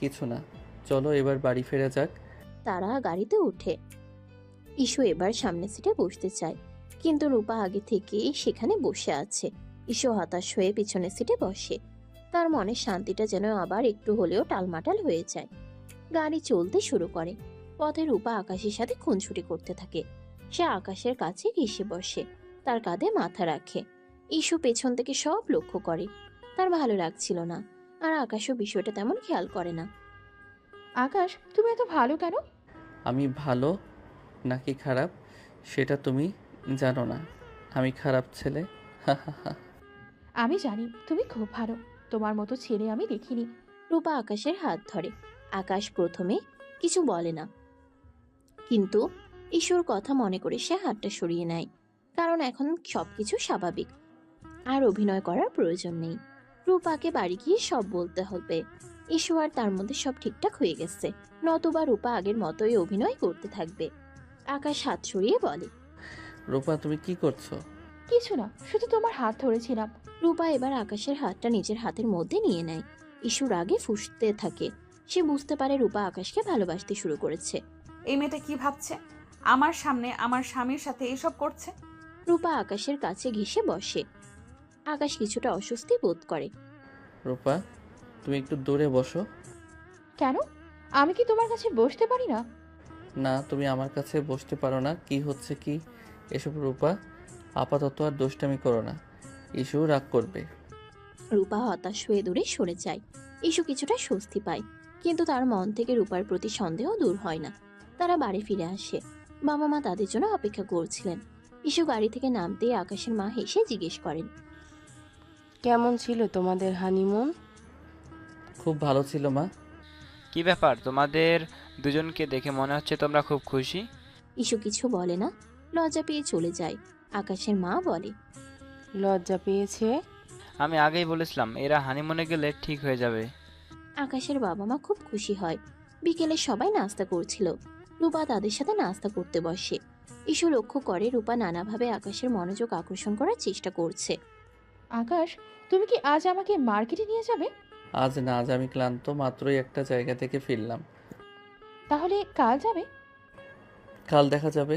S2: কিছু না, চলো এবার বাড়ি ফেরা যাক।
S3: তারা গাড়িতে উঠে। ঈশু এবার সামনের সিটে বসতে চায়, কিন্তু রূপা আগে থেকেই সেখানে বসে আছে। ঈশু হতাশ হয়ে পিছনের সিটে বসে। তার মনের শান্তিটা যেন আবার একটু হলেও টালমাটাল হয়ে যায়। গাড়ি চলতে শুরু করে। পথে রূপা আকাশের সাথে খুনছুটি করতে থাকে। সে আকাশের কাছে ঘেঁষে বসে, তার কাঁধে মাথা রাখে। ঈশু পেছন থেকে সব লক্ষ্য করে। তার ভালো লাগছিল না, আর আকাশও বিষয়টা তেমন খেয়াল করে না।
S9: আকাশ, তুমি এত ভালো কেন?
S2: আমি ভালো নাকি খারাপ সেটা তুমি জানো না। আমি খারাপ ছেলে।
S9: আমি জানি তুমি খুব ভালো। তোমার মতো ছেলে আমি দেখিনি।
S3: রূপা আকাশের হাত ধরে। আকাশ প্রথমে কিছু বলে না, কিন্তু ঈশুর কথা মনে করে সে হাতটা সরিয়ে নেয়, কারণ এখন সবকিছু স্বাভাবিক, আর অভিনয় করার প্রয়োজন নেই। রূপাকে বাড়ি গিয়ে সব বলতে হবে। ঈশু আর তার মধ্যে সব ঠিকঠাক হয়ে গেছে, নতুবা রূপা আগের মতোই অভিনয় করতে থাকবে। আকাশ হাত সরিয়ে বলে,
S2: রূপা তুমি কি করছো?
S9: কিছু না, শুধু তোমার হাত ধরেছিলাম।
S3: রূপা এবার আকাশের হাতটা নিজের হাতের মধ্যে নিয়ে নেয়। ঈশুর আগে ফুঁসতে থাকে। সে বুঝতে পারে রূপা আকাশকে ভালোবাসতে শুরু করেছে।
S1: এই মেয়েটা কি ভাবছে? আমার সামনে আমার স্বামীর সাথে এসব করছে।
S3: রূপা আকাশের কাছে ঘেঁষে বসে। আকাশ কিছুটা অস্বস্তি বোধ করে।
S2: রূপা তুমি একটু দূরে বসো।
S9: কেন? আমি কি তোমার কাছে বসতে পারি না?
S2: না, তুমি আমার কাছে বসতে পারো না। কি হচ্ছে কি এসব রূপা? আপাতত আর দুষ্টামি করো না, ইস্যু রাগ করবে।
S3: রূপা হতাশ হয়ে দূরে সরে যায়। ঈশু কিছুটা স্বস্তি পায়, কিন্তু তার মন থেকে রূপার প্রতি সন্দেহ দূর হয় না। তারা বাড়ি ফিরে আসে। বাবা মা তাদের জন্য অপেক্ষা করছিলেন। ঈশু গাড়ি থেকে নামতেই আকাশের মা হেসে জিজ্ঞেস করেন,
S8: কেমন ছিল তোমাদের হানিমুন?
S2: খুব ভালো ছিল মা।
S10: কি ব্যাপার, তোমাদের দুজনকে দেখে মনে হচ্ছে তোমরা খুব খুশি।
S3: ঈশু কিছু বলে না, লজ্জা পেয়ে চলে যায়। আকাশের মা বলে,
S8: লজ্জা পেয়েছে?
S10: আমি আগেই বলেছিলাম এরা হানিমুনে গেলে ঠিক হয়ে যাবে।
S3: আকাশের বাবা মা খুব খুশি হয়। বিকেলে সবাই নাস্তা করছিল। রূপা তাদের সাথে নাস্তা করতে বসে। ঈশু লক্ষ্য করে রূপা নানাভাবে আকাশের মনোযোগ আকর্ষণ করার চেষ্টা করছে।
S9: আকাশ, তুমি কি আজ আমাকে মার্কেটে নিয়ে যাবে?
S2: আজ না, আজ আমি ক্লান্ত, মাত্রই একটা জায়গা থেকে ফিরলাম।
S9: তাহলে কাল যাবে?
S2: কাল দেখা যাবে।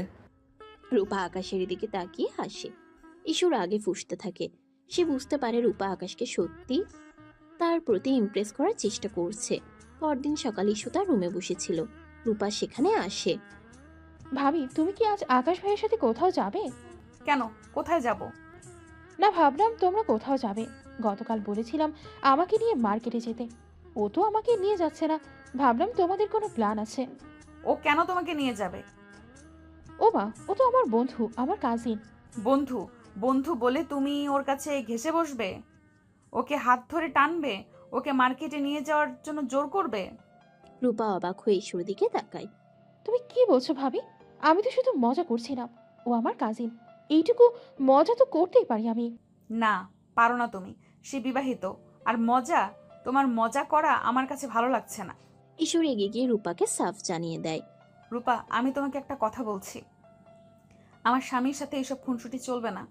S3: রূপা আকাশের দিকে তাকিয়ে হাসে। ঈশুর আগে ফুঁসতে থাকে। সে বুঝতে পারে রূপা আকাশকে সত্যি তার প্রতি ইমপ্রেস করার চেষ্টা করছে। পরদিন সকালে ঈশু তার রুমে বসেছিল। রূপা সেখানে আসে।
S9: ভাবি, তুমি কি আজ আকাশ ভাইয়ের সাথে কোথাও যাবে?
S1: কেন? কোথায় যাব?
S9: না, ভাবলাম তোমরা কোথাও যাবে। গতকাল বলেছিলাম আমাকে নিয়ে মার্কেটে যেতে। ও তো আমাকে নিয়ে যাচ্ছে না। ভাবলাম তোমাদের কোনো প্ল্যান আছে।
S1: ও কেন তোমাকে নিয়ে যাবে?
S9: ও মা, ও তো আমার বন্ধু, আমার কাজিন।
S1: বন্ধু? বন্ধু বলে তুমি ওর কাছে ঘেঁষে বসবে? ওকে হাত ধরে টানবে? ওকে মার্কেটে নিয়ে যাওয়ার জন্য জোর করবে?
S3: রূপা অবাক হয়ে ঈশুর দিকে তাকায়।
S9: তুমি কি বলছো ভাবি? আমি তো শুধু মজা করছিলাম। ও আমার কাজিন, এইটুকু মজা তো করতেই পারি আমি।
S1: না, পারো না তুমি। সে বিবাহিত। আর মজা? তোমার মজা করা আমার কাছে ভালো লাগছে না।
S3: ঈশু রেগে গিয়ে রূপাকে সাফ জানিয়ে দেয়।
S1: রূপা, আমি তোমাকে একটা কথা বলছি। আমার স্বামীর সাথে এসব খুনসুটি চলবে না।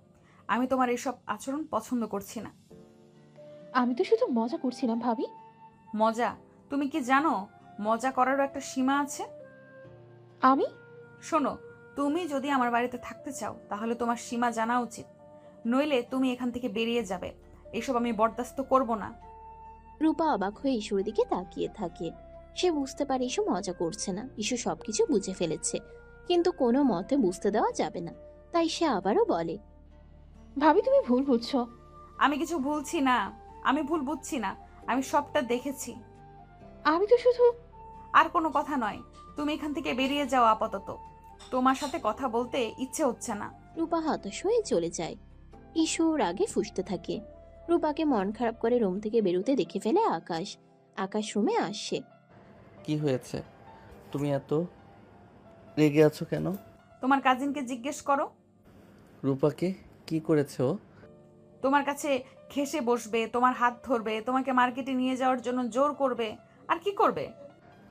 S1: আমি তোমার এসব আচরণ পছন্দ করছি না।
S9: আমি তো শুধু মজা করছিলাম ভাবি।
S1: মজা? তুমি কি জানো মজা করারও একটা সীমা আছে?
S9: আমি?
S1: শোনো, তুমি যদি আমার বাড়িতে থাকতে চাও তাহলে তোমার সীমা জানা উচিত, নইলে তুমি এখান থেকে বেরিয়ে যাবে। এসব আমি বরদাস্ত করব না।
S3: রূপা অবাক হয়ে ঈশুর দিকে তাকিয়ে থাকে। সে বুঝতে পারে ঈশু মজা করছে না। ঈশু সবকিছু বুঝে ফেলেছে, কিন্তু কোনো মতে বুঝতে দেওয়া যাবে না। তাই সে আবারও বলে,
S9: ভাবি তুমি ভুল বুঝছো।
S1: আমি কিছু ভুল বুঝছি না। আমি সবটা দেখেছি।
S9: আমি তো শুধু
S1: আর কোনো কথা নয়, তুমি এখান থেকে বেরিয়ে যাও আপাতত। তোমার সাথে কথা বলতে ইচ্ছে হচ্ছে না।
S3: রূপা হতাশ হয়ে চলে যায়। ঈশু রাগে ফুঁসতে থাকে। রূপাকে মন খারাপ করে রুম থেকে বেরোতে দেখে ফেলে আকাশ। আকাশ রুমে আসে।
S2: কি হয়েছে? তুমি এত রেগে আছো কেন?
S1: তোমার কাজিনকে জিজ্ঞেস করো।
S2: রূপাকে কি করেছে ও?
S1: তোমার কাছে ঘেঁষে বসবে, তোমার হাত ধরবে, তোমাকে মার্কেটে নিয়ে যাওয়ার জন্য জোর করবে। আর কি করবে?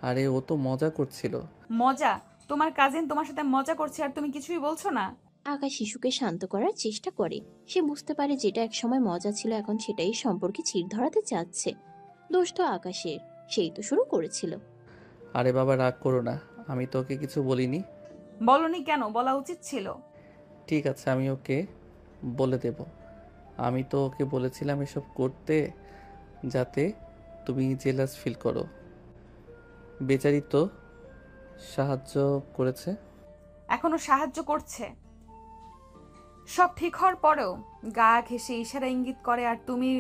S2: আরে ও তো মজা করছিল।
S1: মজা? তোমার কাজিন তোমার সাথে মজা করছে আর তুমি কিছুই বলছো না?
S3: আকাশ শিশুকে শান্ত করার চেষ্টা করে। সে বুঝতে পারে যেটা একসময় মজা ছিল এখন সেটাই সম্পর্কে চির ধরাতে চাচ্ছে। দোষ তো আকাশের, সেই তো শুরু করেছিল।
S2: আরে বাবা রাগ করো না, আমি তো ওকে কিছু বলিনি।
S1: বলনি কেন? বলা উচিত ছিল।
S2: ঠিক আছে, আমি ওকে বলে দেব। আমি তো ওকে বলেছিলাম এসব করতে যাতে তুমি জেলাস ফিল করো। বেচারি তো সাহায্য করেছে।
S1: এখনো সাহায্য করছে। সব ঠিক হওয়ার পরেও গা ঘেঁষে ইশারা ইঙ্গিত করে আর তুমি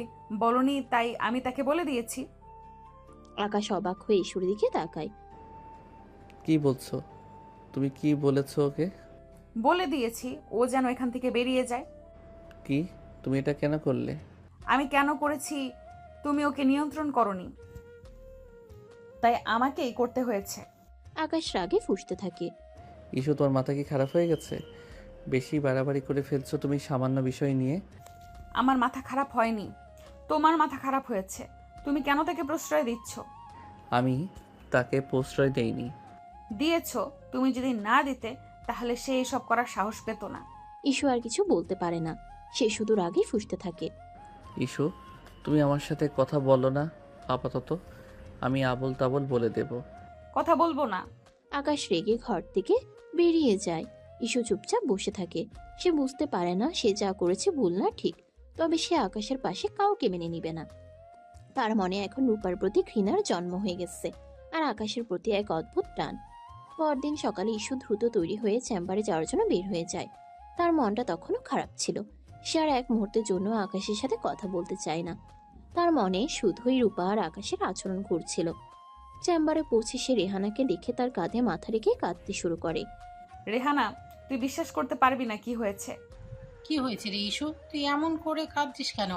S1: বলনি তাই আমি তাকে বলে দিয়েছি।
S3: আকাশ অবাক হয়ে ঈশ্বরের দিকে তাকায়।
S2: কি বলছো? তুমি কি বলেছো ওকে?
S1: বলে দিয়েছি ও যেন এখান থেকে বেরিয়ে যায়।
S2: কি? তুমি এটা কেন করলে?
S1: আমি কেন করেছি? তুমি ওকে নিয়ন্ত্রণ করনি, তাই আমাকেই করতে হয়েছে।
S3: আকাশ রাগে ফুঁসতে থাকে।
S2: ইস্যু, তোমার মাথা কি খারাপ হয়ে গেছে? বেশি বাড়াবাড়ি করে ফেলছো তুমি সামান্য বিষয় নিয়ে।
S1: আমার মাথা খারাপ হয়নি, তোমার মাথা খারাপ হয়েছে। তুমি কেন তাকে প্রশ্রয় দিচ্ছ?
S2: আমি তাকে প্রশ্রয় দেইনি।
S1: দিয়েছো। তুমি যদি না দিতে তাহলে সে এসব করার সাহস পেত না।
S3: ঈশু আর কিছু বলতে পারে না। সে শুধু রাগে ফুঁসতে থাকে।
S2: ইস্যু, তুমি আমার সাথে কথা বলো না আপাতত। আমি আবল তাবল বলে দেব।
S1: কথা বলবো না।
S3: আকাশ রেগে ঘর থেকে বেরিয়ে যায়। ঈশু চুপচাপ বসে থাকে। সে বুঝতে পারে না সে যা করেছে ভুল না ঠিক, তবে সে আকাশের পাশে কাউকে মেনে নিবে না। তার মনে এখন রূপার প্রতি ঘৃণার জন্ম হয়ে গেছে, আর আকাশের প্রতি এক অদ্ভুত টান। পরদিন সকালে ঈশু দ্রুত তৈরি হয়ে চেম্বারে যাওয়ার জন্য বের হয়ে যায়। তার মনটা তখনও খারাপ ছিল। সে আর এক মুহূর্তের জন্য আকাশের সাথে কথা বলতে চায় না। তার মনে শুধুই রূপা আর আকাশের আচরণ ঘুরছিল। চেম্বারে পৌঁছে সে রেহানাকে দেখে তার কাঁধে মাথা রেখে কাঁদতে শুরু করে।
S1: রেহানা, তুই বিশ্বাস করতে পারবি না কি হয়েছে।
S5: কি হয়েছে রে ইস্যু? তুই এমন করে কাঁদছিস কেন?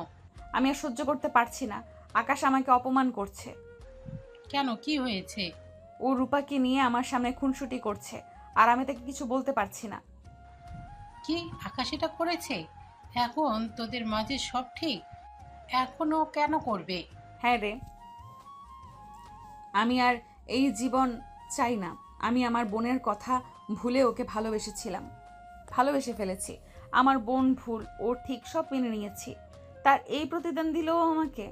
S1: আমি আর সহ্য করতে পারছি না। আকাশ আমাকে অপমান করছে।
S5: কেন, কি হয়েছে?
S1: ও রূপাকে নিয়ে আমার সামনে খুনসুটি করছে আর আমি তাকে কিছু বলতে পারছি না।
S5: কি আকাশ এটা করেছে? এখন তোদের মাঝে সব ঠিক, এখনো কেন করবে?
S1: হ্যাঁ রে, আমি আর এই জীবন চাই না। আমি আমার বোনের কথা ভুলে ওকে ভালোবেসে ফেলেছি। আমার বোন ভুল, ও ঠিক সব মেনে নিয়েছি। তার এই প্রতিদান দিল ও আমাকে।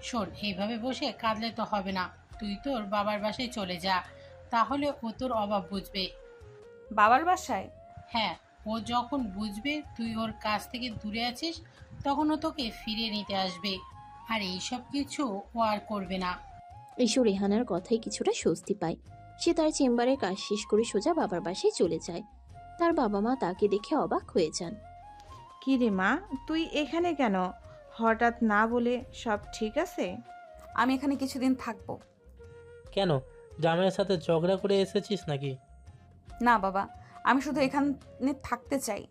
S5: শোন, এইভাবে বসে কাঁদলে তো হবে না। তুই তোর বাবার বাসায় চলে যা, তাহলে ও তোর অভাব বুঝবে।
S1: বাবার বাসায়?
S5: হ্যাঁ, ও যখন বুঝবে তুই ওর কাছ থেকে দূরে আছিস তখন ও তোকে ফিরিয়ে নিতে আসবে। আর এইসব কিছু ও আর করবে না।
S3: ঈশু রেহানার কথায় কিছুটা স্বস্তি পায়। সে তার চেম্বারে কাজ শেষ করে সোজা বাবার বাসায় চলে যায়। তার বাবা মা তাকে দেখে অবাক হয়ে যান।
S4: কি রে মা, তুই এখানে কেন? হঠাৎ না বলে সব ঠিক আছে?
S1: আমি এখানে কিছুদিন থাকবো।
S6: কেন, জামাইয়ের সাথে ঝগড়া করে এসেছিস নাকি?
S1: না বাবা, আমি শুধু এখানে থাকতে চাই।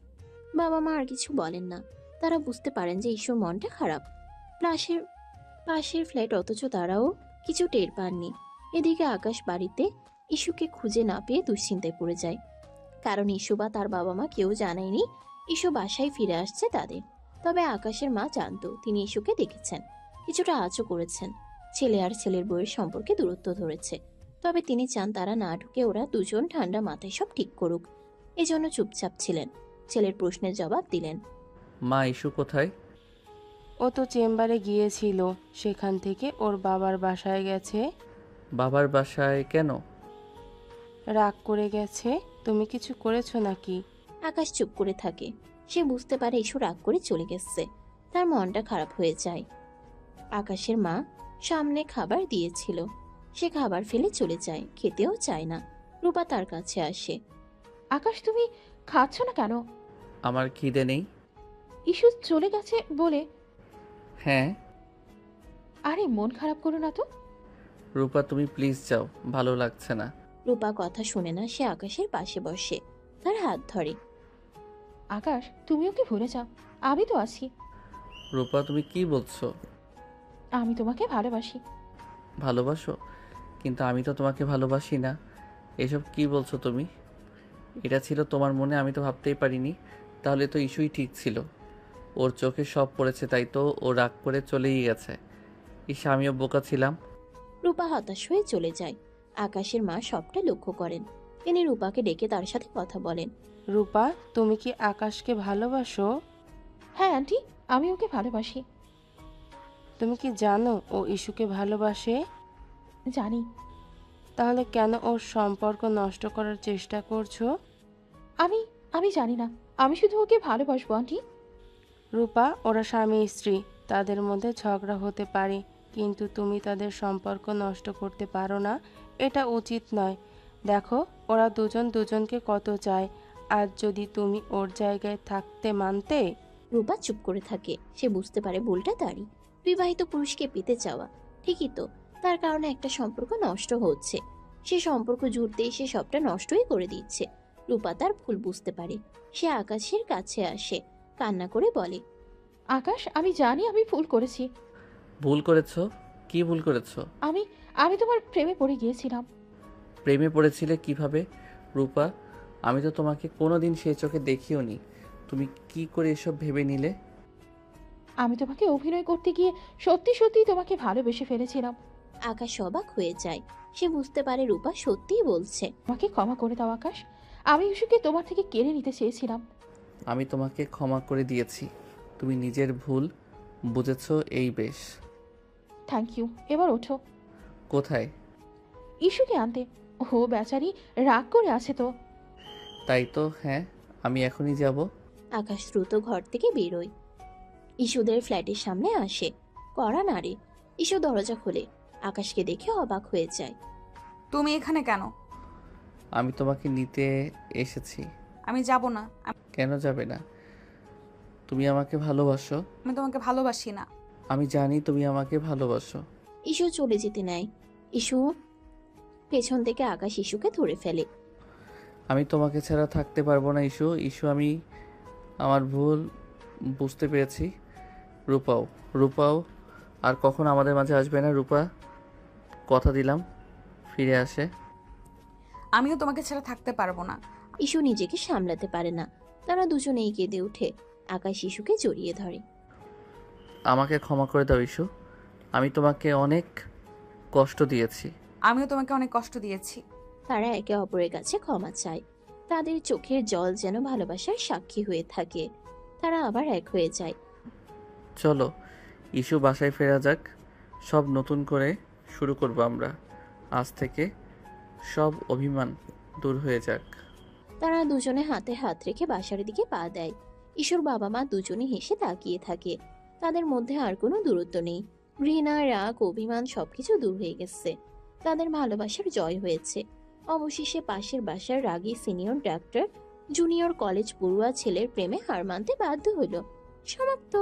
S3: বাবা মা আর কিছু বলেন না। তারা বুঝতে পারেন যে ঈশুর মনটা খারাপ। পাশের ফ্ল্যাট, অথচ তারাও কিছু টের পাননি। এদিকে আকাশ বাড়িতে ঈশুকে খুঁজে না পেয়ে দুশ্চিন্তায় পড়ে যায়। কারণ ঈশু বা তার বাবা মা কেউ জানায়নি ঈশু বাসায় ফিরে আসছে তাদের। তবে আকাশের মা জানতো তিনি ঈশুকে দেখেছেন, কিছুটা আঁচও করেছেন। ছেলে আর ছেলের বউয়ের সম্পর্কে দূরত্ব ধরেছে। তবে তিনি চান তারা না ঢুকে ওরা দুজন ঠান্ডা মাথায় সব ঠিক করুক। এজন্য চুপচাপ ছিলেন। ছেলের প্রশ্নের জবাব দিলেন।
S2: মা, ইস্যু কোথায়?
S8: ও তো চেম্বারে গিয়েছিল, সেখান থেকে ওর বাবার বাসায় গেছে।
S2: বাবার বাসায় কেন?
S8: রাগ করে গেছে। তুমি কিছু করেছো নাকি?
S3: আকাশ চুপ করে থাকে। সে বুঝতে পারে ঈশু রাগ করে চলে গেছে। তার মনটা খারাপ হয়ে যায়। আকাশের মা সামনে খাবার দিয়েছিল, সে খাবার ফেলে চলে যায়, খেতেও চায় না। রূপা তার কাছে আসে।
S9: আকাশ, তুমি খাচ্ছ না কেন?
S2: আমার খিদে নেই।
S9: ইস্যু চলে গেছে বলে?
S2: হ্যাঁ।
S9: আরে মন খারাপ করো না তো।
S2: রূপা তুমি প্লিজ যাও, ভালো লাগছে না।
S3: রূপা কথা শুনে না, সে আকাশের পাশে বসে, তার হাত ধরে।
S9: আকাশ, তুমি ওকে ভুলে যাও, আমি তো আছি।
S2: রূপা তুমি কি বলছো?
S9: আমি তোমাকে ভালোবাসি।
S2: ভালোবাসো? কিন্তু আমি তো তোমাকে ভালোবাসি না। এসব কি বলছো তুমি? এটা ছিল তোমার মনে, আমি তো ভাবতেই পারিনি। তাহলে তো ইস্যুই ঠিক ছিল। ওর চোখে সব পড়েছে, তাই তো ও রাগ করে চলেই গেছে। আমিও বোকা ছিলাম।
S3: রূপা হতাশ হয়ে চলে যায়। আকাশের মা সবটা লক্ষ্য করেন। তিনি রূপাকে ডেকে তার সাথে কথা বলেন।
S8: রূপা, তুমি কি আকাশকে ভালোবাসো?
S9: হ্যাঁ আন্টি, আমি ওকে ভালোবাসি।
S8: তুমি কি জানো ও ইস্যুকে ভালোবাসে?
S9: জানি।
S8: তাহলে কেন ওর সম্পর্ক নষ্ট করার চেষ্টা করছো?
S9: আমি আমি জানি না, আমি শুধু ওকে ভালোবাসবো আন্টি।
S8: রূপা, ওরা স্বামী স্ত্রী, তাদের মধ্যে ঝগড়া হতে পারে, কিন্তু তুমি তাদের সম্পর্ক নষ্ট করতে পারো না। এটা উচিত নয়। দেখো, ওরা দুজন দুজনকে কত চায়। আর যদি তুমি ওর জায়গায় থাকতে মানতে।
S3: রূপা চুপ করে থাকে। সে বুঝতে পারে ভুলটা তারই। বিবাহিত পুরুষকে পেতে চাওয়া ঠিকই, তো তার কারণে একটা সম্পর্ক নষ্ট হচ্ছে। সে সম্পর্ক জুড়তেই সে সবটা নষ্টই করে দিচ্ছে। রূপা তার ভুল বুঝতে পারে। সে আকাশের কাছে আসে, কান্না করে বলে,
S9: আকাশ, আমি জানি আমি ভুল করেছি।
S2: ভুল করেছো? কি ভুল করেছো?
S9: আমি আমি তোমার প্রেমে পড়ে গিয়েছিলাম।
S2: প্রেমে পড়েছিলে কিভাবে রূপা? আমি তো তোমাকে কোনোদিন সেই চোখে দেখিও নি। তুমি কি করে এসব ভেবে নিলে?
S9: আমি তোমাকে অভিনয় করতে গিয়ে সত্যি সত্যি তোমাকে ভালোবেসে ফেলেছিলাম।
S3: আকাশ অবাক হয়ে যায়। সে বুঝতে পারে রূপা সত্যিই বলছে।
S9: আমাকে ক্ষমা করে দাও আকাশ, আমি ইস্যুকে তোমার থেকে কেড়ে নিতে চেয়েছিলাম।
S2: আমি তোমাকে ক্ষমা করে দিয়েছি। তুমি নিজের ভুল বুঝেছো, এই বেশ।
S9: Thank you. এবার ওঠো।
S2: কোথায়?
S9: ইস্যুকে আনতে। ও বেচারি রাগ করে আছে তো।
S2: তাই তো, হ্যাঁ, আমি এখনই যাব।
S3: আকাশ দ্রুত ঘর থেকে বেরোয়। ইস্যুদের ফ্ল্যাটের সামনে আসে, কড়া নাড়ে। ইস্যু দরজা খোলে। আকাশকে দেখে অবাক হয়ে যায়।
S1: তুমি এখানে কেন?
S2: আমি তোমাকে নিতে এসেছি।
S1: আমি যাব না।
S2: কেন যাবে না? তুমি আমাকে ভালোবাসো।
S1: আমি তোমাকে ভালোবাসি না।
S2: আমি জানি তুমি আমাকে ভালোবাসো।
S3: ইস্যু চলে যেতে নেয়। ইস্যু পেছন থেকে আকাশ ইস্যুকে ধরে ফেলে।
S2: আমি তোমাকে ছাড়া থাকতে পারবো না ইস্যু। আমি আমার ভুল বুঝতে পেরেছি। রূপাও আর কখনো আমাদের মাঝে আসবে না। রূপা, কথা দিলাম ফিরে আসে।
S1: আমিও তোমাকে ছাড়া থাকতে পারবো না।
S3: ইস্যু নিজেকে সামলাতে পারে না। তারা দুজনেই কেঁদে উঠে। আকাশ ইস্যুকে জড়িয়ে ধরে।
S2: আমাকে ক্ষমা করে দাও ইস্যু। আমি তোমাকে অনেক কষ্ট দিয়েছি।
S1: আমিও তোমাকে অনেক কষ্ট দিয়েছি।
S3: তারা একে অপরের কাছে ক্ষমা চায়। তাদের চোখের জল যেন ভালোবাসার সাক্ষী হয়ে থাকে। তারা আবার এক হয়ে যায়।
S2: চলো ইস্যু, বাসায় ফেরা যাক। সব নতুন করে শুরু করব আমরা। আজ থেকে সব অভিমান দূর হয়ে যাক।
S3: তারা দুজনে হাতে হাত রেখে বাসার দিকে পা দেয়। ইস্যুর বাবা মা দুজনে হেসে তাকিয়ে থাকে। তাদের মধ্যে আর কোনো দূরত্ব নেই। ঘৃণা, রাগ, অভিমান সবকিছু দূর হয়ে গেছে। তাদের ভালোবাসার জয় হয়েছে। অবশেষে পাশের বাসার রাগী সিনিয়র ডাক্তার জুনিয়র কলেজ পড়ুয়া ছেলের প্রেমে হার মানতে বাধ্য হলো। সমাপ্ত।